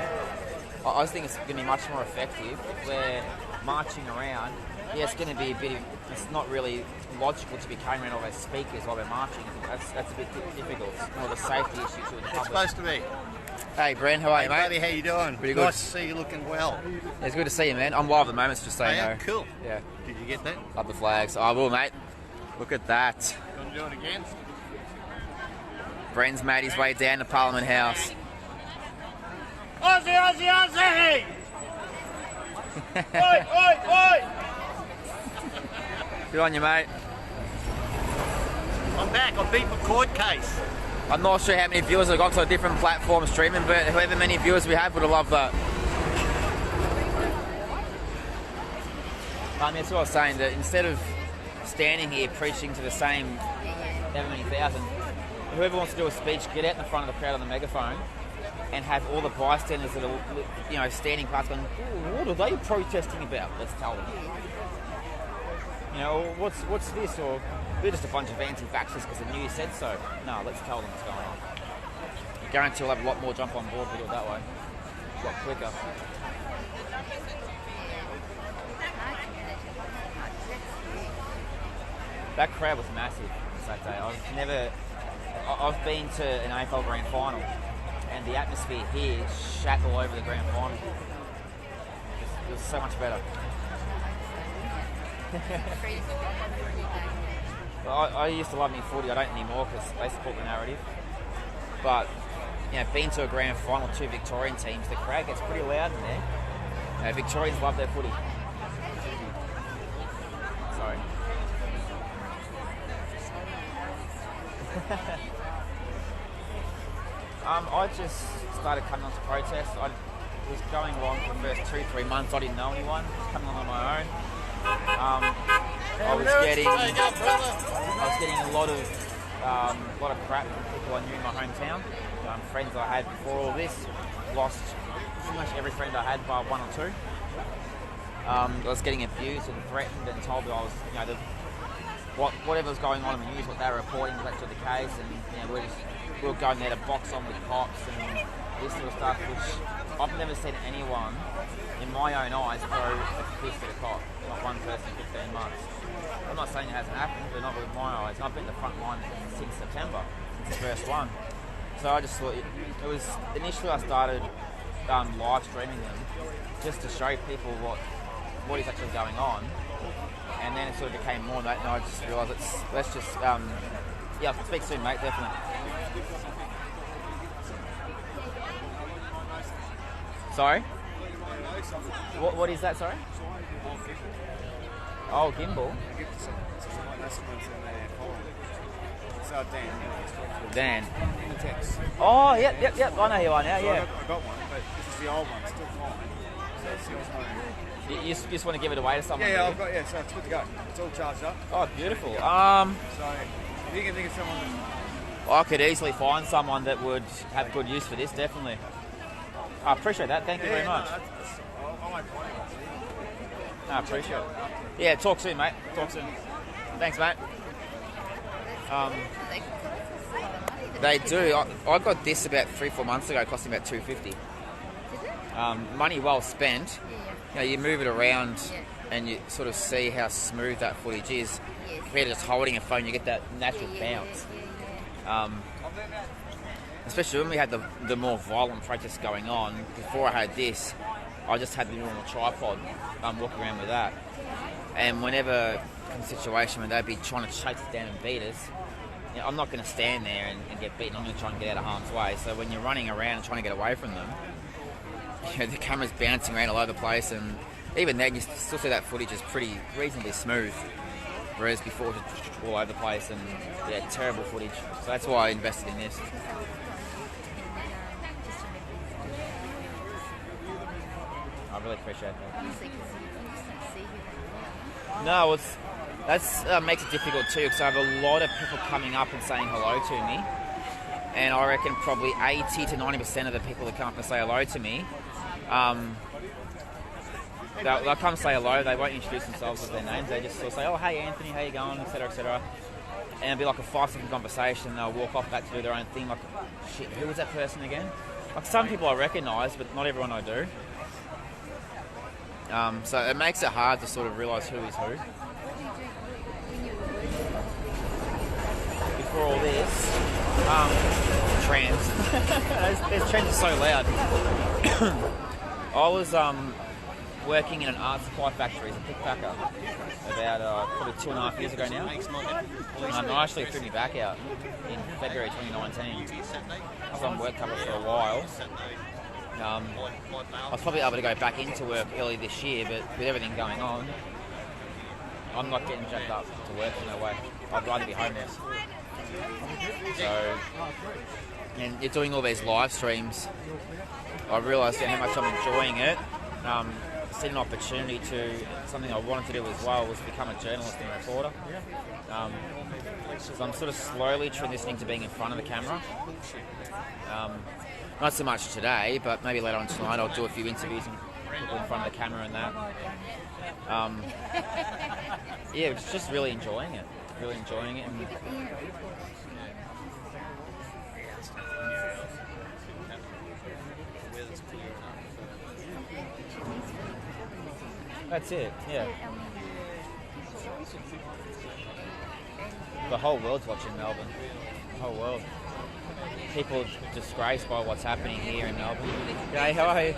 H: I think it's going to be much more effective. We're marching around. Yeah, it's going to be a bit. It's not really logical to be carrying around all those speakers while we're marching. That's a bit difficult. It's more of a safety issue to the public.
J: It's supposed to be.
H: Hey, Bren, how are you, mate?
J: Buddy, how you doing?
H: Pretty good.
J: Nice to see you looking well.
H: It's good to see you, man. I'm live at the moment, just so you know.
J: Cool.
H: Yeah.
J: Did you get that?
H: Love the flags. I will, mate. Look at that.
J: Gonna do it again?
H: Bren's made his way down to Parliament House.
B: Aussie, Aussie, Aussie! Oi, oi, oi!
H: Good on you, mate.
J: I'm back. I beat my court case.
H: I'm not sure how many viewers have got to a different platform streaming, but however many viewers we have would have loved that. That's what I was saying, that instead of standing here preaching to the same however many thousand, whoever wants to do a speech, get out in the front of the crowd on the megaphone and have all the bystanders that are, standing past going, what are they protesting about? Let's tell them. What's this? Or we're just a bunch of anti-vaxxers because the news said so. No, let's tell them what's going on. I guarantee we'll have a lot more jump on board if we do it that way. A lot quicker. That crowd was massive that day. I've been to an AFL Grand Final, and the atmosphere here shat all over the Grand Final. It was so much better. I used to love me footy. I don't anymore because they support the narrative. But been to a Grand Final, 2 Victorian teams, the crowd gets pretty loud in there. Victorians love their footy. Sorry. I just started coming on to protest. I was going along for the first 2-3 months. I didn't know anyone. I was coming on my own. I was getting a lot of crap from people I knew in my hometown. Friends I had before all this. Lost pretty much every friend I had by 1 or 2. I was getting abused and threatened and told that I was, whatever was going on in the news, what they were reporting was actually the case, and we were going there to box on with cops and this sort of stuff, which I've never seen anyone in my own eyes throw a fist at a cop, not one person in 15 months. I'm not saying it hasn't happened, but not with my eyes. I've been in the front line since September, since the first one. So I just thought it was initially I started live streaming them just to show people what is actually going on, and then it sort of became more of that, and I just realised let's just speak soon, mate, definitely. Sorry? What is that, sorry? Oh, gimbal. Dan. Oh, yep. I know who you are now, yeah.
K: I got one, but this is the old one, still fine. So it's yours now.
H: You just want to give it away to someone?
K: Yeah, I've got, so it's good to go. It's all charged up.
H: Oh, beautiful.
K: So if you can think of someone
H: I could easily find someone that would have good use for this, definitely. I appreciate that. Thank you very much.
K: I won't find it.
H: I appreciate it. Yeah, talk soon, mate. Talk soon. Thanks, mate. They do. I got this about 3-4 months ago, costing about $250. Money well spent. You know, you move it around and you sort of see how smooth that footage is. Compared to just holding a phone, you get that natural bounce. Especially when we had the more violent protests going on. Before I had this, I just had the normal tripod, walking around with that. And whenever in a situation where they'd be trying to chase us down and beat us, you know, I'm not going to stand there and get beaten. I'm going to try and get out of harm's way. So when you're running around and trying to get away from them, you know, the camera's bouncing around all over the place, and even then you still see that footage is reasonably smooth. Whereas before it was all over the place and terrible footage. So that's why I invested in this. I really appreciate that. No, that's makes it difficult too, because I have a lot of people coming up and saying hello to me, and I reckon probably 80 to 90% of the people that come up and say hello to me, they'll come say hello. They won't introduce themselves with their names. They just sort of say, "Oh, hey Anthony, how you going?" etc., etc. And it'll be like a 5-second conversation. They'll walk off back to do their own thing. Like, shit, who was that person again? Like, some people I recognise, but not everyone I do. So it makes it hard to sort of realise who is who. Before all this, trams. Those trams are so loud. I was working in an art supply factory as a pickpacker about probably 2.5 years ago now. I actually threw me back out in February 2019. I was on work cover for a while. I was probably able to go back into work early this year, but with everything going on, I'm not getting jacked up to work in no way. I'd rather be home now. So, and you're doing all these live streams, I realised how much I'm enjoying it. It's an opportunity to, something I wanted to do as well was become a journalist and a reporter. So I'm sort of slowly transitioning to being in front of the camera. Not so much today, but maybe later on tonight I'll do a few interviews and people in front of the camera and that. Yeah, just really enjoying it. Really enjoying it. And that's it, yeah. The whole world's watching Melbourne. The whole world. People disgraced by what's happening here in Melbourne. Hey, how are you?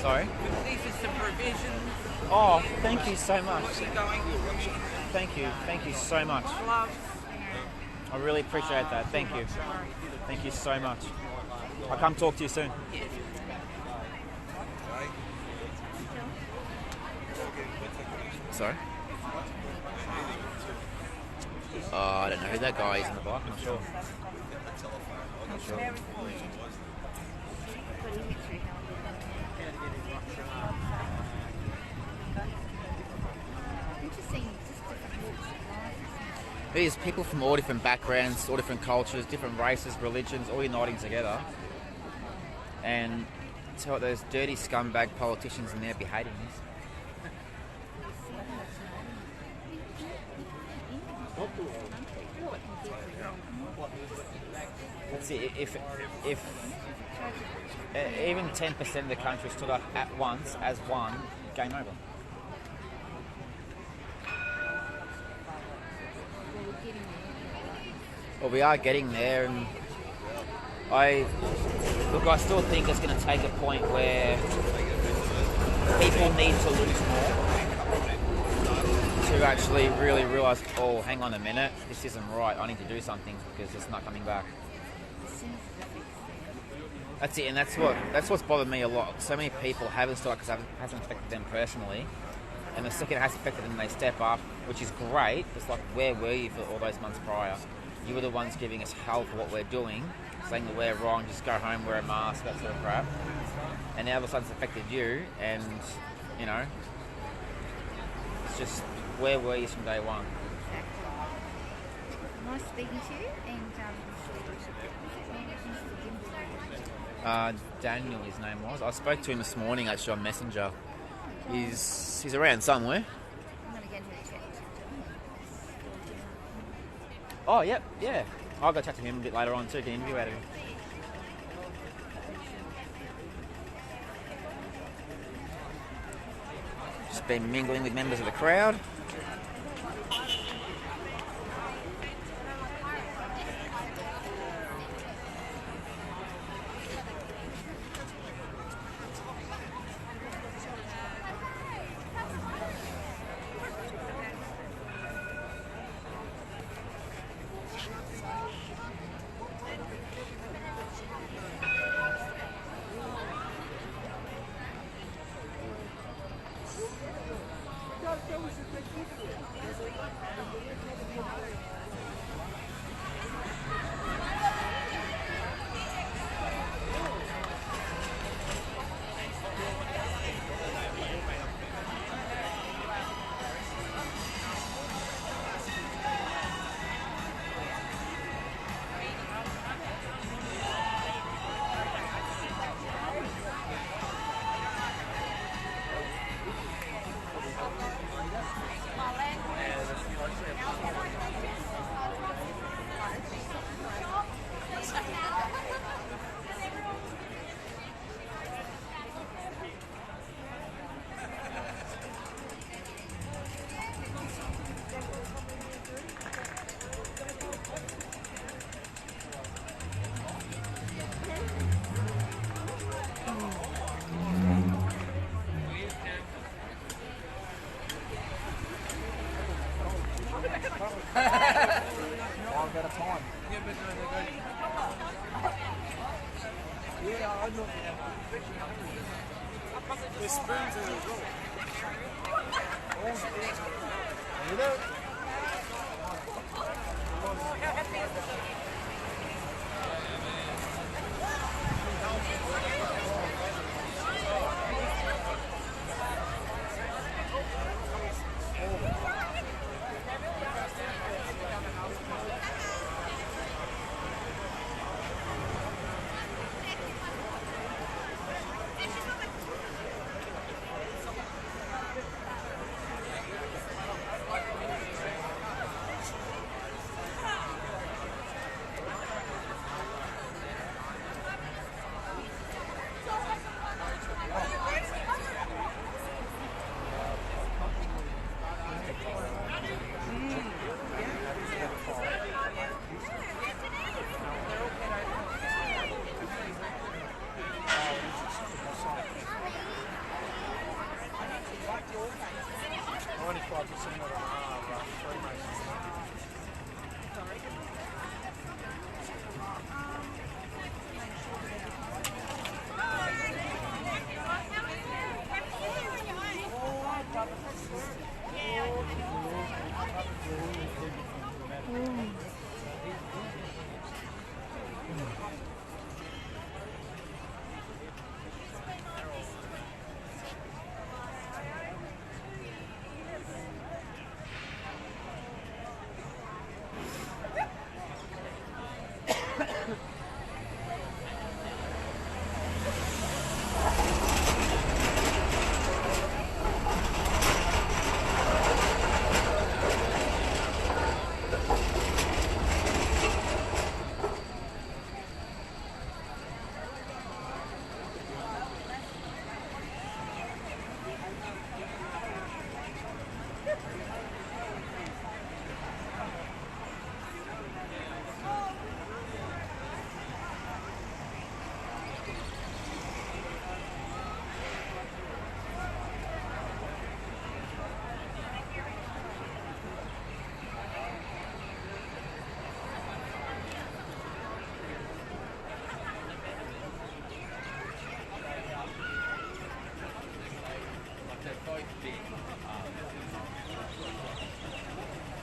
H: Sorry?
S: These are some provisions.
H: Oh, thank you so much. Thank you so much. I really appreciate that. Thank you. Thank you so much. I'll come talk to you soon. Sorry? Oh, I don't know who that guy is in the bike, I'm not sure. There's people from all different backgrounds, all different cultures, different races, religions, all uniting together. And tell what those dirty scumbag politicians and their behaviours. Let's see, if even 10% of the country stood up at once as one, game over. Well, we are getting there, and I still think it's going to take a point where people need to lose more to actually really realise, oh, hang on a minute, this isn't right. I need to do something because it's not coming back. That's it, and that's what's bothered me a lot. So many people haven't started because it hasn't affected them personally, and the second it has affected them, they step up, which is great. It's like, where were you for all those months prior? You were the ones giving us hell for what we're doing, saying that we're wrong, just go home, wear a mask, that sort of crap. And now all of a sudden it's affected you, and, you know, it's just, where were you from day one?
T: Nice speaking to you, and
H: Daniel, his name was. I spoke to him this morning actually on Messenger. He's around somewhere.
T: I'm going to get him to chat.
H: Oh, yep, yeah. I'll go chat to him a bit later on too, get an interview out of him. Just been mingling with members of the crowd.
B: The spoons are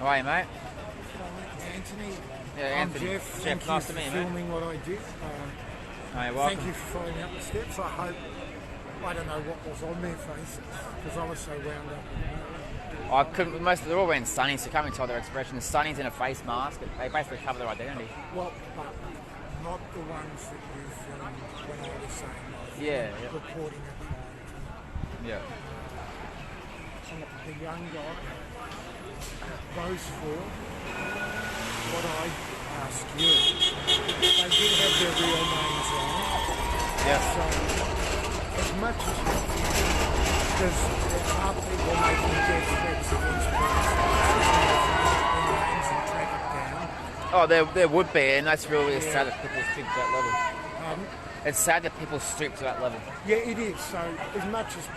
H: How are you, mate?
E: Anthony.
H: Yeah, Anthony.
E: I'm Jeff.
H: Jeff,
E: Thank
H: nice
E: you
H: to meet
E: for
H: you, mate.
E: filming what I did.
H: Hey, welcome.
E: Thank you for following up the steps. I hope, I don't know what was on their faces because I was so wound up.
H: I couldn't. They're all wearing sunnies, so can't even tell their expression. The sunnies in a face mask. They basically cover their identity.
E: Well, but not the ones that you filmed when I was saying
H: Yeah.
E: reporting a crime.
H: Yeah.
E: And the young guy, those four, what I asked you, they did have their real names wrong.
H: Yeah.
E: So, as much as because there are people making death threats against their names and track it down.
H: Oh, there would be, and that's really sad that people stoop to that level.
E: Pardon?
H: It's sad that people stoop to that level.
E: Yeah, it is. So, as much as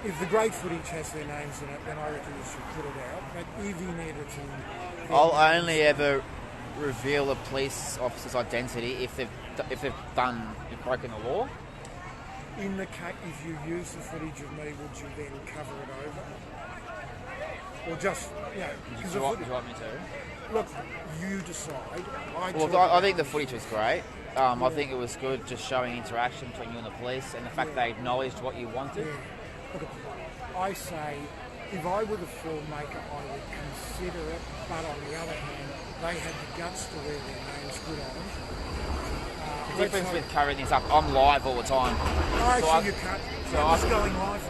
E: if the great footage has their names in it, then I reckon you should put it out. But if in editing,
H: I'll only ever reveal a police officer's identity if they've broken the law.
E: in the case, if you use the footage of me, would you then cover it over, or just because
H: Do you want me to?
E: Look, you decide.
H: I think the footage was great. I think it was good, just showing interaction between you and the police, and the fact they acknowledged what you wanted.
E: Look, I say, if I were the filmmaker, I would consider it, but on the other hand, they had the guts to wear their names good on them.
H: The difference with covering this up, I'm live all the time.
E: You cut. So it's going live.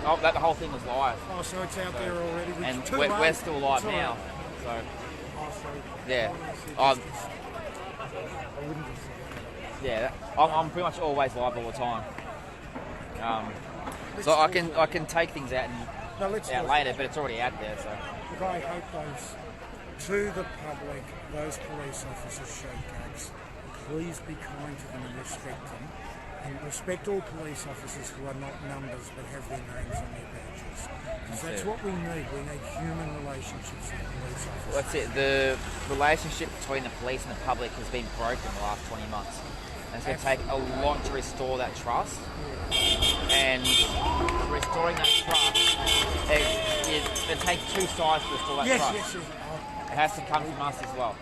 H: Oh, the whole thing was live.
E: Oh, so it's out there already. Which
H: And
E: too
H: we're
E: late.
H: still live
E: Sorry.
H: now. So,
E: sorry.
H: yeah.
E: I wouldn't have said
H: Yeah, I'm pretty much always live all the time. So I can take things out and later, but it's already out there. So
E: Look, I hope to the public, those police officers show guts. Please be kind to them and respect them. And respect all police officers who are not numbers but have their names on their badges. Because that's what we need. We need human relationships with police officers.
H: that's it. The relationship between the police and the public has been broken the last 20 months. And it's going to take a lot to restore that trust. And restoring that trust, it takes two sides to restore that trust. It has to come from us as well.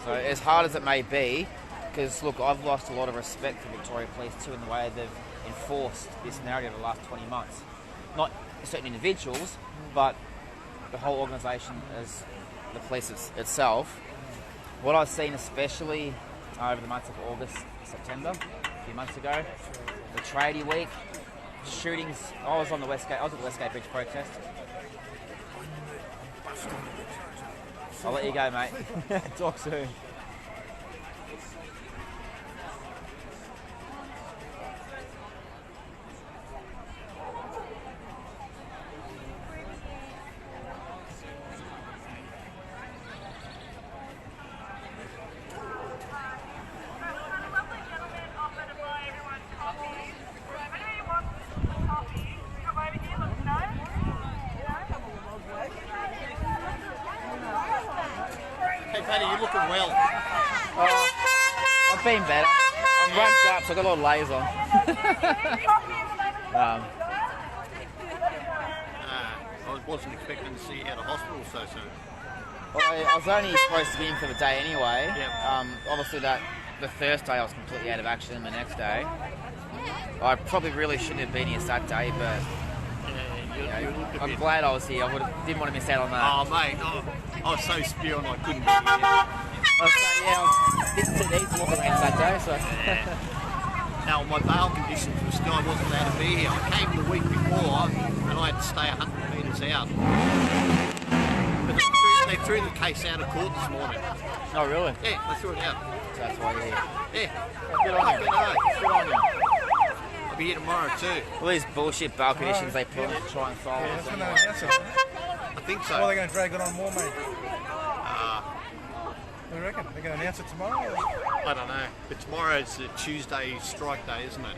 H: So as hard as it may be, because look, I've lost a lot of respect for Victoria Police too in the way they've enforced this narrative over the last 20 months. Not certain individuals, but the whole organisation as the police itself. What I've seen especially over the months of August, September, a few months ago, the tradie week, shootings. I was at the Westgate Bridge protest. I'll let you go, mate. Talk soon.
Q: Hey, Paddy, you're looking well.
H: I've been better. I'm rugged up, so I've got a lot of layers on.
Q: I wasn't expecting to see you out of hospital so soon.
H: Well, I was only supposed to be in for the day anyway. Obviously, the first day I was completely out of action, and the next day I probably really shouldn't have been here that day, but I'm glad I was here. I didn't want to miss out on that.
Q: Oh, mate, I was so spewing I couldn't be here.
H: I didn't need to walk around that day, so.
Q: Now, my bail conditions were still, I wasn't allowed to be here. I came the week before and I had to stay 100 metres out. But they threw the case out of court this morning.
H: Oh, really?
Q: Yeah, they threw it out.
H: So that's why you're here.
Q: Yeah.
H: Good on you. Good on you.
Q: I'll be here tomorrow too.
H: All these bullshit bail conditions they put to try and solve
K: that's
H: it.
K: when they announce it.
Q: I think so.
K: Or are they going to drag it on more, mate?
Q: I
K: reckon? They're going to announce it tomorrow?
Q: I don't know. But tomorrow's a Tuesday strike day, isn't it?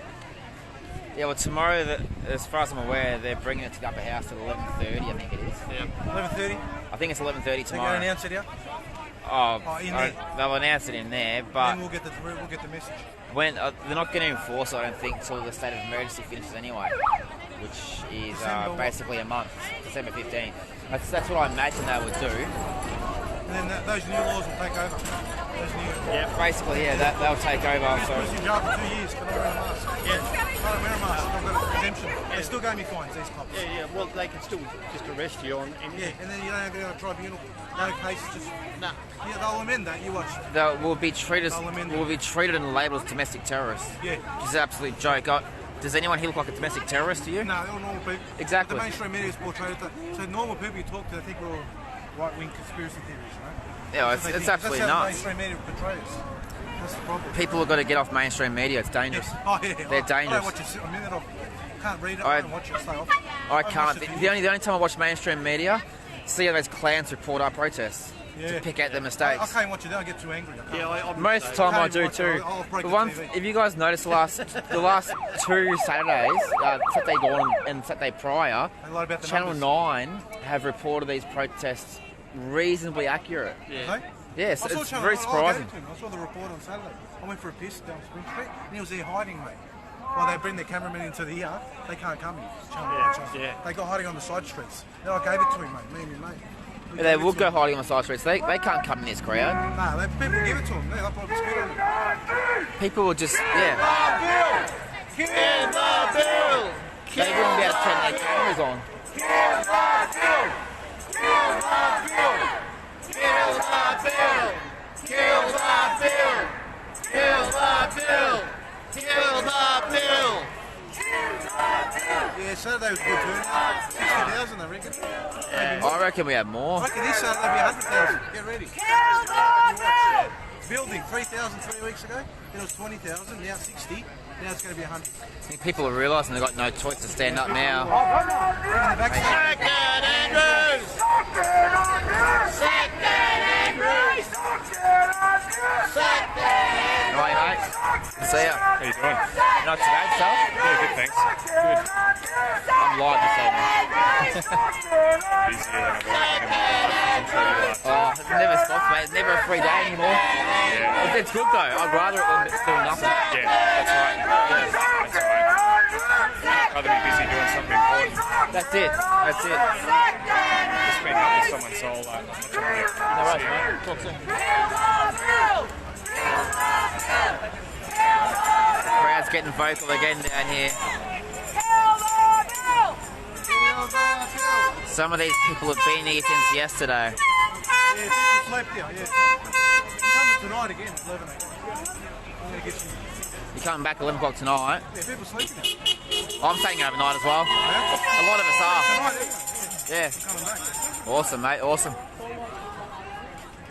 H: Yeah, well, tomorrow, as far as I'm aware, they're bringing it to the upper house at 11:30, I think it is.
Q: Yeah.
K: 11:30?
H: I think it's 11:30
K: They're
H: tomorrow.
K: going to announce it here? In there?
H: They'll announce it in there, but
K: Then we'll get the message.
H: when they're not going to enforce it, I don't think, until the state of emergency finishes anyway. which is
K: December what?
H: basically a month, December 15th. That's what I imagine they would do.
K: And then those new laws will take over. Those new...
H: Yeah, basically, yeah, they'll take over. So.
K: I was in jail for 2 years for not wearing a mask. Yeah. I don't wear a mask. I've got an exemption. They still gave me fines, these cops.
Q: Yeah, well, they can still just arrest you on anything.
K: Yeah, and then you don't have to go to a tribunal. No cases, just... Nah. Yeah, they'll amend that, you watch.
H: We'll be treated and labelled as domestic terrorists.
K: Yeah.
H: Which is an absolute joke. Does anyone here look like a domestic terrorist to you?
K: No, they're all normal people.
H: Exactly.
K: The mainstream media is portrayed that. So normal people you talk to, they think we're all right-wing conspiracy theories, right?
H: Yeah, it's absolutely
K: that's how
H: nuts.
K: the mainstream media portrays us. That's the problem.
H: People have got to get off mainstream media. It's dangerous.
K: Yeah. Oh, yeah.
H: They're dangerous.
K: I don't watch a minute of it. Can't read it. I don't watch it. Stay off.
H: I can't. The only time I watch mainstream media, see how those clans report our protests to pick out their mistakes.
K: I can't watch it. I get too angry.
H: Most of the time I do too. If you guys notice the last 2 Saturdays, Saturday gone and Saturday prior, Channel 9 have reported these protests reasonably accurate.
K: Yeah.
H: Yes,
K: I saw
H: it's
K: Channel
H: very
K: 9.
H: surprising.
K: I saw the report on Saturday. I went for a piss down Spring Street and he was there hiding, mate. While they bring their cameraman into the ear, they can't come here. They got hiding on the side streets. Then I gave it to him, mate. Me and my mate.
H: They will go hiding on the side streets. They can't come in this crowd.
K: Nah, people give it to them. They'll probably spit on them.
H: People will just, yeah.
K: Kill the bill!
H: They wouldn't be able to turn their cameras on.
K: Kill the bill! Kill the bill! Kill the bill! Kill the bill! Kill the bill! Kill the bill! Yeah, Saturday was good too. 60,000, I reckon.
H: I reckon we have more.
K: I reckon this Saturday will be 100,000. Get ready. Kill the bill! Building 3,000 3 weeks ago. It was 20,000. Now 60. Now it's going to be 100.
H: I think people are realising they've got no choice to stand up now.
K: Second Andrews! Second Andrews! Second Andrews!
H: How are you, mate? See ya.
U: How you doing?
H: Not too bad, yourself?
U: Yeah, good, thanks. Good.
H: I'm live this evening.
U: Busier than I've ever been in my life. I'm sure you are.
H: Oh, it never stops, mate. It's never a free day anymore.
U: Yeah.
H: It's good though. I'd rather it than doing nothing.
U: Yeah, that's right. Yes, that's right. Rather be busy doing something important.
H: That's it. That's it.
U: Just been up with someone's soul.
H: No worries, mate. Talk soon. The crowd's getting vocal again down here. Some of these people have been here since yesterday.
K: Yeah, people slept here, yeah. I'm coming tonight again at 11 I'm going to get you.
H: You're coming back at 11 o'clock tonight?
K: Yeah, people sleeping here.
H: I'm staying overnight as well. A lot of us are. Yeah.
K: Coming back.
H: Awesome, mate. Awesome.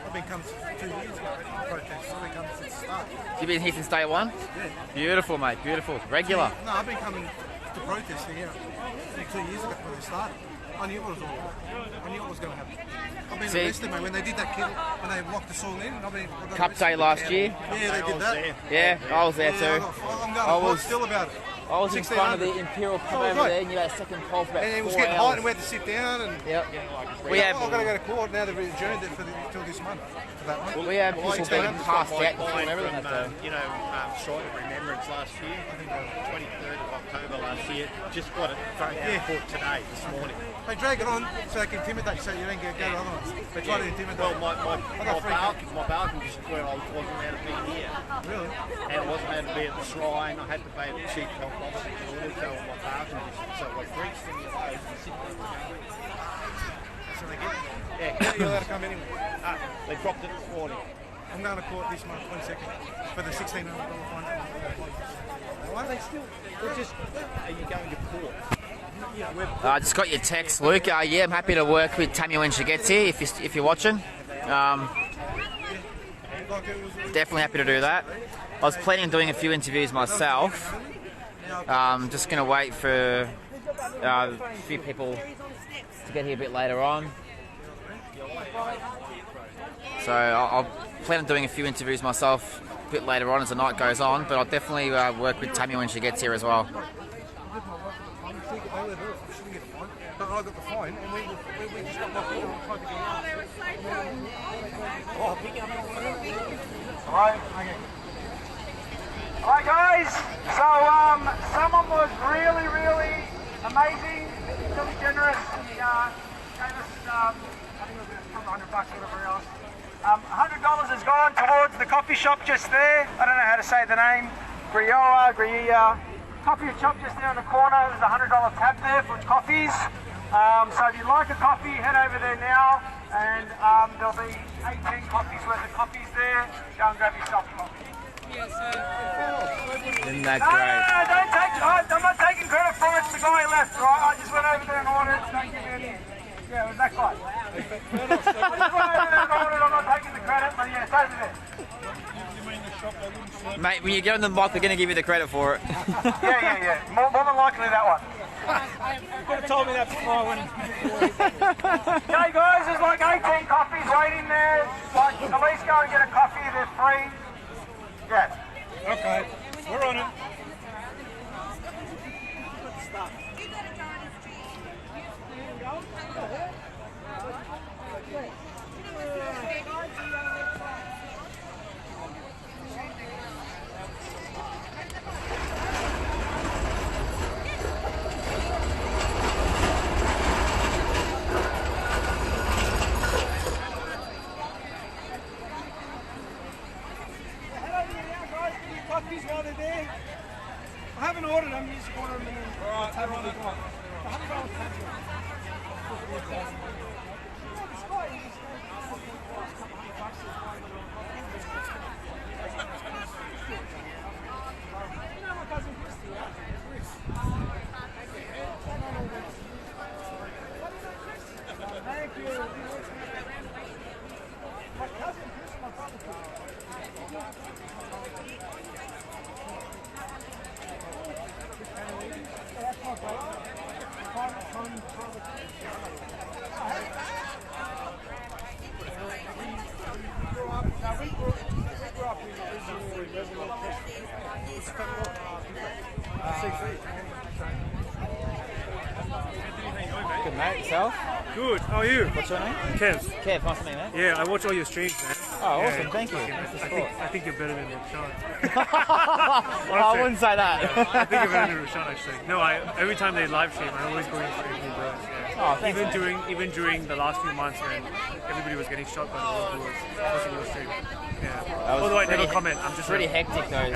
K: I've been coming 2 years ago already, protest. I've been coming since the start.
H: You've been here since day one?
K: Yeah.
H: Beautiful, mate. Beautiful. Regular.
K: No, I've been coming to protest here 2 years ago when they started. I knew it was all right. I knew it was going to happen. I've been arrested, mate. When they did that kill, when they locked us all in, I've been...
H: Cup day last year?
K: Yeah, they did that.
H: Yeah, I was there too.
K: I'm going to court still about it.
H: I was in front of the Imperial Pub over there, and you had a second poll for about 4 hours.
K: And it was getting hot, and we had to sit down. And
H: we have.
K: I've got to go to court now. They've adjourned it until this month. For that one.
H: We have people being passed out and everything like that.
Q: You know, short of remembrance last year. I think 23rd of October last year. Just got it thrown out of court today, this morning.
K: They drag it on so they can intimidate, so you don't go to other ones. They try to intimidate.
Q: Well, my bail conditions were I wasn't allowed to be here.
K: Really?
Q: And I wasn't allowed to be at the shrine. I had to pay the chief health officer in order to tell my bail conditions. So I breached them in those and sit there and
K: So they get it?
Q: Yeah,
K: You're allowed to come anyway.
Q: They dropped it this morning.
K: I'm going to court this month, 22nd, for the $1,600 fine.
Q: Why are they still? They're just. Are you going to court?
H: I just got your text, Luke. Yeah, I'm happy to work with Tammy when she gets here, if you're watching. Definitely happy to do that. I was planning on doing a few interviews myself. Just going to wait for a few people to get here a bit later on. So I'll plan on doing a few interviews myself a bit later on as the night goes on, but I'll definitely work with Tammy when she gets here as well.
K: But I got the fine, and we just got locked in and tried to get out. Alright guys, so someone was really
B: amazing, really generous. He gave us, I think it was $100, whatever else. $100 has gone towards the coffee shop just there. I don't know how to say the name. Grioa. Coffee shop just there in the corner. There's a $100 tab there for coffees. So if you like a coffee, head over there now, and there'll be 18 coffees worth of coffees there. Go and grab yourself a coffee.
H: Isn't that
B: No,
H: great?
B: don't take. I'm not taking credit for it. It's the guy left, right? I just went over there and ordered it. Don't give me any. Yeah, it was that guy. I just went over there and ordered it. I'm not taking the credit, but yeah, it's over there.
H: Mate, when you get on the mic, they're going to give you the credit for it.
B: Yeah. More than likely that one.
C: You could have told me that before I went.
B: Okay, guys, there's like 18 coffees waiting there. Like, at least go and get a coffee. They're free. Yeah.
C: Okay, we're on it.
B: Coffees while they're there. I haven't ordered them, you just order them. Alright, I haven't ordered them. Thank you. My cousin Chris, my brother.
H: Good, mate. Yourself?
C: Good. How are you?
H: What's your name?
C: Kev.
H: Kev, nice to meet you, mate.
C: Yeah, I watch all your streams, man.
H: Oh,
C: Yeah,
H: awesome. Thank you.
C: fucking-
H: Thanks for the
C: I
H: support.
C: think you're better than Rushan.
H: I wouldn't say that.
C: I think you're better than Rushan, actually. No, every time they live stream, I always go in for every burst. Yeah.
H: Oh, thanks,
C: even during the last few months when everybody was getting shot by the wrongdoers, watching your stream. Yeah. Although I never comment, I'm just
H: pretty hectic those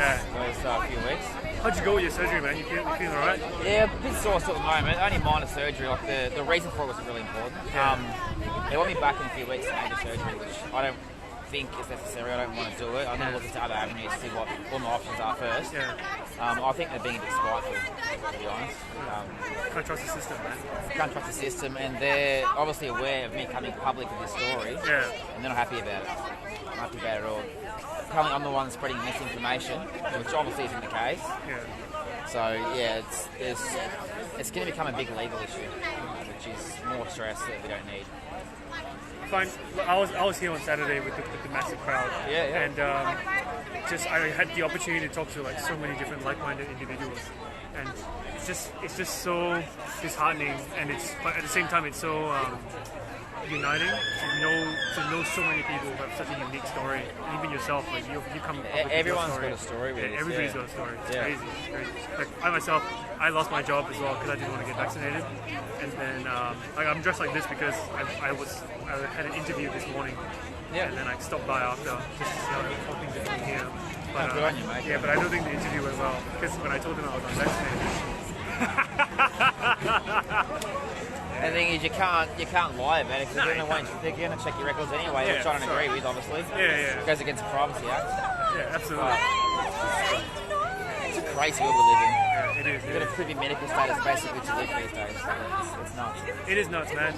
H: few weeks.
C: How'd you go with your surgery, man? You feeling alright?
H: Yeah, a bit sore still at the moment. Only minor surgery. Like the reason for it was really important. They want me back in a few weeks to major surgery, which I don't think is necessary. I don't want to do it. I'm going to look into other avenues to see what all my options are first.
C: Yeah.
H: I think they're being a bit spiteful, to be honest.
C: Can't trust the system, man.
H: Can't trust the system, and they're obviously aware of me coming public with this story.
C: Yeah.
H: And they're not happy about it. Not happy about it at all. Apparently I'm the one spreading misinformation, which obviously isn't the case.
C: Yeah.
H: So yeah, it's going to become a big legal issue, which is more stress that we don't need.
C: Fine. I was here on Saturday with the massive crowd.
H: Yeah.
C: And I had the opportunity to talk to like so many different like-minded individuals, and it's just so disheartening, and but at the same time it's so uniting to know so many people who have such a unique story. And even yourself, like you come.
H: Everyone's got a story with
C: Yeah,
H: this,
C: everybody's
H: yeah.
C: got a story. It's
H: Yeah.
C: crazy. It's crazy. Like I myself, I lost my job as well because I didn't want to get vaccinated, and then I'm dressed like this because I had an interview this morning.
H: Yeah.
C: And then I stopped by after just hoping to come here. But,
H: good on you, mate.
C: Yeah, but I don't think the interview went well because when I told them I was unvaccinated.
H: The thing is, you can't lie about it because they're going to check your records anyway,
C: Yeah,
H: which I don't
C: sorry.
H: agree with, obviously.
C: Yeah.
H: It goes against the Privacy Act.
C: Yeah, absolutely.
H: It's a crazy world we live in.
C: Yeah, it is.
H: You've got a privy medical status basically to live these days. It's nuts.
C: It is nuts, man.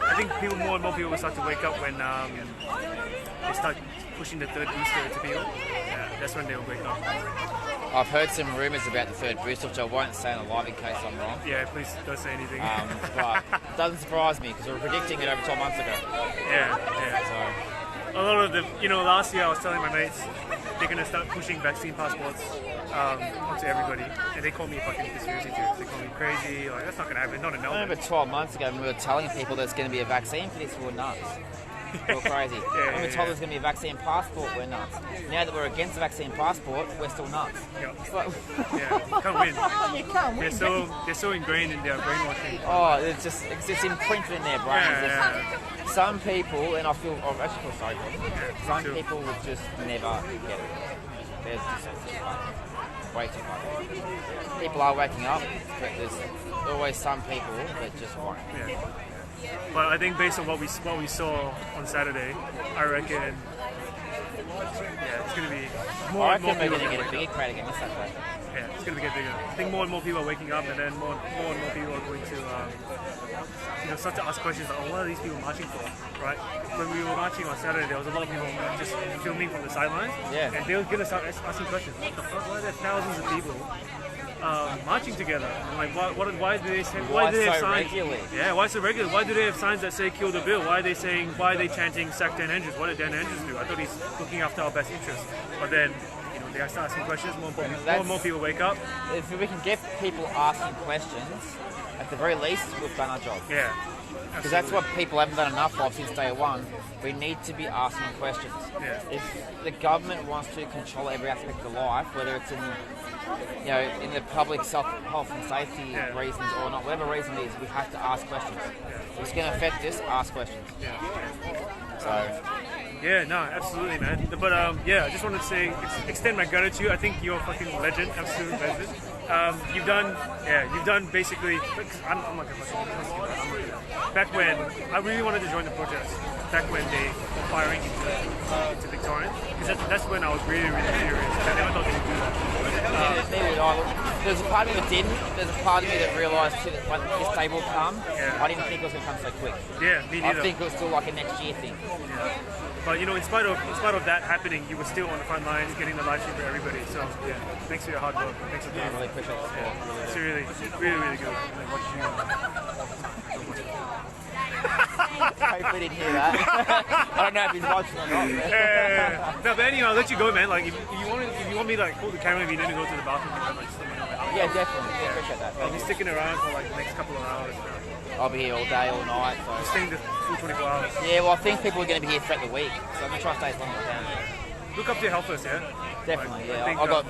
C: I think more and more people will start to wake up when they start pushing the third booster to people. Yeah, that's when they'll wake up.
H: I've heard some rumours about the third booster, which I won't say on the live in case I'm wrong.
C: Yeah, please don't say anything.
H: But it doesn't surprise me because we were predicting it over 12 months ago.
C: Yeah.
H: So
C: a lot of the, last year I was telling my mates they're going to start pushing vaccine passports onto everybody, and they call me a fucking conspiracy theorist. They call me crazy. Like that's not going to happen. Not in
H: I
C: Melbourne.
H: remember 12 months ago when we were telling people there's going to be a vaccine for this, we were nuts. You're crazy.
C: Yeah,
H: When we
C: yeah,
H: told
C: yeah.
H: there's going to be a vaccine passport, we're nuts. Now that we're against the vaccine passport, we're still nuts.
C: Yeah.
H: It's like,
C: Yeah, can't win.
H: you can't win.
C: They're so ingrained in their brainwashing.
H: Oh, it's just imprinted in their brains.
C: Yeah,
H: Some people, and I actually feel sorry for them. Some
C: too.
H: people would just never get it. There's just way too much. People are waking up, but there's always some people that just won't.
C: Yeah. But I think based on what we saw on Saturday, I reckon, it's going to be more
H: I
C: and more
H: reckon we're
C: people.
H: going to get a bigger crowd again this Saturday.
C: Yeah, it's going to get bigger. I think more and more people are waking up, and then more and more people are going to, start to ask questions like, what are these people marching for, right? When we were marching on Saturday, there was a lot of people just filming from the sidelines,
H: Yeah.
C: and they were going to start asking questions. What the fuck? Why are there thousands of people marching together? Like, why do they say? Why do they have
H: so
C: signs?
H: regularly?
C: Yeah, why so regular? Why do they have signs that say "Kill the Bill"? Why are they chanting "Sack Dan Andrews"? What did Dan Andrews do? I thought he's looking after our best interests, but then. They start asking questions, more and more people wake up.
H: If we can get people asking questions, at the very least, we've done our job.
C: Yeah.
H: Because that's what people haven't done enough of since day one. We need to be asking questions.
C: Yeah.
H: If the government wants to control every aspect of life, whether it's in, in the public health and safety reasons or not, whatever reason it is, we have to ask questions. If it's going to affect us, ask questions. So.
C: Yeah, no, absolutely, man. But I just wanted to say, extend my gratitude. I think you're a fucking legend, absolute legend. You've done basically. I'm not gonna fucking. Back when I really wanted to join the protest, back when they were firing into Victorian, because that's when I was really, really serious. I never thought they would do that.
H: Neither did I. There's a part of me that didn't. There's a part of me that realised too that when this day will come, I didn't think it was going to come so quick.
C: Yeah, me neither.
H: I think it was still like a next year thing.
C: Yeah. But in spite of that happening, you were still on the front lines, getting the live stream for everybody. So thanks for your hard work. Thanks for doing
H: I really appreciate the support.
C: It's really, really, really good. Like watching you.
H: Hopefully didn't hear that. I don't know if he's watching or not.
C: Yeah. No, but anyway, I'll let you go, man. Like if you want me to like hold the camera if you need to go to the bathroom, just let me know.
H: Yeah, definitely. I appreciate that.
C: I'll be sticking around for like the next couple of hours.
H: I'll be here all day, all night. So.
C: Just staying the full 24 hours.
H: Yeah, well, I think people are going to be here throughout the week, so I'm going to try to stay as long as I can.
C: Look up to your health first, yeah?
H: Definitely, yeah.
C: think,
H: I've got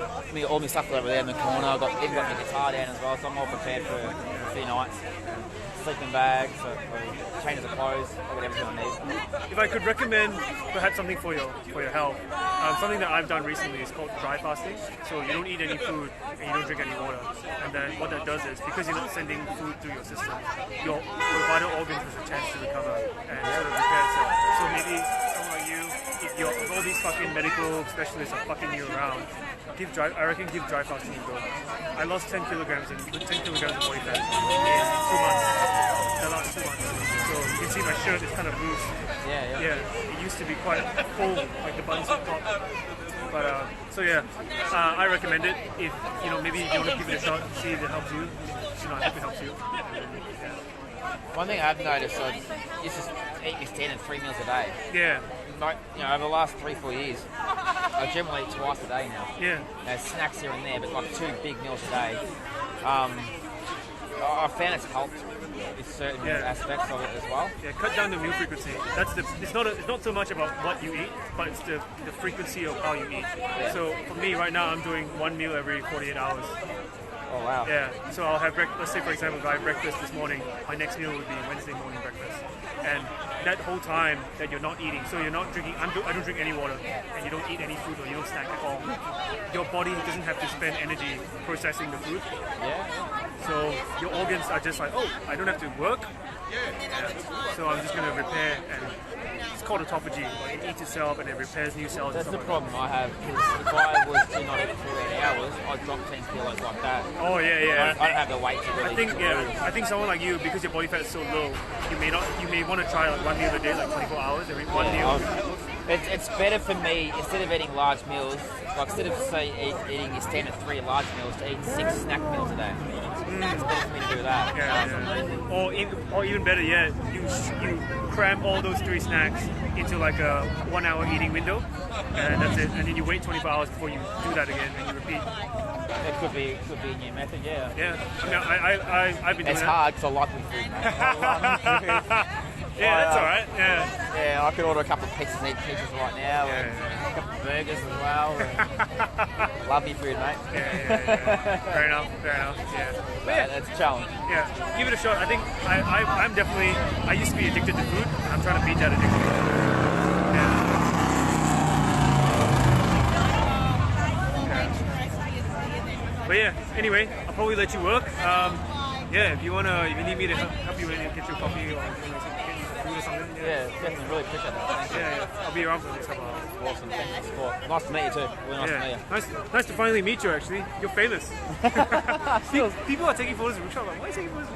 H: all my stuff over there in the corner. I've got my guitar down as well, so I'm all prepared for a few nights. Sleeping bags, changes of clothes, I've got everything I need.
C: If I could recommend perhaps something for your health, something that I've done recently is called dry fasting. So you don't eat any food and you don't drink any water. And then what that does is, because you're not sending food through your system, your vital organs has a chance to recover and sort of repair itself. So maybe someone like you, if all these fucking medical specialists are fucking you around, I reckon give dry fasting a go. I lost 10 kilograms of body fat in 2 months. The last 2 months. So you can see my shirt is kind of loose.
H: Yeah.
C: It used to be quite full, like the buttons on top. But I recommend it. If maybe you want to give it a shot, see if it helps you. I hope it helps you.
H: One thing I've noticed is just eat your standard 3 meals a day.
C: Yeah.
H: Like, over the last 3-4 years, I generally eat twice a day now.
C: Yeah.
H: There's snacks here and there, but like 2 big meals a day. I found it's helped with certain aspects of it as well.
C: Yeah, cut down the meal frequency. It's not so much about what you eat, but it's the frequency of how you eat.
H: Yeah.
C: So for me right now, I'm doing 1 meal every 48 hours.
H: Oh wow.
C: Yeah. So I'll have let's say for example, if I have breakfast this morning, my next meal would be Wednesday morning breakfast. And that whole time that you're not eating, so you're not drinking, I don't drink any water, and you don't eat any food or you don't snack at all, your body doesn't have to spend energy processing the food.
H: Yeah.
C: So your organs are just like, oh, I don't have to work. Yeah. So I'm just going to repair, and it's called autophagy. Like it eats itself and it repairs new cells.
H: That's
C: and
H: the
C: stuff
H: problem I have, because if I was to not eat for 48 hours, I'd drop 10 kilos like that.
C: Oh yeah.
H: I don't have the weight to really.
C: I think someone like you, because your body fat is so low, you may want to try like 1 meal a day, like 24 hours every one meal.
H: It's better for me, instead of eating large meals, like instead of say eating your standard 3 large meals, to eat 6 snack meals a day. It's better for me to do that.
C: Yeah. Or even better yet, you cram all those 3 snacks into like a 1 hour eating window, and that's it. And then you wait 24 hours before you do that again, and you repeat.
H: That could be a new method, yeah.
C: Yeah. I mean, I've been doing
H: It's hard because I like the food, mate.
C: Yeah, that's all right. Yeah.
H: Yeah, I could order a couple of pizzas and eat pizzas right now, and a couple of burgers as well. and love your food, mate.
C: Yeah. Fair enough. Yeah. But yeah,
H: That's a challenge.
C: Yeah, give it a shot. I think I'm definitely. I used to be addicted to food, and I'm trying to beat that addiction. But yeah, anyway, I'll probably let you work. Yeah, if you need me to help you get your coffee or get you food or something.
H: Yeah, definitely really appreciate that. Thank you.
C: Yeah, I'll be around for the next couple hours.
H: Awesome, thank you for the support. Nice to meet you too. Really nice to meet you.
C: Nice to finally meet you. Actually, you're famous. People are taking photos of Rickshaw. Like, why are you taking photos?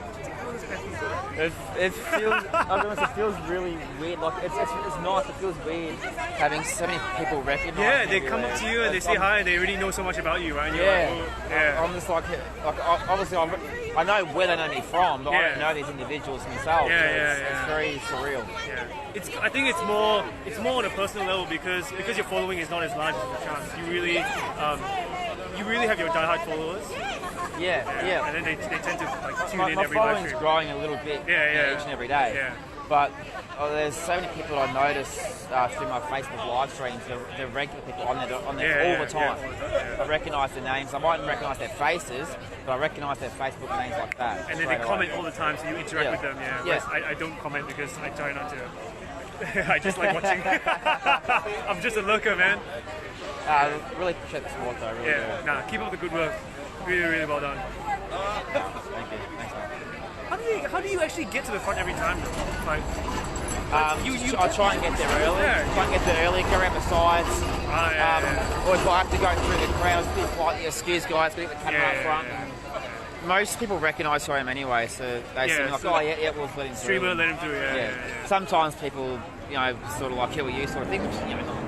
H: It feels, I'll be honest, it feels really weird. Like it's nice. It feels weird having so many people recognize.
C: Yeah, they
H: you,
C: come up to you and they say hi, and they already know so much about you, right? And you're
H: Yeah,
C: like, oh, yeah.
H: I'm just like obviously I know where they know me from, but I don't know these individuals themselves. It's very surreal.
C: Yeah, I think it's more on a personal level because your following is not as large as Chance. You really have your diehard followers.
H: Yeah.
C: And then they tend to like tune in
H: my
C: every live
H: following's
C: stream.
H: growing a little bit each and every day.
C: Yeah.
H: But there's so many people I notice through my Facebook live streams. They're regular people on there all the time. I recognise their names. I mightn't recognise their faces, but I recognise their Facebook names like that.
C: And then they comment all the time, so you interact with them. Yeah.
H: Yeah.
C: Whereas I don't comment because I try not to. I just like watching. I'm just a lurker, man.
H: Really appreciate the support though. Really do.
C: Nah, keep up the good work. Really well done.
H: Thank you. Thanks, man.
C: How do you actually get to the front every time though? Like,
H: I try and get there early. Try and get there early, go around the sides. Or if I have to go through the crowds, be polite, excuse guys, get the camera up front. Most people recognise who I am anyway, so they see me like, we'll let him through.
C: Streamer, let him through, yeah.
H: Sometimes people, sort of like, who are you sort of thing, which,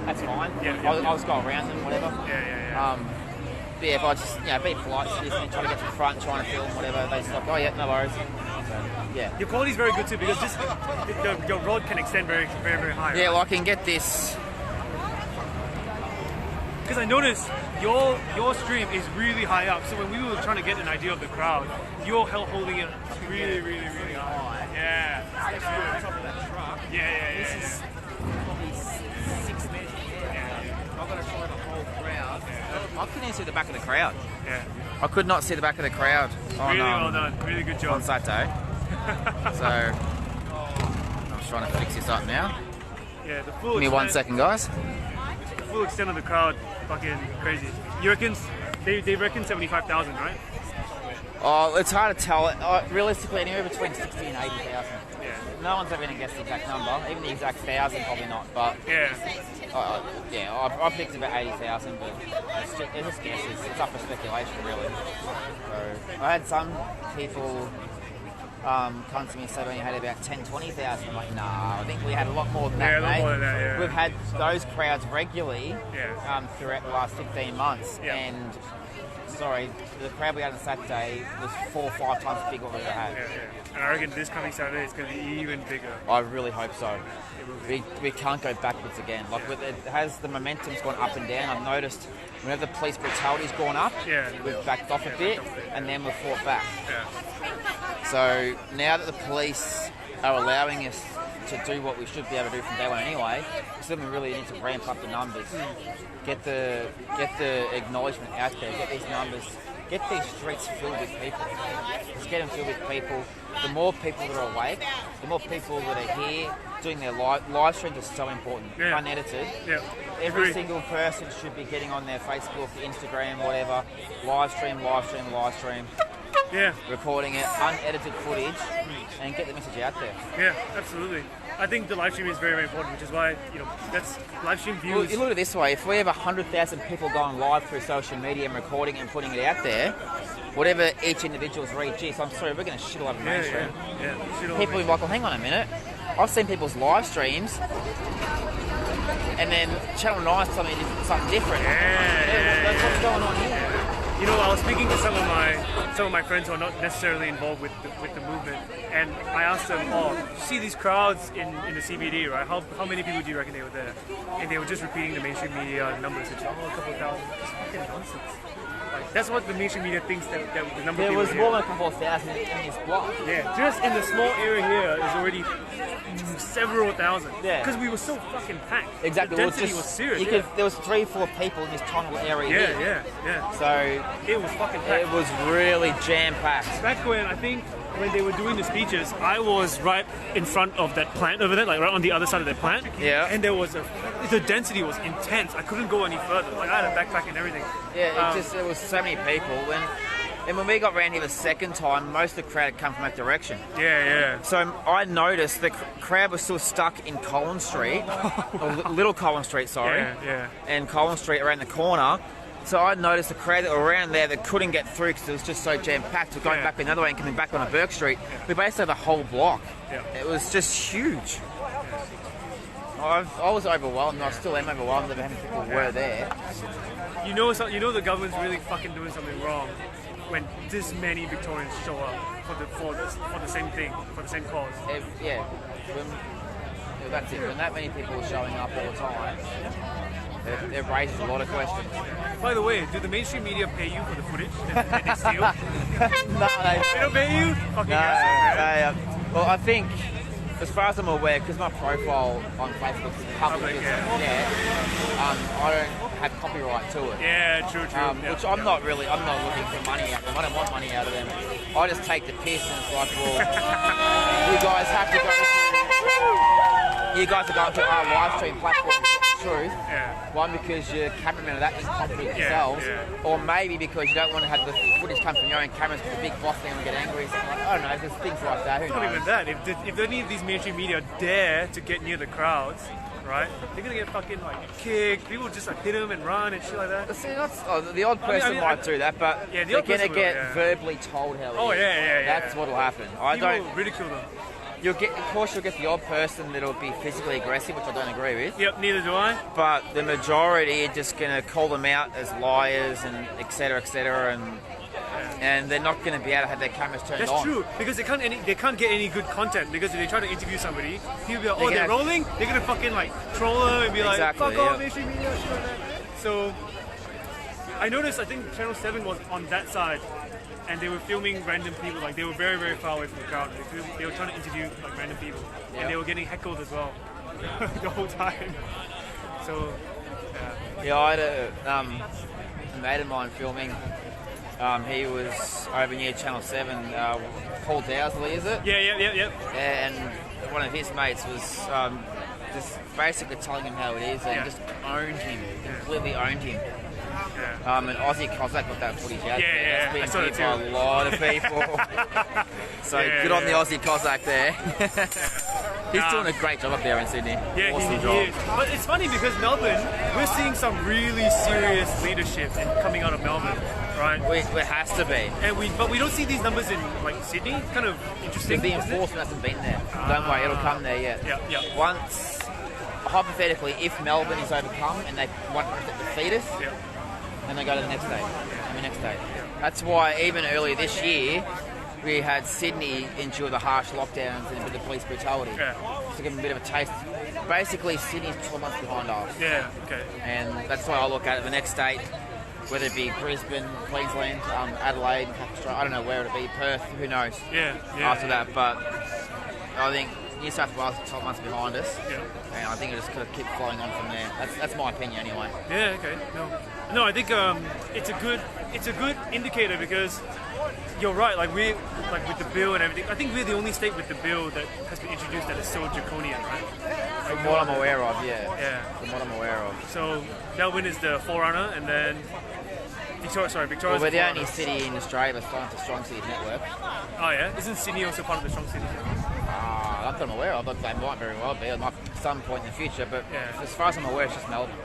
H: that's fine. I'll just go around them, whatever. But if I just, be polite, excuse me, try to get to the front, trying to film, whatever, they just like, no worries. So,
C: Your quality's very good too because your rod can extend very, very, very high.
H: Yeah, well, I can get this.
C: Because I noticed your stream is really high up, so when we were trying to get an idea of the crowd, you're holding it really, really, really high. Yeah.
L: Especially on top of that truck. This is probably 6 meters. I've got to show the whole crowd.
H: I couldn't even see the back of the crowd.
C: Yeah.
H: I could not see the back of the crowd.
C: Really well done. Really good job.
H: On Saturday. So, I'm just trying to fix this up now.
C: Yeah, the full
H: Give me 1 second, guys.
C: The full extent of the crowd, fucking crazy. You reckon, they reckon 75,000, right?
H: Oh, it's hard to tell. Realistically, anywhere between 60 and 80,000.
C: Yeah.
H: No one's ever going to guess the exact number. Even the exact 1,000, probably not. But I picked about 80,000, but it's just guesses. It's up for speculation, really. So I had some people come to me and say we only had about 10, 20,000. I'm like, nah, I think we had a lot more than that,
C: a lot more than that,
H: We've had those crowds regularly throughout the last 15 months, and the crowd we had on Saturday was 4 or 5 times bigger than we ever had.
C: And I reckon this coming Saturday it's going to be even bigger.
H: I really hope so. We can't go backwards again. Like the momentum's gone up and down. I've noticed whenever the police brutality's gone up, we've backed off a bit, and then we've fought back. So now that the police are allowing us to do what we should be able to do from day one anyway, we really need to ramp up the numbers, get the acknowledgement out there, get these numbers, get these streets filled with people. Just get them filled with people. The more people that are awake, the more people that are here doing their live streams are so important, unedited. Every single person should be getting on their Facebook, Instagram, whatever, live stream, recording it, unedited footage, and get the message out there.
C: Yeah, absolutely. I think the live stream is very, very important, which is why, that's live stream views.
H: Well, you look at it this way, if we have 100,000 people going live through social media and recording and putting it out there, whatever each individual's reach is, I'm sorry, we're going to shit all over mainstream. People will be like, well, hang on a minute, I've seen people's live streams, and then Channel 9 told me something different. What's going on here?
C: I was speaking to some of my friends who are not necessarily involved with the movement, and I asked them, you see these crowds in the CBD, right? How many people do you reckon they were there? And they were just repeating the mainstream media numbers, which are a couple of thousand. Just fucking nonsense. Like, that's what the mainstream media thinks that the number of people
H: there was more than a couple of thousand in this block.
C: Yeah, just in the small area here is already several thousand.
H: Yeah.
C: Because we were so fucking packed.
H: Exactly.
C: The
H: It was
C: density
H: just,
C: was serious.
H: you could, there was 3-4 people in this tiny little area here.
C: Yeah.
H: So
C: it was fucking packed.
H: it was really jam packed.
C: Back when I think when they were doing the speeches, I was right in front of that plant over there, like right on the other side of that plant.
H: Yeah.
C: And there was the density was intense. I couldn't go any further. Like I had a backpack and everything.
H: Yeah, there was so many people, and when we got round here the second time, most of the crowd had come from that direction.
C: Yeah.
H: So I noticed the crowd was still stuck in Collins Street, or Little Collins Street, sorry.
C: Yeah.
H: And Collins Street around the corner. So I noticed the crowd that were around there that couldn't get through because it was just so jam-packed. We're going back another way and coming back on a Burke Street. We basically had the whole block.
C: Yeah.
H: It was just huge. I was overwhelmed. I still am overwhelmed that how many people were there.
C: You know the government's really fucking doing something wrong when this many Victorians show up for the same thing, for the same cause.
H: That's it. When that many people are showing up all the time, it raises a lot of questions.
C: By the way, do the mainstream media pay you for the footage that they steal?
H: No,
C: they don't pay you? Fucking assholes, man.
H: Well, I think, as far as I'm aware, because my profile on Facebook is public, I don't have copyright to it.
C: Yeah, true.
H: Which I'm not looking for money out of them. I don't want money out of them. I just take the piss and it's like, well, you guys have to go through, you guys are going to our live stream platform, truth. One, because you're cameramen are that incompetent yourselves, or maybe because you don't want to have the footage come from your own cameras because the big boss thing will get angry. So I don't know, there's things like that. Who
C: It's not
H: knows?
C: even that. If any of these mainstream media dare to get near the crowds, right, they're gonna get fucking like kicked. People just like hit them and run and shit like that.
H: See, the odd person might do that, but
C: the
H: they're
C: odd
H: going to
C: person
H: get
C: will,
H: verbally told how it is. That's what'll happen.
C: People ridicule them.
H: You'll get the odd person that'll be physically aggressive, which I don't agree with.
C: Yep, neither do I.
H: But the majority are just going to call them out as liars and et cetera, and they're not going to be able to have their cameras turned on.
C: That's true, because they can't get any good content, because if they try to interview somebody, people be like, oh, they're rolling? They're going to fucking like troll them and be like, fuck off, mainstream media, shit like that. So, I noticed, I think Channel 7 was on that side, and they were filming random people, like they were very, very far away from the crowd. They were trying to interview like random people, and they were getting heckled as well the whole time. So,
H: I had a mate of mine filming. He was over near Channel 7, Paul Dowsley, is it?
C: Yeah.
H: And one of his mates was just basically telling him how it is and just owned him, completely owned him. And Aussie Cossack got that footage out there. That's been viewed by a lot of people. So good on the Aussie Cossack there. He's doing a great job up there in Sydney.
C: Yeah,
H: awesome
C: he
H: job.
C: is. But it's funny because Melbourne, we're seeing some really serious leadership coming out of Melbourne, right?
H: It has to be.
C: But we don't see these numbers in like Sydney. It's kind of interesting.
H: The enforcement hasn't been there. Don't worry, it'll come there yet.
C: Yeah.
H: Once, hypothetically, if Melbourne is overcome and they 100% defeat us, then they go to the next day. That's why even earlier this year, we had Sydney endure the harsh lockdowns and a bit of police brutality. To give them a bit of a taste. Basically, Sydney's 12 months behind us. And that's why I look at it. The next state, whether it be Brisbane, Queensland, Adelaide, I don't know where it'll be, Perth, who knows after that. But I think New South Wales is 12 months behind us. And I think it'll just kind of keep flowing on from there. That's my opinion anyway.
C: Yeah, okay. No, I think it's a good indicator because you're right, like with the bill and everything, I think we're the only state with the bill that has been introduced that is so draconian, right?
H: From what I'm aware of, From what I'm aware of.
C: So Melbourne is the forerunner, and then Victoria's
H: Well, we're the only city in Australia that's signed to Strong Cities Network.
C: Oh yeah? Isn't Sydney also part of the Strong Cities Network?
H: Not that I'm aware of, but they might very well be. It might be at some point in the future, but as far as I'm aware, it's just Melbourne.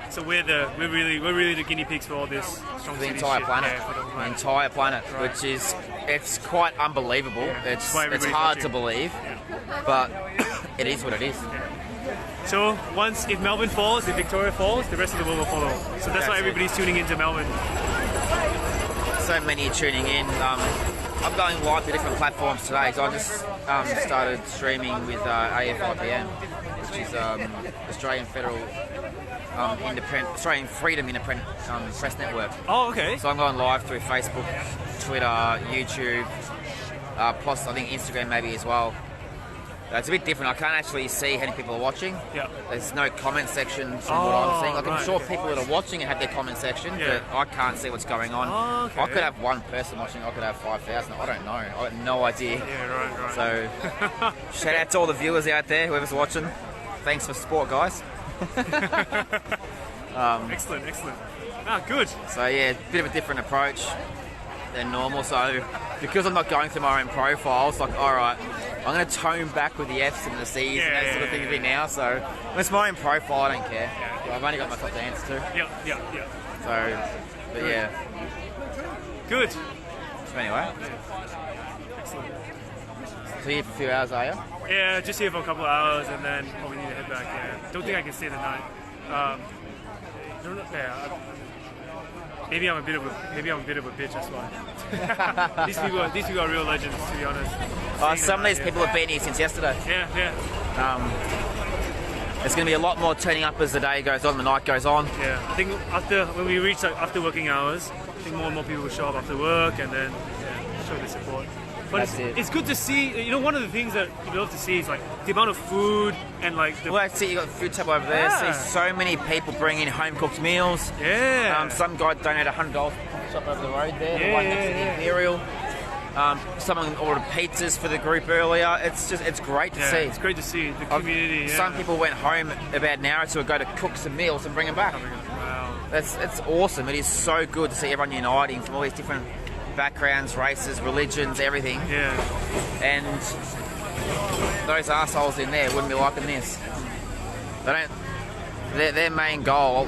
C: So we're really the guinea pigs for all this strong
H: the
C: cities
H: entire
C: shit.
H: planet.
C: Yeah, for
H: The entire planet, which is quite unbelievable. It's hard
C: everybody's
H: to believe, but it is what it is.
C: So if Melbourne falls, if Victoria falls, the rest of the world will follow. So that's why everybody's tuning into Melbourne.
H: So many tuning in. I'm going live to different platforms today. So I just started streaming with AFIPN, which is Australian Federal Australian Freedom Independent Press Network.
C: Oh, okay.
H: So I'm going live through Facebook, Twitter, YouTube, plus I think Instagram maybe as well. It's a bit different. I can't actually see how many people are watching.
C: Yeah.
H: There's no comment section from what I'm seeing. Like, I'm
C: right,
H: sure
C: okay.
H: people that are watching it have their comment section,
C: Yeah.
H: but I can't see what's going on.
C: Oh, okay.
H: I could have one person watching. I could have 5,000. I don't know. I have no idea.
C: Yeah, right.
H: So, shout out to all the viewers out there, whoever's watching. Thanks for support, guys.
C: Excellent. Ah, good.
H: So yeah, bit of a different approach than normal. So because I'm not going through my own profile, it's like, all right, I'm going to tone back with the Fs and the Cs and that sort of thing a bit now. So when it's my own profile, I don't care. I've only got myself to answer to.
C: Yeah.
H: So, but yeah.
C: Good.
H: So anyway.
C: Excellent.
H: So here for a few hours, are you?
C: Yeah, just here for a couple of hours and then probably need to head back. Yeah. Don't think I can stay the night. Don't know, maybe I'm a bit of a bitch. That's why. these people are real legends, to be honest.
H: Some of these people have been here since yesterday.
C: Yeah.
H: There's going to be a lot more turning up as the day goes on, the night goes on.
C: Yeah, I think when we reach after working hours, I think more and more people will show up after work and then show their support. But it's good to see. You know, one of the things that you love to see is like the amount of food and like.
H: Well, I see you got the food table over there.
C: Yeah.
H: See so many people bringing home cooked meals.
C: Yeah.
H: Some guy donated $100 for the shop over the road there. The one next to the Imperial. Someone ordered pizzas for the group earlier. It's great to see.
C: It's great to see the community.
H: Some people went home about an hour or two ago to cook some meals and bring them back.
C: Wow.
H: It's awesome. It is so good to see everyone uniting from all these different backgrounds, races, religions, everything.
C: Yeah.
H: And those assholes in there wouldn't be liking this. They don't. Their main goal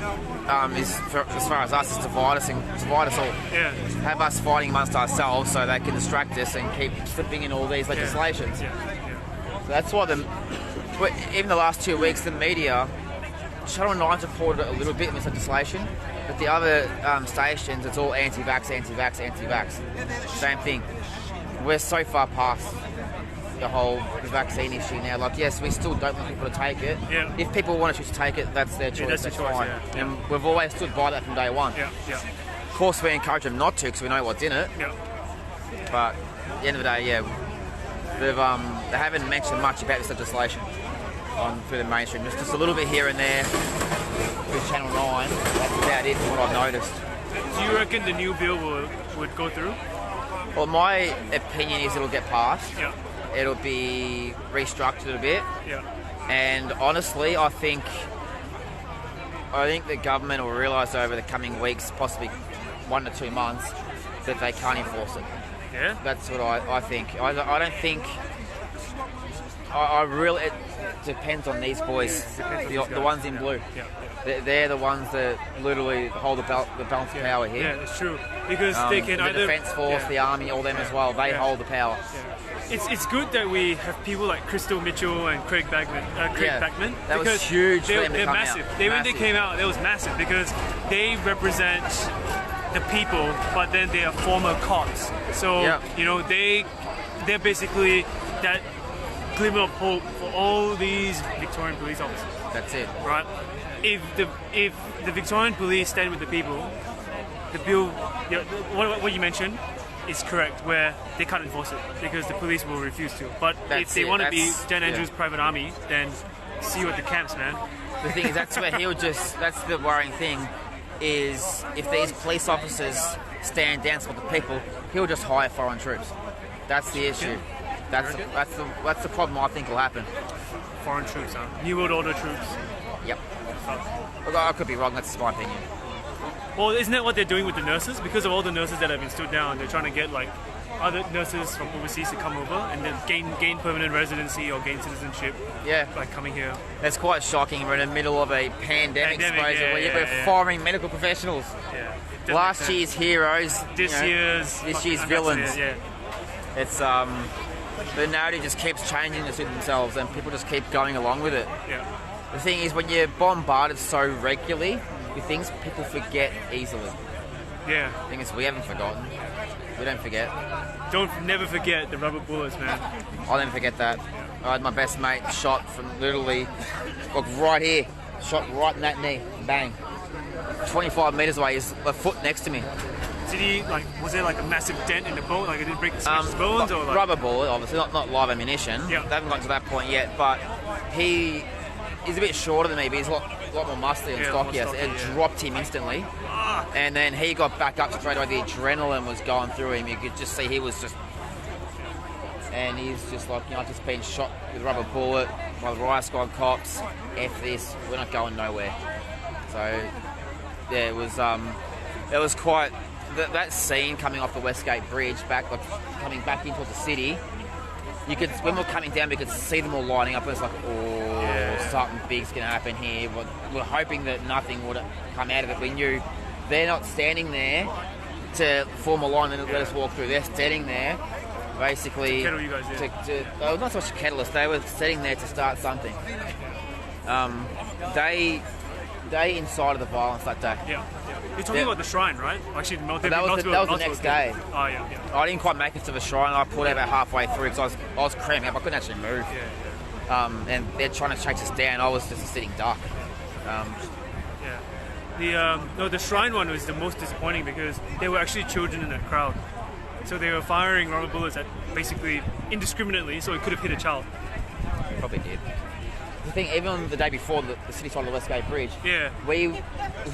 H: is, as far as us, is to divide us all.
C: Yeah.
H: Have us fighting amongst ourselves so they can distract us and keep slipping in all these legislations.
C: Yeah.
H: So that's why even the last 2 weeks, the media, Channel 9's reported a little bit of this legislation, but the other stations, it's all anti-vax. Same thing. We're so far past the whole vaccine issue now. Like, yes, we still don't want people to take it.
C: Yeah.
H: If people want to choose to take it, that's their choice.
C: That's their choice,
H: fine.
C: yeah.
H: And we've always stood by that from day one.
C: Yeah.
H: Of course, we encourage them not to because we know what's in it.
C: Yeah.
H: But at the end of the day, they haven't mentioned much about this legislation through the mainstream. Just a little bit here and there with Channel 9. That's about it from what I've noticed.
C: Do you reckon the new bill would go through?
H: Well, my opinion is it'll get passed.
C: Yeah.
H: It'll be restructured a bit.
C: Yeah.
H: And honestly, I think the government will realise over the coming weeks, possibly 1 to 2 months, that they can't enforce it.
C: Yeah.
H: That's what I think. I don't think. I really. It depends on these boys, the ones in blue.
C: Yeah.
H: They're the ones that literally hold the balance of power here.
C: Yeah, it's true. Because they can
H: the
C: either...
H: Defence Force, the Army, all them as well, they hold the power.
C: Yeah. It's good that we have people like Crystal Mitchell and Craig Backman.
H: That was huge for them to
C: they're
H: come
C: massive.
H: out.
C: When they came out, it was massive because they represent the people, but then they are former cops. So, they're basically that glimmer of hope for all these Victorian police officers.
H: That's it.
C: Right? If the Victorian police stand with the people, the bill, what you mentioned is correct, where they can't enforce it because the police will refuse to. But if they want to be Dan Andrews' private army, then see you at the camps, man.
H: The thing is, that's where that's the worrying thing, is if these police officers stand down for the people, he'll just hire foreign troops. That's the issue. That's the problem I think will happen.
C: Foreign troops, huh? New World Order troops.
H: Yep. Look, I could be wrong, that's my opinion.
C: Well, isn't that what they're doing with the nurses? Because of all the nurses that have been stood down, they're trying to get like other nurses from overseas to come over and then gain permanent residency or gain citizenship.
H: Yeah.
C: By coming here.
H: That's quite shocking. We're in the middle of a pandemic exposure where we're firing medical professionals.
C: Yeah.
H: Last year's heroes.
C: This year's
H: villains.
C: Yeah.
H: It's the narrative just keeps changing to suit themselves and people just keep going along with it.
C: Yeah.
H: The thing is, when you're bombarded so regularly with things, people forget easily.
C: Yeah.
H: The thing is, we haven't forgotten. We don't forget.
C: Never forget the rubber bullets, man.
H: I'll never forget that. I had my best mate shot from literally, look, right here. Shot right in that knee. Bang. 25 metres away, he's a foot next to me.
C: Did he like? Was there like a massive dent in the bone? Like it didn't break his bones, or like
H: rubber bullet, obviously not live ammunition.
C: Yeah.
H: They haven't gotten to that point yet, but he's a bit shorter than me, but he's a lot more muscly and
C: Yeah, more
H: stockier. So
C: stocky,
H: it
C: yeah.
H: dropped him instantly. And then he got back up straight away. The adrenaline was going through him. You could just see he was just... And he's just like, I've just been shot with a rubber bullet by the riot squad cops. F this, we're not going nowhere. So, yeah, it was quite... That scene coming off the Westgate Bridge, coming back into the city, when we were coming down, we could see them all lining up. And it's like, something big's going to happen here. We're hoping that nothing would come out of it. We knew they're not standing there to form a line and let us walk through. They're standing there, basically.
C: To kettle you guys in.
H: Well, not so much to kettle us. They were sitting there to start something. They incited the violence that day.
C: Yeah. You're talking about the shrine, right? Actually,
H: that was the next day.
C: Oh, yeah.
H: I didn't quite make it to the shrine. I pulled out about halfway through because I was cramping up. I couldn't actually move. And they're trying to chase us down. I was just a sitting duck.
C: The shrine one was the most disappointing because there were actually children in that crowd. So they were firing rubber bullets at basically indiscriminately, so it could have hit a child.
H: Probably did. The thing, even on the day before the city side of the Westgate Bridge, we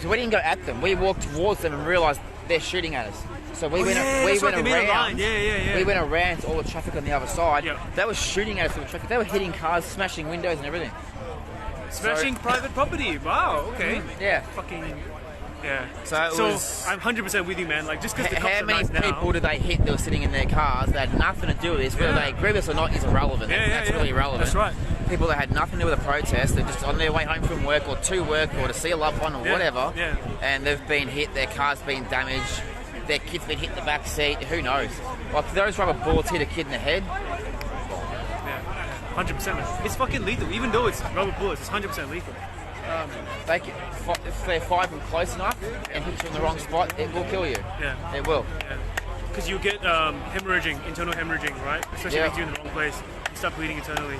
H: didn't go at them. We walked towards them and realised they're shooting at us. So we went around. We went around to all the traffic on the other side. They were shooting at us with the traffic. They were hitting cars, smashing windows and everything.
C: Smashing private property. Wow. Okay.
H: Yeah.
C: Yeah.
H: So
C: I'm 100% with you, man. Like just because the cops
H: how
C: are
H: many
C: nice
H: people
C: now.
H: did they hit that were sitting in their cars that had nothing to do with this? Whether they agree with us or not is irrelevant. That's really irrelevant.
C: That's right.
H: People that had nothing to do with the protest, they're just on their way home from work or to work or to see a loved one or whatever, and they've been hit, their car's been damaged, their kid's been hit in the back seat, who knows? Like, those rubber bullets hit a kid in the head.
C: 100%. It's fucking lethal. Even though it's rubber bullets, it's 100% lethal.
H: If they fire them close enough and hit you in the wrong spot, it will kill you.
C: Yeah.
H: It will.
C: Because you get hemorrhaging, internal hemorrhaging, right? Especially if you're in the wrong place. You start bleeding internally,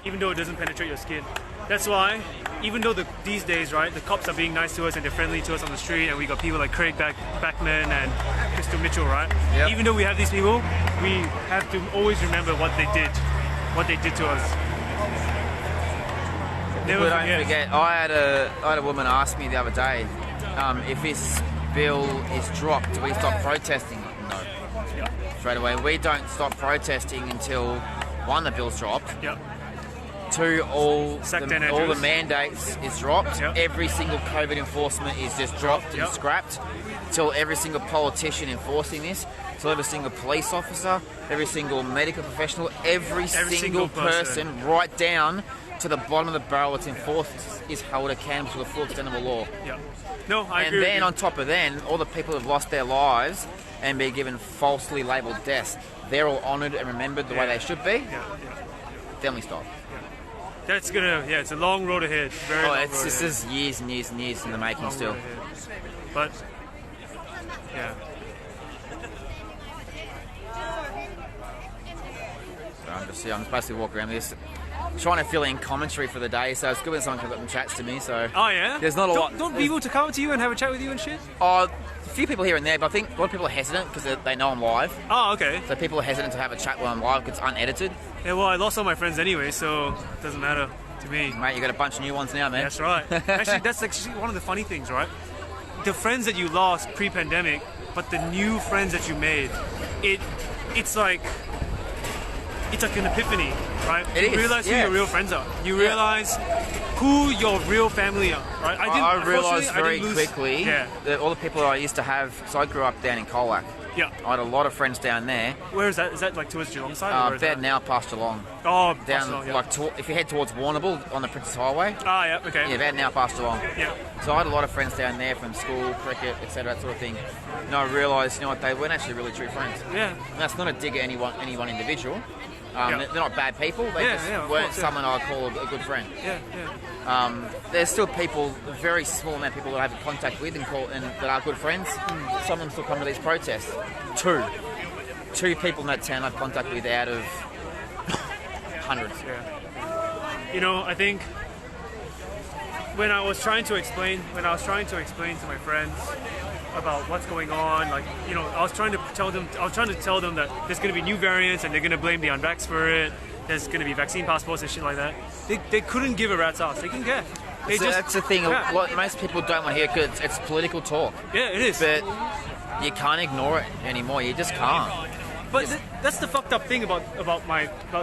C: even though it doesn't penetrate your skin. That's why, even though these days, right, the cops are being nice to us and they're friendly to us on the street, and we got people like Craig Backman and Crystal Mitchell, right? Yep. Even though we have these people, we have to always remember what they did to us.
H: Never forget. I had a woman ask me the other day, if this bill is dropped, do we stop protesting? No.
C: Yep.
H: Straight away. We don't stop protesting until, one, the bill's dropped.
C: Yep.
H: Two, all the mandates is dropped.
C: Yep.
H: Every single COVID enforcement is just dropped and scrapped. Till every single politician enforcing this, till every single police officer, every single medical professional, every single person right down to the bottom of the barrel that's enforced is held accountable to the full extent of the law.
C: Yeah. No, I agree.
H: And then on top of that, all the people who've lost their lives and been given falsely labelled deaths, they're all honoured and remembered the way they should be. Then we stop.
C: That's it's a long road ahead. Very long road
H: this
C: ahead.
H: is years and years and years in the making still.
C: But, yeah.
H: So I'm just basically walking around this, trying to fill in commentary for the day, so it's good when someone comes up and chats to me, so...
C: Oh, yeah?
H: There's not a lot...
C: Don't people to come to you and have a chat with you and shit?
H: A few people here and there, but I think a lot of people are hesitant because they know I'm live.
C: Oh, okay.
H: So people are hesitant to have a chat while I'm live because it's unedited.
C: Yeah, well, I lost all my friends anyway, so it doesn't matter to me.
H: Mate, you got a bunch of new ones now, man.
C: That's right. That's actually one of the funny things, right? The friends that you lost pre-pandemic, but the new friends that you made, it's like an epiphany, right? You realize who your real friends are. You realize who your real family are, right?
H: I realised very quickly that all the people I used to have, so I grew up down in Colac.
C: Yeah.
H: I had a lot of friends down there.
C: Where is that? Is that like towards Geelong side?
H: They're now past Geelong.
C: Oh,
H: down
C: Geelong,
H: like if you head towards Warrnambool on the Princess Highway.
C: Ah, yeah, okay.
H: Yeah, they're now past Geelong.
C: Yeah.
H: So I had a lot of friends down there from school, cricket, etc., that sort of thing. And I realised, they weren't actually really true friends.
C: Yeah.
H: And that's not a dig at any one individual. They're not bad people. They just weren't someone I'd call a good friend.
C: Yeah.
H: There's still people, a very small amount of people that I have contact with and that are good friends. Some of them still come to these protests. Two people in that town I've contact with out of hundreds.
C: Yeah. I think when I was trying to explain to my friends about what's going on. Like, you know, I was trying to tell them that there's going to be new variants and they're going to blame the unvax for it. There's going to be vaccine passports and shit like that. They couldn't give a rat's ass. They can get. They
H: So
C: just,
H: that's the thing.
C: yeah.
H: What most people don't want to hear, because it's political talk.
C: Yeah, it is.
H: But you can't ignore it anymore. You just can't.
C: But that's the fucked up thing about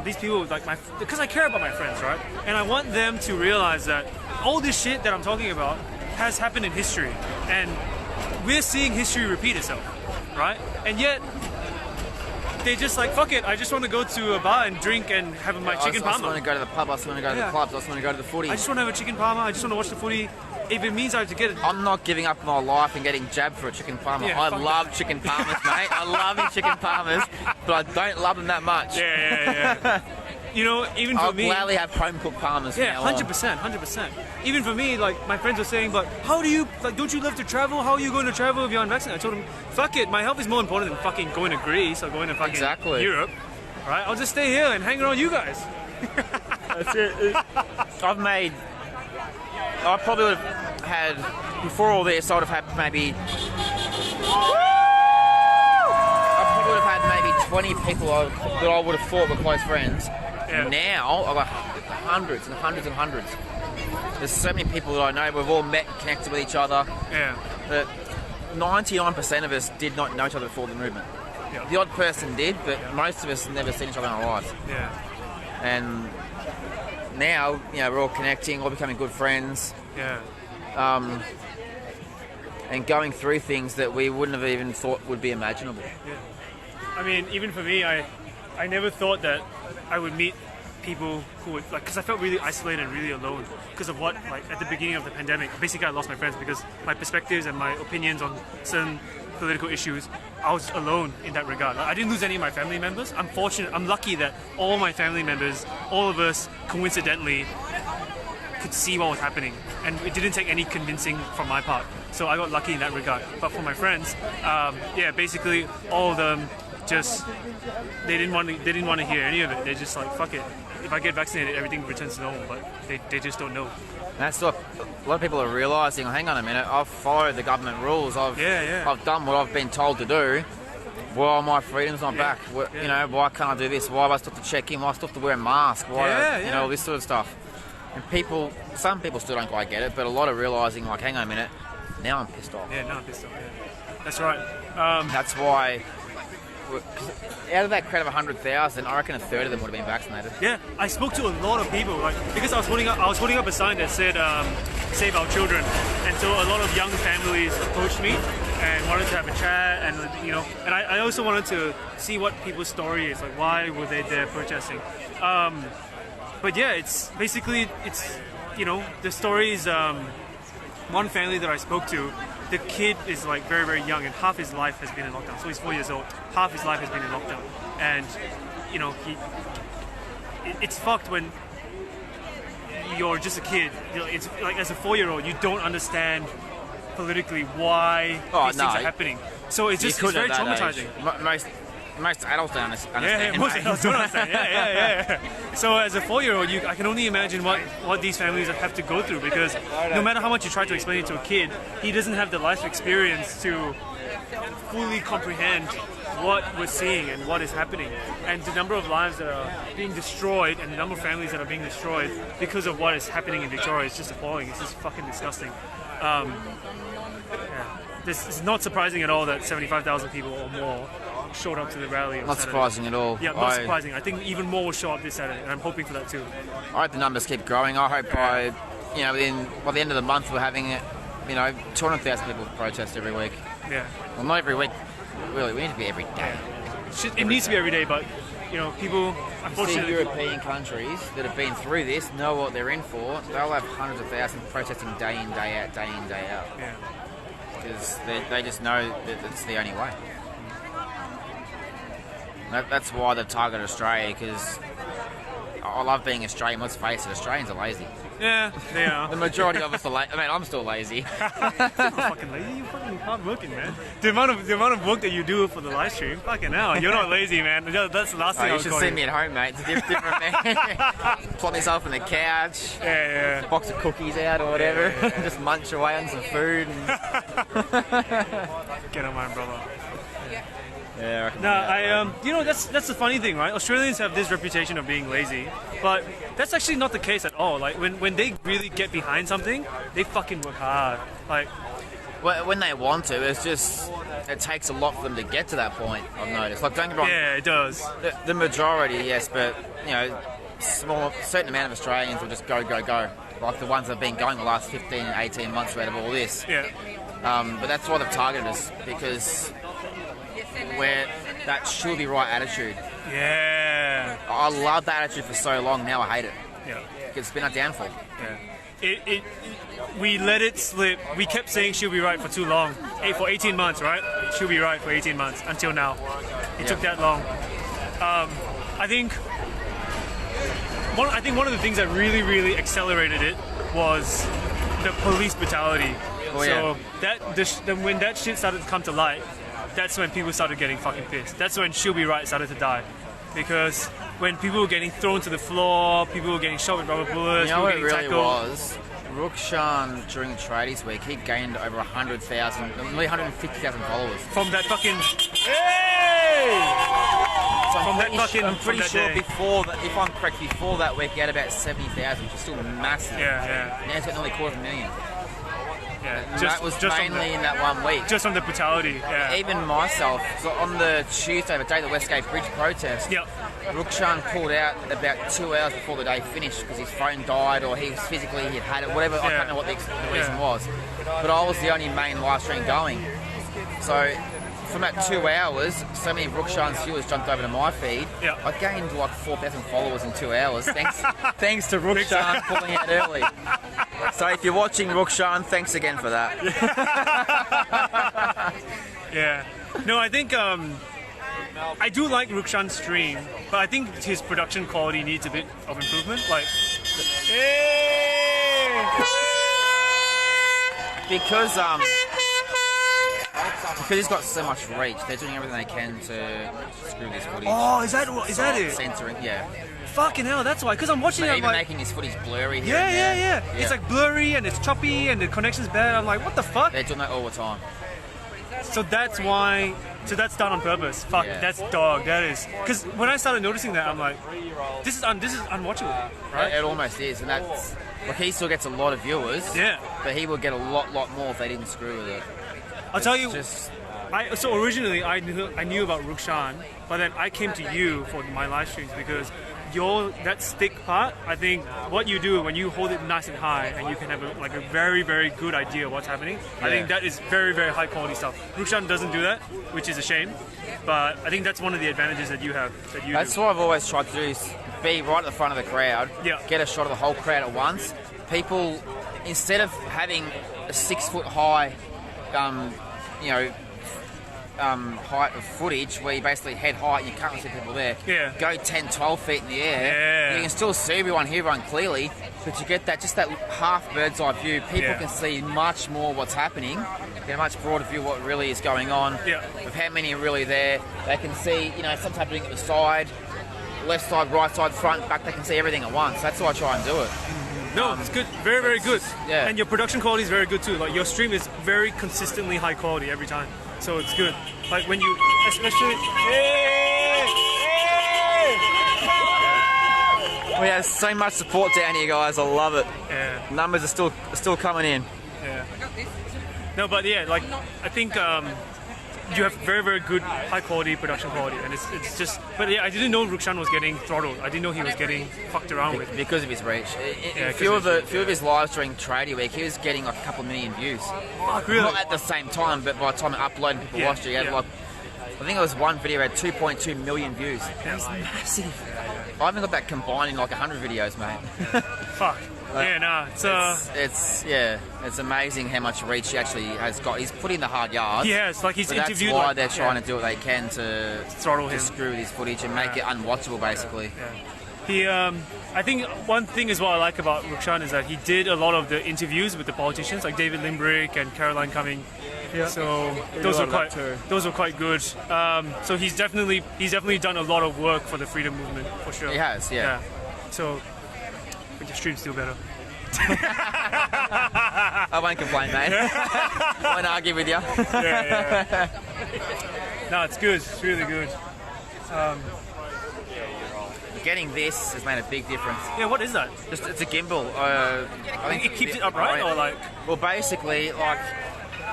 C: these people, like because I care about my friends, right? And I want them to realize that all this shit that I'm talking about has happened in history, and we're seeing history repeat itself, right? And yet they just like, fuck it, I just want to go to a bar and drink and have my chicken
H: I just
C: parma.
H: want to go to the pub. I just want to go to the clubs. I just want to go to the footy.
C: I just want to have a chicken parma. I just want to watch the footy. If it means I have to get it.
H: I'm not giving up my life and getting jabbed for a chicken parma.
C: Yeah,
H: I
C: fuck
H: love
C: that.
H: chicken parmas, mate. I love me chicken parmas, but I don't love them that much.
C: Yeah. You know, even for
H: I'll
C: me,
H: gladly have home cooked parmas.
C: yeah,
H: from now on.
C: 100%. Even for me, like my friends were saying, but how do you like? Don't you love to travel? How are you going to travel if you're unvaccinated? I told them, fuck it, my health is more important than fucking going to Greece or going to fucking
H: Exactly.
C: Europe. Right? I'll just stay here and hang around you guys.
H: That's it. I probably would have had, before all this, I would have had maybe. I probably would have had maybe 20 people that I would have thought were close friends.
C: Yeah.
H: Now, I've got hundreds and hundreds and hundreds. There's so many people that I know, we've all met and connected with each other.
C: Yeah.
H: That 99% of us did not know each other before the movement.
C: Yeah.
H: The odd person did, but most of us never seen each other in our lives.
C: Yeah.
H: And now, you know, we're all connecting, all becoming good friends.
C: Yeah.
H: And going through things that we wouldn't have even thought would be imaginable.
C: Yeah. I mean, even for me, I never thought that I would meet people who would, like, because I felt really isolated and really alone because of what, like, at the beginning of the pandemic, basically I lost my friends because my perspectives and my opinions on certain political issues, I was alone in that regard. Like, I didn't lose any of my family members. I'm fortunate, I'm lucky that all my family members, all of us, coincidentally, could see what was happening, and it didn't take any convincing from my part. So I got lucky in that regard. But for my friends, basically all of them just they didn't want to hear any of it. They're just like, fuck it. If I get vaccinated, everything returns to normal. But they just don't know.
H: And that's what a lot of people are realising. Hang on a minute, I've followed the government rules. I've done what I've been told to do. Why are my freedoms not back? You know, why can't I do this? Why have I still have to check in? Why do I still have to wear a mask? Why, you know, all this sort of stuff. And some people still don't quite get it, but a lot are realising, like, hang on a minute, now I'm pissed off.
C: Yeah, now I'm pissed off. Yeah. That's right.
H: That's why, out of that crowd of 100,000, I reckon a third of them would have been vaccinated.
C: Yeah, I spoke to a lot of people, like, because I was holding up a sign that said "Save our children," and so a lot of young families approached me and wanted to have a chat, and you know, and I also wanted to see what people's story is, like, why were they there protesting. But yeah, it's basically, you know, the story is one family that I spoke to, the kid is like very, very young and half his life has been in lockdown. So he's 4 years old, half his life has been in lockdown. And, you know, it's fucked when you're just a kid. You know, it's like, as a 4-year-old, you don't understand politically why these things are happening. So it's just, it's very traumatizing.
H: Most adults don't understand.
C: Yeah, most adults don't understand. Yeah. So as a 4-year-old, I can only imagine what these families have to go through, because no matter how much you try to explain it to a kid, he doesn't have the life experience to fully comprehend what we're seeing and what is happening. And the number of lives that are being destroyed and the number of families that are being destroyed because of what is happening in Victoria is just appalling. It's just fucking disgusting. This is not surprising at all that 75,000 people or more showed up to the rally on
H: Not
C: Saturday.
H: surprising at all.
C: Yeah, not surprising. I think even more will show up this Saturday, and I'm hoping for that too.
H: I hope the numbers keep growing. I hope by the end of the month we're having 200,000 people protest every week.
C: Yeah.
H: Well, not every week. Really, we need to be every day.
C: It needs to be every day, but people, unfortunately,
H: European countries that have been through this know what they're in for. They'll have hundreds of thousands protesting day in, day out, day in, day out.
C: Yeah.
H: Because they just know that it's the only way. That's why they've targeted Australia, because
A: I love being Australian. Let's face it, Australians are lazy.
C: Yeah, they are.
A: The majority of us are lazy. I mean, I'm still lazy.
C: You're not fucking lazy. You're fucking hard working, man. The amount of work that you do for the live stream, fucking hell, you're not lazy, man. That's the last thing I
A: You
C: was
A: should
C: calling
A: see me at home, mate. It's a different man. Plot myself on the couch.
C: Yeah.
A: Box of cookies out or whatever. Just munch away on some food. And...
C: Get on mine, brother.
A: Yeah.
C: No, that's the funny thing, right? Australians have this reputation of being lazy, but that's actually not the case at all. Like when they really get behind something, they fucking work hard. Like,
A: well, when they want to, it takes a lot for them to get to that point. I've noticed. Like, don't get me wrong.
C: Yeah, it does.
A: The majority, yes, but certain amount of Australians will just go. Like the ones that have been going the last 15, 18 months out of all this.
C: Yeah.
A: But that's why they've targeted us, because we're that should be right attitude.
C: Yeah.
A: I loved that attitude for so long. Now I hate it.
C: Yeah.
A: It's been a downfall.
C: Yeah. We let it slip. We kept saying she'll be right for too long. For 18 months, right? She'll be right for 18 months until now. It took that long. I think one of the things that really accelerated it was the police brutality.
A: Oh,
C: so when that shit started to come to light, that's when people started getting fucking pissed. That's when She'll Be Right started to die. Because when people were getting thrown to the floor, people were getting shot with rubber bullets,
A: You know what it
C: people were
A: really
C: getting tackled.
A: was? Rukshan, during Tradies Week, he gained over 100,000, nearly 150,000 followers.
C: From that fucking... Hey!
A: I'm pretty sure before that, if I'm correct, before that week, he had about 70,000, which is still massive.
C: Yeah.
A: Now he's got nearly 250,000.
C: Yeah,
A: That was mainly in that 1 week.
C: Just on the brutality, yeah.
A: Even myself, so on the Tuesday, the day of the Westgate Bridge protest, Rukshan pulled out about 2 hours before the day finished because his phone died or he was physically, he had it, whatever, I can't know what the reason was. But I was the only main live stream going. So from that 2 hours, so many Rukshan's viewers jumped over to my feed. I gained like 4,000 followers in 2 hours, thanks to Rukshan pulling out early. So if you're watching Rukshan, thanks again for that.
C: Yeah. No, I think I do like Rukshan's stream, but I think his production quality needs a bit of improvement. Like,
A: because he's got so much reach, they're doing everything they can to screw this footage.
C: Oh, is that it?
A: Censoring, yeah.
C: Fucking hell, that's why. Because I'm watching it, I'm
A: even
C: like...
A: making his footage blurry here and there.
C: Yeah. It's like blurry and it's choppy and the connection's bad. I'm like, what the fuck?
A: They're doing that all the time.
C: So that's why... So that's done on purpose. Fuck, that's dog. That is... Because when I started noticing that, I'm like, this is unwatchable, right?
A: It almost is, and that's... Look, he still gets a lot of viewers.
C: Yeah.
A: But he would get a lot more if they didn't screw with it.
C: I'll tell you... So originally I knew about Rukshan, but then I came to you for my live streams because that stick part, I think what you do when you hold it nice and high and you can have a very good idea of what's happening, I think that is very high quality stuff. Rukshan doesn't do that, which is a shame, but I think that's one of the advantages that you have.
A: That's what I've always tried to do, is be right at the front of the crowd, get a shot of the whole crowd at once. People, instead of having a 6 foot high height of footage where you basically head height and you can't see people there. Go 10, 12 feet in the air. You can still see everyone, hear everyone clearly, but you get that half bird's eye view. People can see much more what's happening, get a much broader view of what really is going on, of how many are really there. They can see, sometimes happening at the side, left side, right side, front, back. They can see everything at once. That's why I try and do it.
C: No, it's good. Very good. And your production quality is very good too. Like your stream is very consistently high quality every time. So it's good. Like when you, especially...
A: We have so much support down here, guys. I love it.
C: Yeah.
A: Numbers are still coming in.
C: Yeah. No, but like I think you have very good high quality production quality, and it's just. But I didn't know Rukshan was getting throttled. I didn't know he was getting fucked around with
A: because of his reach. A few of his lives during Tradie Week, he was getting like a couple million views.
C: Fuck, really?
A: Not at the same time, but by the time it uploaded, and people watched it. He had I think it was one video had 2.2 million views. That's massive. I haven't got that combined in like 100 videos, mate.
C: Fuck.
A: It's amazing how much reach he actually has got. He's put in the hard yards.
C: Yes, like he's interviewed.
A: That's why they're trying to do what they can to
C: throttle him,
A: screw with his footage and make it unwatchable, basically.
C: I think one thing as well I like about Rukshan is that he did a lot of the interviews with the politicians, like David Limbrick and Caroline Cumming.
D: Yeah.
C: So
D: We
C: those
D: do a
C: were
D: lot of
C: quite
D: that too.
C: those were quite good. So he's definitely done a lot of work for the freedom movement for sure.
A: He has, yeah.
C: So but your stream's still better.
A: I won't complain, mate. I won't argue with you.
C: Yeah. No, it's good. It's really good.
A: Getting this has made a big difference.
C: Yeah, what is that?
A: Just it's a gimbal. I think
C: It keeps it upright, or like?
A: Well, basically, like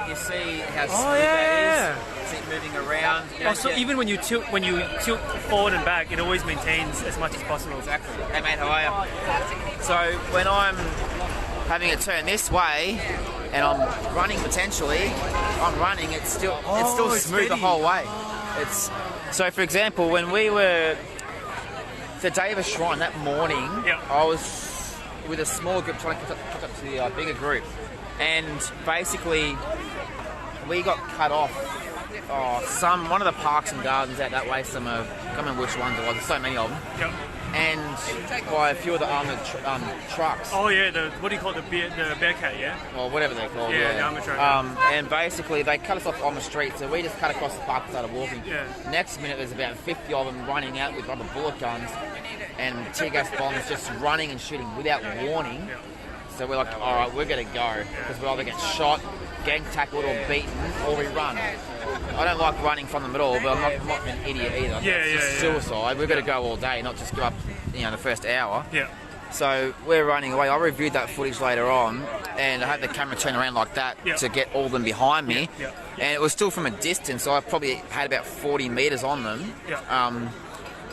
A: you see how smooth
C: Oh, yeah.
A: that is. See it moving around. You
C: Oh,
A: don't
C: so
A: get-
C: even when you tilt forward and back, it always maintains as much as possible.
A: Exactly. Hey mate, how are you? So when I'm having it turn this way and I'm running potentially, it's still
C: it's
A: smooth the
C: steady.
A: whole way. It's so for example when we were the day of a shrine that morning, I was with a small group trying to catch up to the bigger group, and basically we got cut off. One of the parks and gardens out that way. I can't remember which ones it was. There's so many of them.
C: Yep.
A: And by a few of the armoured trucks.
C: Oh yeah, what do you call it? The Bearcat, yeah?
A: Or whatever they're called.
C: Yeah, the armoured truck.
A: And basically they cut us off on the street, so we just cut across the park and started walking.
C: Yeah.
A: Next minute there's about 50 of them running out with rubber bullet guns and tear gas bombs, just running and shooting without warning. So we're like, all right, we're gonna go because we either get shot, gang tackled, or beaten, or we run. I don't like running from them at all, but I'm not an idiot either. It's just suicide. We've got to go all day, not just give up, the first hour.
C: Yeah.
A: So we're running away. I reviewed that footage later on, and I had the camera turn around like that to get all of them behind me.
C: Yeah.
A: And it was still from a distance, so I probably had about 40 metres on them.
C: Yeah.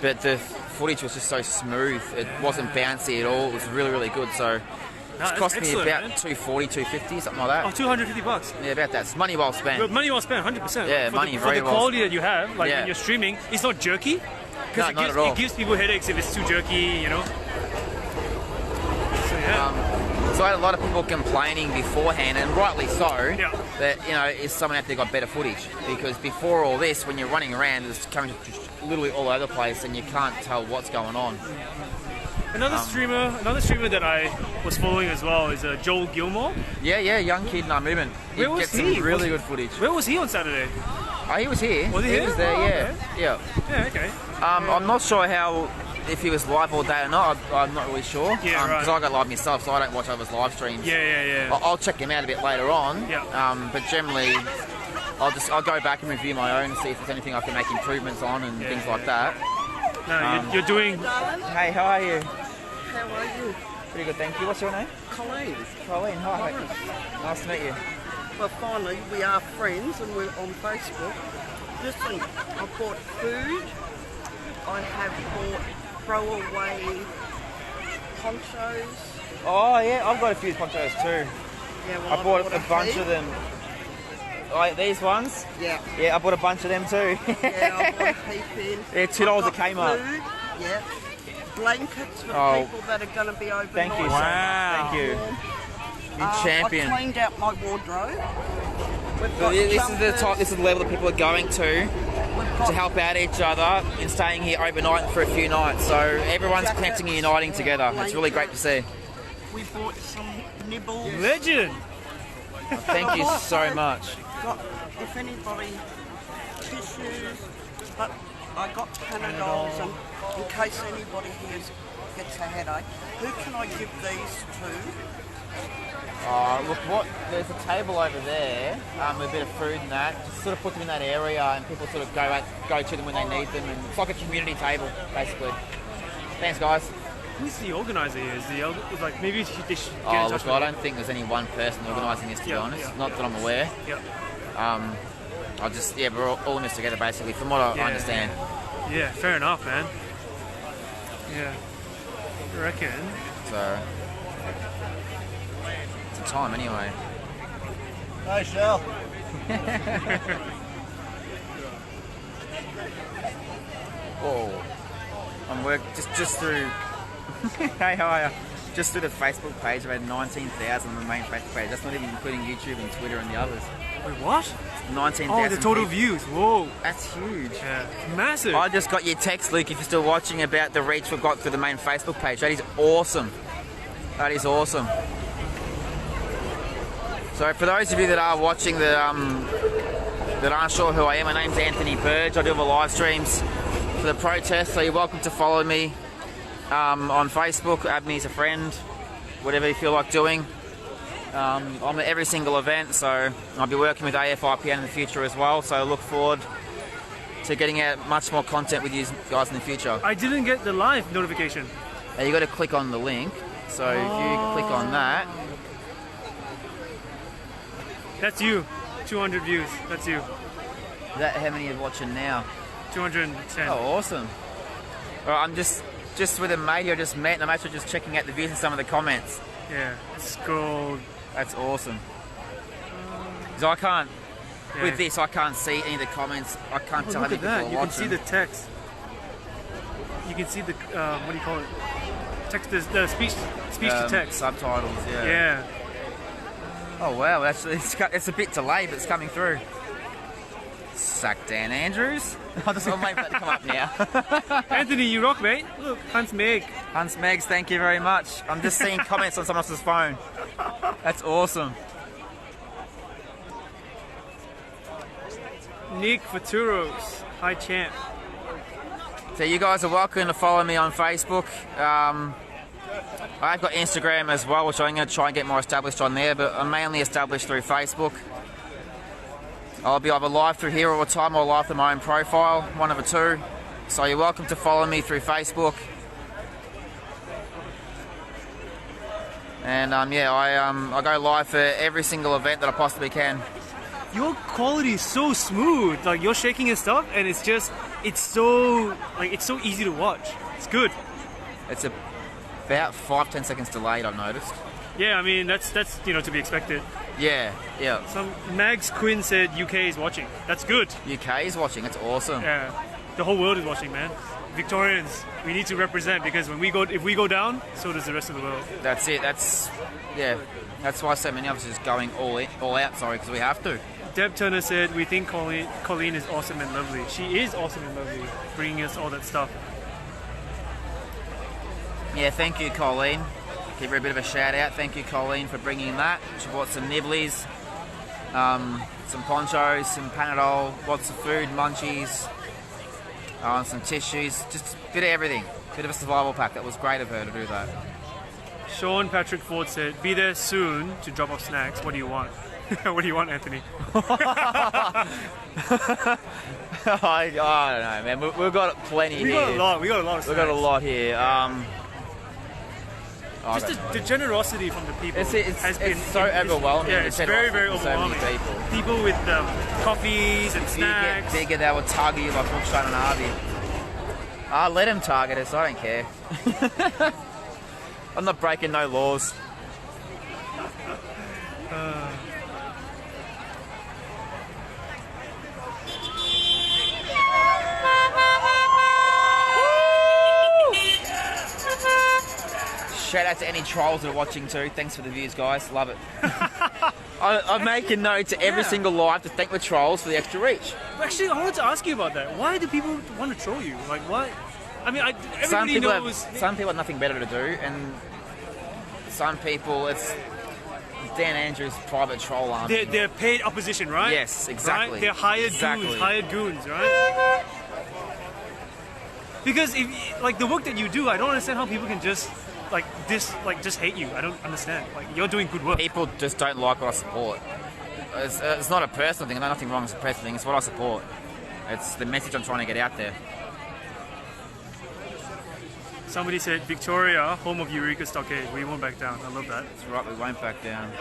A: But the footage was just so smooth. It wasn't bouncy at all. It was really, really good. So
C: No,
A: it's cost
C: that's
A: me
C: excellent,
A: about
C: man.
A: $240, $250, something like that.
C: Oh, $250.
A: Yeah, about that. It's money well spent.
C: But money well spent, 100%.
A: Yeah,
C: for
A: money
C: the,
A: very
C: for the
A: well
C: quality that you have, like
A: Yeah.
C: when you're streaming, it's not jerky.
A: No,
C: Because
A: not at all.
C: it gives people headaches if it's too jerky, So yeah.
A: So I had a lot of people complaining beforehand, and rightly so, that, is someone out there got better footage. Because before all this, when you're running around, it's coming literally all over the place, and you can't tell what's going on.
C: Another streamer that I was following as well is Joel Gilmore.
A: Yeah, young kid in our movement.
C: Where was
A: gets
C: he?
A: some really
C: Was-
A: good footage.
C: Where was he on Saturday?
A: Oh, he was here.
C: Was he here?
A: was there,
C: Oh,
A: yeah.
C: okay.
A: Yeah.
C: Yeah, okay.
A: I'm not sure if he was live all day or not. I'm not really sure.
C: Yeah, right.
A: Because I got live myself, so I don't watch others' live streams.
C: Yeah.
A: I'll check him out a bit later on.
C: Yeah.
A: But generally, I'll go back and review my own and see if there's anything I can make improvements on and things like that.
C: No, you're doing.
A: Hey, how are you?
V: How are you?
A: Pretty good, thank you. What's your name?
V: Colleen.
A: Colleen, hi. Nice to meet you.
V: Well, finally, we are friends and we're on Facebook. Listen, I bought food. I have bought throwaway ponchos.
A: Oh yeah, I've got a few ponchos too.
V: Yeah, well,
A: I bought a bunch
V: heap.
A: of them. Like these ones?
V: Yeah.
A: Yeah, I bought a bunch of them too.
V: Yeah, I bought a heap in.
A: Yeah, $2
V: I've
A: at
V: got
A: Kmart.
V: Food, yeah. Blankets for
A: Oh.
V: people that are going to be overnight.
A: Thank you so much. Thank you. You champion.
V: I cleaned out my wardrobe. We've
A: So
V: got
A: this is the
V: jumpers.
A: type. This is the level that people are going to help out each other in staying here overnight for a few nights. So everyone's connecting and uniting together. It's really great to see.
V: We bought some nibbles.
C: Legend.
A: Thank you so much.
V: Got, if anybody, tissues, but I got Panadols, and in case anybody here gets a headache, who can I give these to?
A: Look, there's a table over there with a bit of food and that. Just sort of put them in that area, and people sort of go to them when they need them, and it's like a community table basically. Thanks, guys.
C: Who's the organizer here? Is like maybe they should get in
A: Oh,
C: touch
A: look, I
C: with
A: don't think there's any one person organising this, to be honest. Not that I'm aware.
C: Yeah.
A: We're all in this together, basically, from what I understand.
C: Yeah, fair enough, man. Yeah. I reckon.
A: So, it's a time anyway.
O: Hey, Shell.
A: Whoa. I'm just through. Hey, how are you?
H: Just through the Facebook page, I've had 19,000 on the main Facebook page. That's not even including YouTube and Twitter and the others.
C: Wait, what?
H: 19,000.
C: Oh, the total
H: people.
C: views. Whoa.
H: That's huge.
C: Yeah, massive.
H: I just got your text, Luke, if you're still watching, about the reach we've got through the main Facebook page. That is awesome. That is awesome. So for those of you that are watching that aren't sure who I am, my name's Anthony Burge. I do the live streams for the protest, so you're welcome to follow me on Facebook, add me as a friend, whatever you feel like doing. I'm at every single event, so I'll be working with AFIPN in the future as well, so I look forward to getting out much more content with you guys in the future.
C: I didn't get the live notification.
H: Now you got to click on the link, so if you click on that.
C: That's you. 200 views. That's you.
H: That how many are watching now?
C: 210.
H: Oh, awesome. Alright, I'm just with a mate who I just met, and I'm actually just checking out the views and some of the comments.
C: Yeah, scroll.
H: That's awesome. So I can't,
C: Yeah.
H: with this, I can't see any of the comments. I can't tell how
C: Look
H: many
C: at
H: people
C: that.
H: are
C: You can see
H: watching.
C: the text. You can see the what do you call it? Text. The speech to text.
H: Subtitles. Yeah.
C: Yeah.
H: Oh wow, it's a bit delayed, but it's coming through. Suck Dan Andrews. I'll wait for that to come up now.
C: Anthony, you rock, mate. Look, Hans Meg.
H: Hans Megs, thank you very much. I'm just seeing comments on someone else's phone. That's awesome.
C: Nick Futuros. Hi, champ.
H: So you guys are welcome to follow me on Facebook. I've got Instagram as well, which I'm going to try and get more established on there, but I'm mainly established through Facebook. I'll be either live through here all the time or live through my own profile, one of the two. So you're welcome to follow me through Facebook. And yeah, I go live for every single event that I possibly can.
C: Your quality is so smooth. Like you're shaking and stuff, and it's so easy to watch. It's good.
H: It's about 5-10 seconds delayed, I've noticed.
C: Yeah, I mean that's to be expected.
H: Yeah.
C: Some Mags Quinn said UK is watching. That's good.
H: UK is watching. It's awesome.
C: Yeah, the whole world is watching, man. Victorians, we need to represent because if we go down, so does the rest of the world.
H: That's it. That's why so many of us are just going all out. Sorry, because we have to.
C: Deb Turner said, we think Colleen is awesome and lovely. She is awesome and lovely, bringing us all that stuff.
H: Yeah, thank you, Colleen. Give her a bit of a shout out. Thank you, Colleen, for bringing that. She bought some nibblies, some ponchos, some Panadol, lots of food, munchies, some tissues, just a bit of everything. Bit of a survival pack. That was great of her to do that.
C: Sean Patrick Ford said, be there soon to drop off snacks. What do you want? What do you want, Anthony?
H: I don't know, man. We've got plenty here.
C: We got a lot of snacks.
H: We've got a lot here.
C: Just the generosity from the people has been
H: so overwhelming.
C: Yeah, it's very, very
H: So
C: overwhelming.
H: many people.
C: People with coffees and
H: If
C: snacks.
H: you get bigger, they will target you like Hookshot and Harvey. I'll let them target us. I don't care. I'm not breaking no laws. Shout out to any trolls that are watching too. Thanks for the views, guys. Love it. I make a note to every single live to thank the trolls for the extra reach.
C: Actually, I wanted to ask you about that. Why do people want to troll you? Like, why? I mean, everybody knows.
H: Some people have nothing better to do, and some people, it's Dan Andrews' private troll army.
C: They're paid opposition, right?
H: Yes, exactly.
C: Right? They're hired goons, right? Because if the work that you do, I don't understand how people can just just hate you. I don't understand. Like, you're doing good work.
H: People just don't like what I support. It's not a personal thing. There's nothing wrong with a personal thing. It's what I support. It's the message I'm trying to get out there.
C: Somebody said, Victoria, home of Eureka Stockade. We won't back down. I love that.
H: That's right, we won't back down.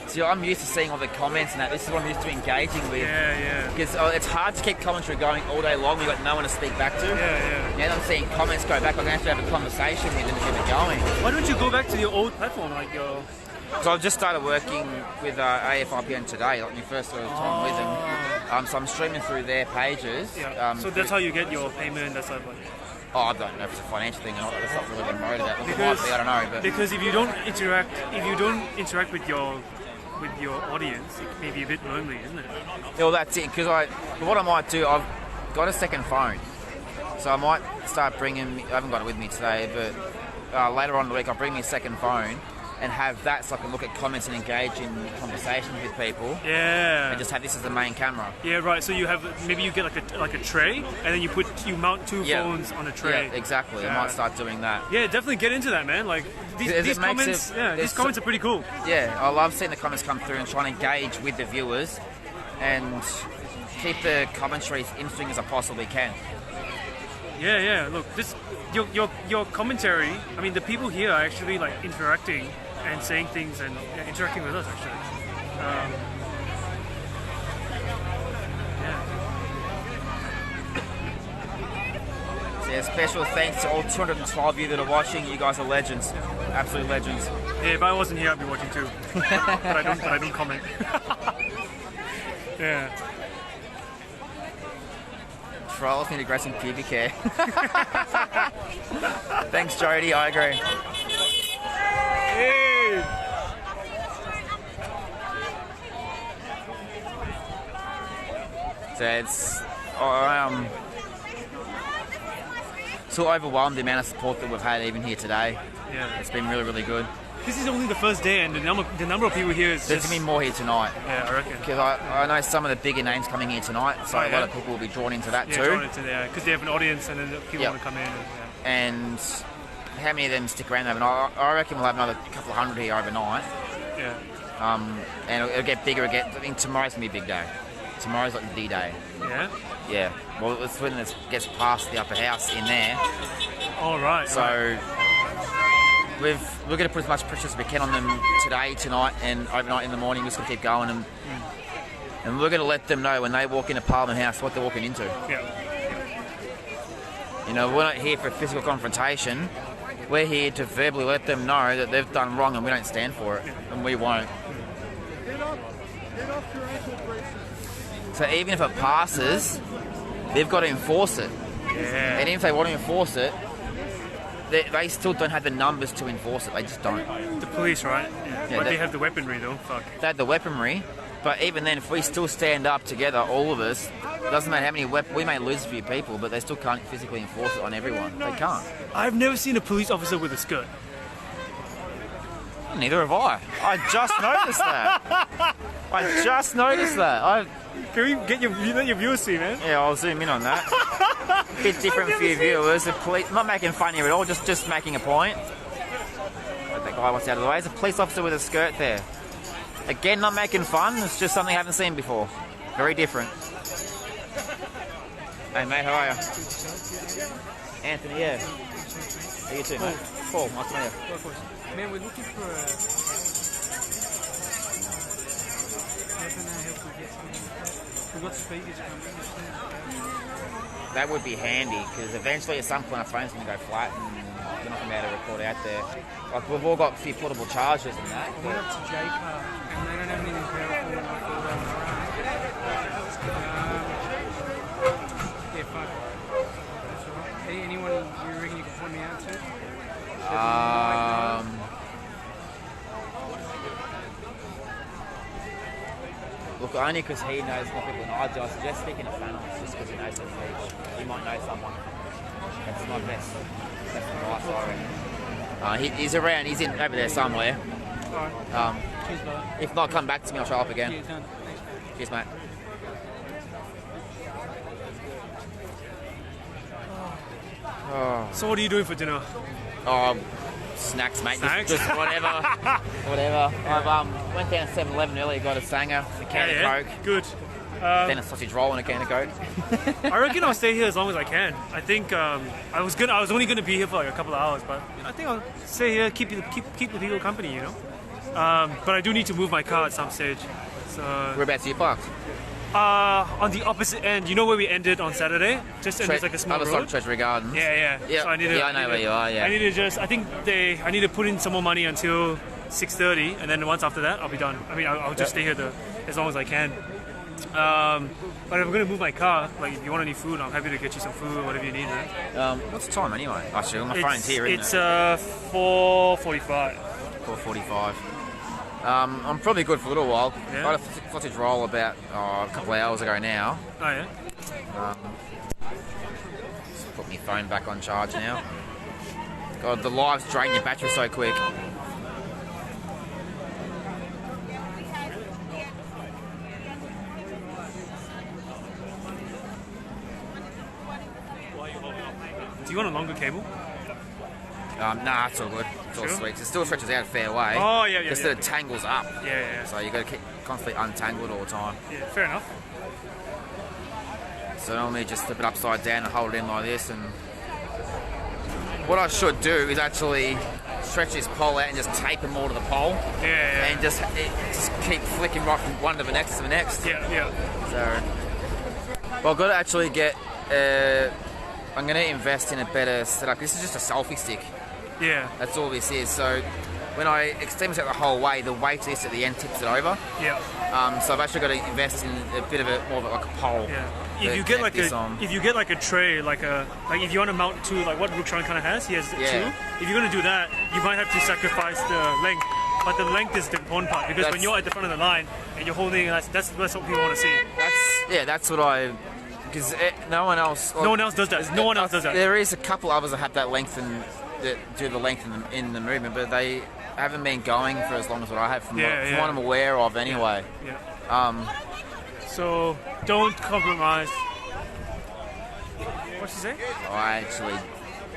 H: See, I'm used to seeing all the comments and that. This is what I'm used to engaging with.
C: Yeah.
H: Because it's hard to keep commentary going all day long. We've got no one to speak back to.
C: Yeah.
H: Now that I'm seeing comments go back, I'm going to have to have a conversation with them to keep it going.
C: Why don't you go back to your old platform, like your...
H: So I've just started working with AFIPN today, like my first sort of time with them. So I'm streaming through their pages.
C: Yeah. So that's how you get your payment. That's like.
H: Oh, I don't know if it's a financial thing or not. That's not really been worried about. It might be, I don't know. But
C: because if you don't interact with your audience, it may be a bit lonely, isn't it?
H: Yeah, well, that's it. Because what I might do, I've got a second phone, so I might start bringing. I haven't got it with me today, but later on in the week I'll bring me a second phone and have that so I can look at comments and engage in conversations with people.
C: Yeah.
H: And just have this as the main camera.
C: Yeah, right. So you have maybe you get like a tray, and then you mount two phones on a tray.
H: Yeah, exactly. I might start doing that.
C: Yeah, definitely get into that, man. Like these comments, these comments are pretty cool.
H: Yeah, I love seeing the comments come through and trying to engage with the viewers and keep the commentary as interesting as I possibly can.
C: Yeah. Look, this your commentary. I mean, the people here are actually like interacting and saying things and interacting with us actually.
H: So yeah, special thanks to all 212 of you that are watching. You guys are legends, absolute legends.
C: Yeah, if I wasn't here, I'd be watching too. but I don't comment. Yeah.
H: Trolls need aggressive pubic hair. Thanks, Jody. I agree.
C: Hey.
H: So it's so overwhelmed the amount of support that we've had even here today.
C: Yeah,
H: it's been really, really good.
C: This is only the first day, and the number of people here is.
H: There's gonna be more here tonight.
C: Yeah, I reckon.
H: Because I know some of the bigger names coming here tonight, so a lot of people will be drawn into that too.
C: Drawn into there because they have an audience, and then people want to come in.
H: And how many of them stick around overnight? I reckon we'll have another couple of hundred here overnight.
C: Yeah.
H: And it'll get bigger again. I think tomorrow's gonna be a big day. Tomorrow's like the D-Day.
C: Yeah?
H: Yeah. Well, it's when it gets past the upper house in there.
C: All right.
H: So we're going to put as much pressure as we can on them today, tonight, and overnight in the morning. We're just going to keep going, and we're going to let them know when they walk into Parliament House what they're walking into.
C: Yeah.
H: You know, we're not here for a physical confrontation. We're here to verbally let them know that they've done wrong and we don't stand for it, and we won't. So even if it passes, they've got to enforce it.
C: Yeah.
H: And if they want to enforce it, they still don't have the numbers to enforce it. They just don't.
C: The police, right? Yeah, but they have the weaponry, though. Fuck.
H: They have the weaponry, but even then, if we still stand up together, all of us, doesn't matter how many weapons, we may lose a few people, but they still can't physically enforce it on everyone. They can't.
C: I've never seen a police officer with a skirt.
H: Neither have I. I just noticed that. I just noticed that.
C: Can we get your viewers see, man?
H: Yeah, I'll zoom in on that. Bit different for your viewers. The police, not making fun here at all, just making a point. But that guy wants out of the way. There's a police officer with a skirt there. Again, not making fun. It's just something I haven't seen before. Very different. Hey mate, how are you? Anthony, yeah. How you too, mate? Paul, nice to meet you.
D: Man, we're looking for a... We've got speakers coming.
H: That would be handy, because eventually at some point our phone's going to go flat and we're not going to be able to record out there. Like, we've all got a few portable chargers and that.
D: I went up to J-Car and they don't have anything powerful enough for yeah, fuck. That's all right. Anyone you reckon you can point me out to?
H: Look, only because he knows more people than I do. I suggest speaking to Thanos, just because he knows those people. He might know someone. That's my best advice, I reckon. He's around. He's in over there somewhere.
D: Alright. Cheers, brother.
H: If not, come back to me. I'll show up again.
D: Cheers, done. Thanks.
H: Cheers, mate.
C: So what are you doing for dinner?
H: Snacks, mate.
C: Snacks?
H: Just whatever. Whatever. I went down to 7-Eleven earlier, got a Sanger, a can of Coke.
C: Good.
H: Then a sausage roll and a can of Coke.
C: I reckon I'll stay here as long as I can. I think I was only gonna be here for like a couple of hours, but I think I'll stay here, keep the people company, you know. But I do need to move my car at some stage. So
H: whereabouts are you parked?
C: On the opposite end. You know where we ended on Saturday? Just there's like a small
H: other
C: road.
H: side of Treasury Gardens.
C: Yeah.
H: Yep.
C: So I
H: know where you are. Yeah.
C: I need to just. I need to put in some more money until 6:30, and then once after that, I'll be done. I mean, I'll just stay here as long as I can. But if I'm gonna move my car, like if you want any food, I'm happy to get you some food, whatever you need, man.
H: What's the time anyway? Actually, my phone's here, isn't
C: It's
H: it?
C: 4:45.
H: 4:45. I'm probably good for a little while.
C: Yeah.
H: I had a footage roll about a couple of hours ago now.
C: Oh yeah.
H: Just put my phone back on charge now. God, the lives drain your battery so quick.
C: Do you want a longer cable?
H: Nah, it's all good. It's all
C: Sure.
H: sweet. It still stretches out a fair way.
C: Oh, yeah, yeah,
H: Just
C: yeah.
H: that it tangles up.
C: Yeah.
H: So you got to keep constantly untangled all the time.
C: Yeah, fair enough.
H: So normally just flip it upside down and hold it in like this. And what I should do is actually stretch this pole out and just tape them all to the pole.
C: Yeah.
H: And just keep flicking right from one to the next to the next.
C: Yeah.
H: So, well, I've got to actually get. I'm going to invest in a better setup. This is just a selfie stick.
C: Yeah.
H: That's all this is. So when I extend it out the whole way, the weight of this at the end tips it over.
C: Yeah.
H: So I've actually got to invest in a bit of a more of like a pole.
C: Yeah.
H: to
C: If you get
H: connect this on.
C: if you get like a tray, like if you want to mount two, like what Rukshan kind of has, he has
H: Yeah.
C: two. If you're gonna do that, you might have to sacrifice the length. But the length is the important part because when
H: That's-
C: you're at the front of the line and you're holding, that's what people want to see.
H: That's what I. Because no one else.
C: No one else does that. No one else does that.
H: There is a couple others that have that length and that do the length in the movement, but they haven't been going for as long as what I have from, from what I'm aware of anyway.
C: Yeah. So don't compromise. What'd she say?
H: I actually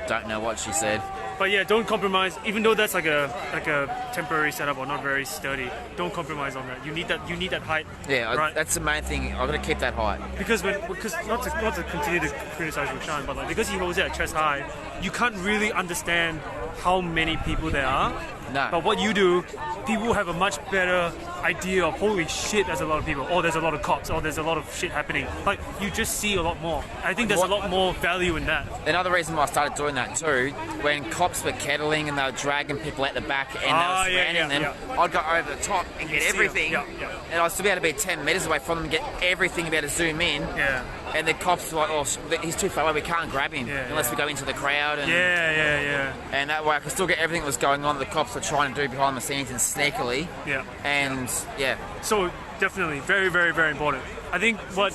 H: don't know what she said.
C: But yeah, don't compromise. Even though that's like a temporary setup or not very sturdy, don't compromise on that. You need that height.
H: Yeah,
C: right?
H: that's the main thing. I've got to keep that height.
C: Because not to continue to criticize Rukshan, but like because he holds it at chest high, you can't really understand how many people there are.
H: No.
C: But what you do, people have a much better idea of holy shit, there's a lot of people, or there's a lot of cops, or there's a lot of shit happening. Like you just see a lot more. I think there's a lot more value in that.
H: Another reason why I started doing that too, when cops were kettling and they were dragging people at the back and they were surrounding them, I'd go over the top and get
C: see
H: everything,
C: them. Yeah.
H: and I'd still be able to be 10 metres away from them and get everything and be able to zoom in.
C: Yeah.
H: And the cops were like, oh, he's too far away, we can't grab him unless we go into the crowd. And,
C: Yeah.
H: And that way I could still get everything that was going on that the cops were trying to do behind the scenes and sneakily.
C: Yeah.
H: And yeah.
C: So definitely, very, very, very important. I think what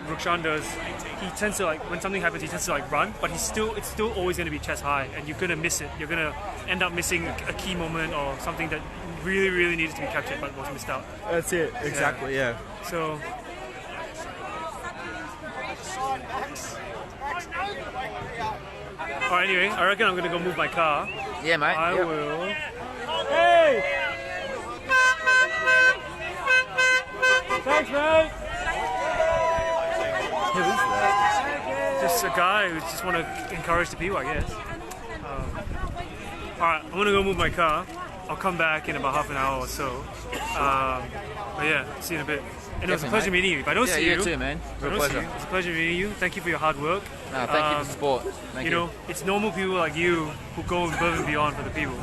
C: Rukshan does, he tends to when something happens, he tends to run, but it's still always going to be chest high, and you're going to miss it. You're going to end up missing a key moment or something that really, really needed to be captured but was missed out.
F: That's it. Exactly. Yeah.
C: So. Alright, anyway, I reckon I'm going to go move my car.
H: Yeah, mate.
C: I
H: Yep.
C: will. Hey! Thanks, mate!
H: Who is that?
C: Just a guy who just want to encourage the people, I guess. Alright, I'm going to go move my car. I'll come back in about half an hour or so. But yeah, see you in a bit. And it was a
H: Definitely,
C: pleasure
H: mate.
C: meeting you. If I don't
H: Yeah,
C: see
H: you
C: you
H: too, man.
C: if I
H: Real
C: don't see
H: pleasure.
C: you, it's a pleasure meeting you. Thank you for your hard work.
H: No, thank you for the support. Thank
C: you know, it's normal people like you who go above and beyond for the people,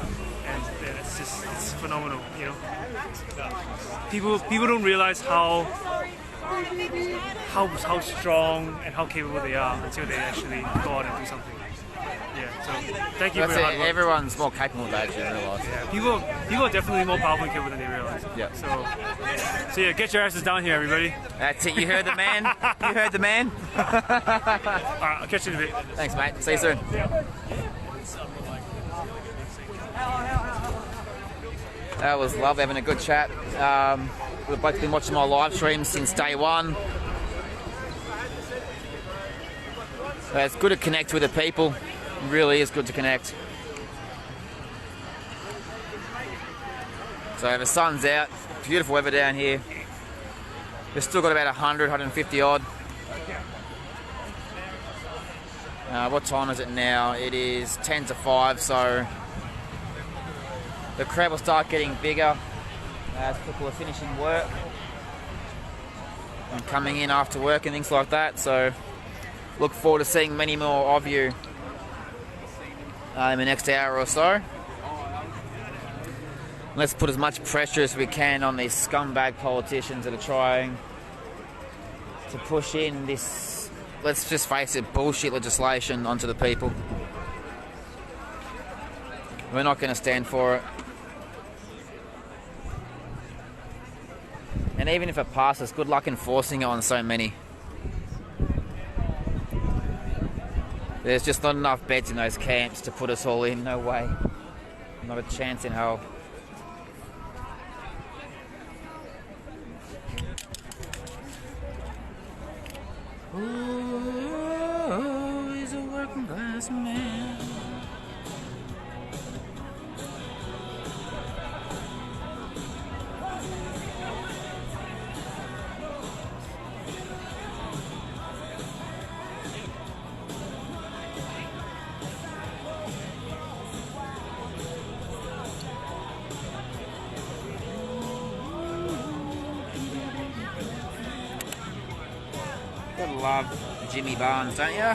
C: and it's phenomenal. You know, people don't realize how strong and how capable they are until they actually go out and do something. Yeah, so thank you
H: That's
C: for your hard
H: it.
C: work.
H: Everyone's more capable than they actually realise.
C: Yeah, people are definitely more powerful and capable than they realize.
H: Yeah.
C: So yeah, get your asses down here, everybody.
H: That's it. You heard the man. You heard the man.
C: All right, I'll catch you in a bit.
H: Thanks, mate. See you soon. That was lovely, having a good chat. We've both been watching my live streams since day one. It's good to connect with the people. It really is good to connect. So the sun's out, beautiful weather down here. We've still got about 100, 150 odd. What time is it now? It is 10 to 5, so the crowd will start getting bigger as people are finishing work and coming in after work and things like that. So look forward to seeing many more of you in the next hour or so. Let's put as much pressure as we can on these scumbag politicians that are trying to push in this, let's just face it, bullshit legislation onto the people. We're not going to stand for it. And even if it passes, good luck enforcing it on so many. There's just not enough beds in those camps to put us all in. No way. Not a chance in hell. Oh, he's a working class man. Gotta love Jimmy Barnes, don't you?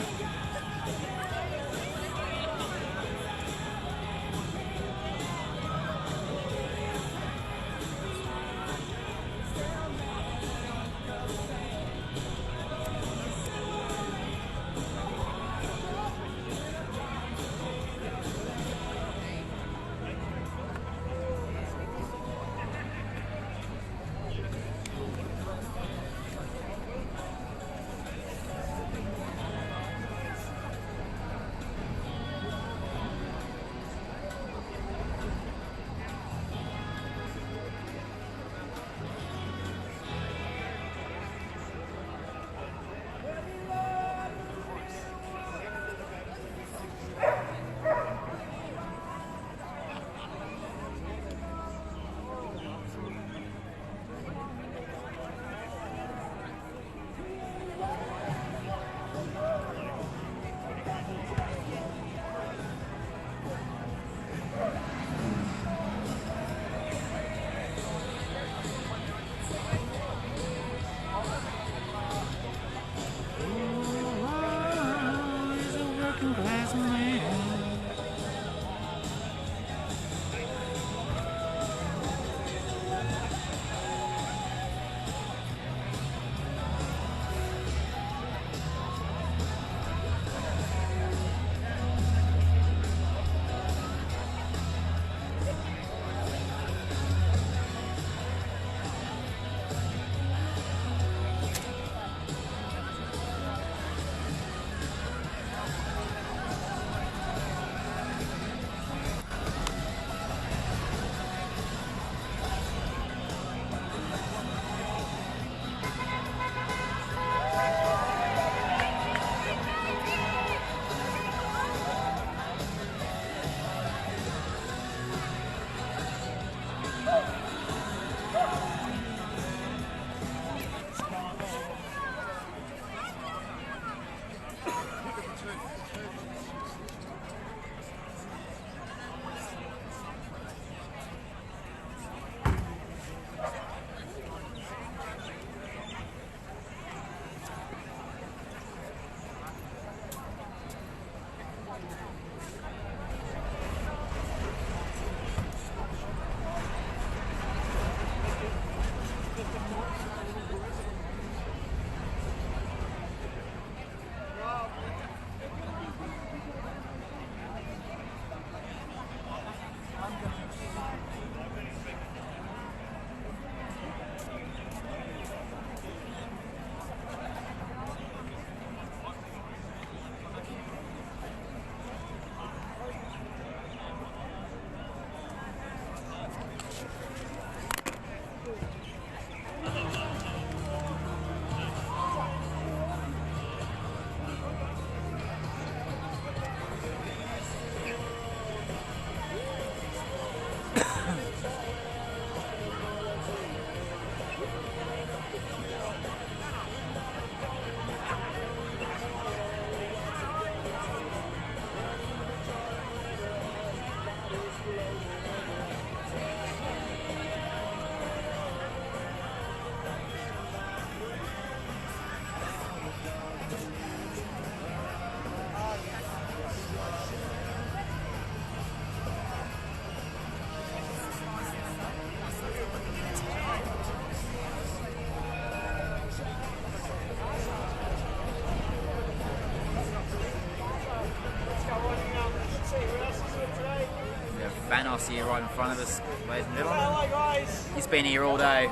H: Aussie right in front of us, ladies and gentlemen. He's been here all day.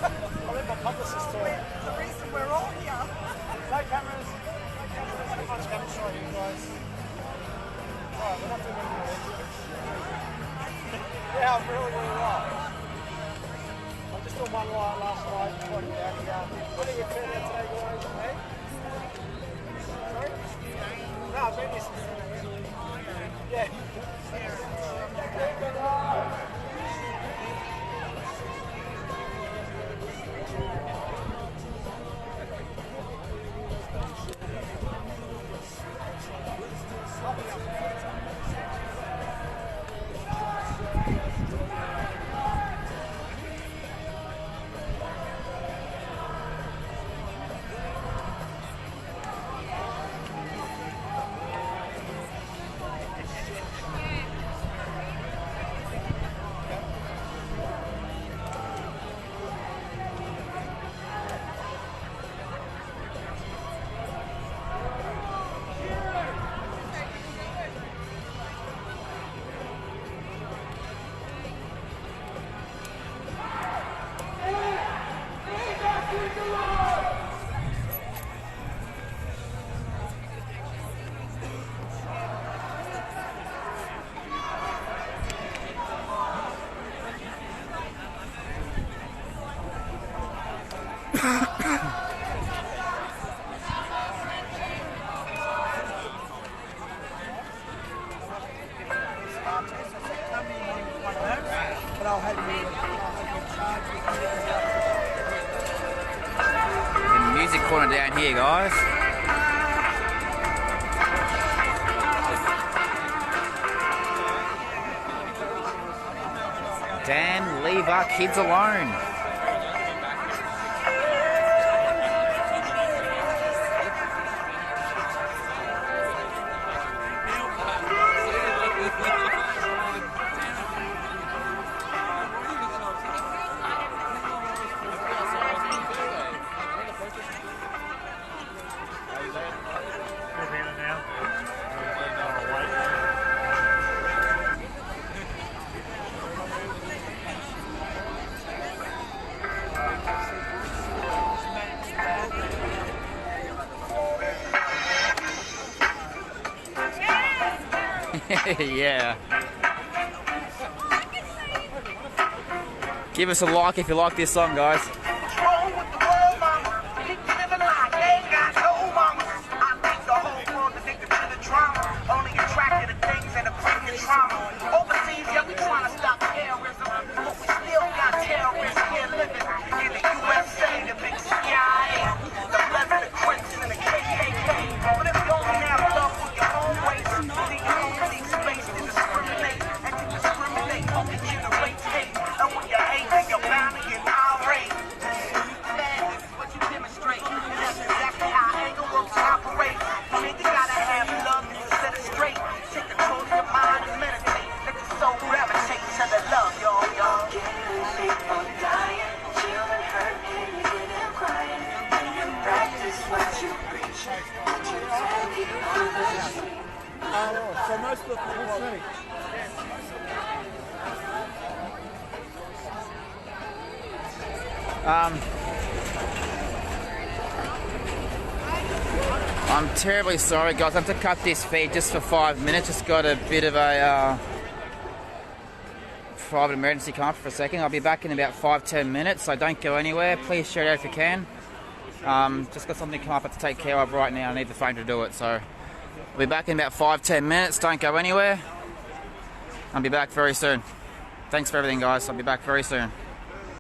B: I'll let my publicist talk. The reason we're all here. No cameras. Not much camera shot here, guys. Alright, we're not doing any more interviews. Yeah, I'm really right. I'm just on one line last night, pointing out here. What did we turn out today, guys? Hey? Sorry? No, I've been this. Yeah.
H: The music corner down here, guys. Dan, leave our kids alone. Yeah. Give us a like if you like this song, guys.
B: So most of the people
H: I'm terribly sorry, guys. I have to cut this feed just for 5 minutes. Just got a bit of a private emergency come up for a second. I'll be back in about 5-10 minutes, so don't go anywhere. Please share it out if you can. Just got something come up I have to take care of right now. I need the phone to do it, so I'll be back in about 5-10 minutes. Don't go anywhere. I'll be back very soon. Thanks for everything, guys. I'll be back very soon.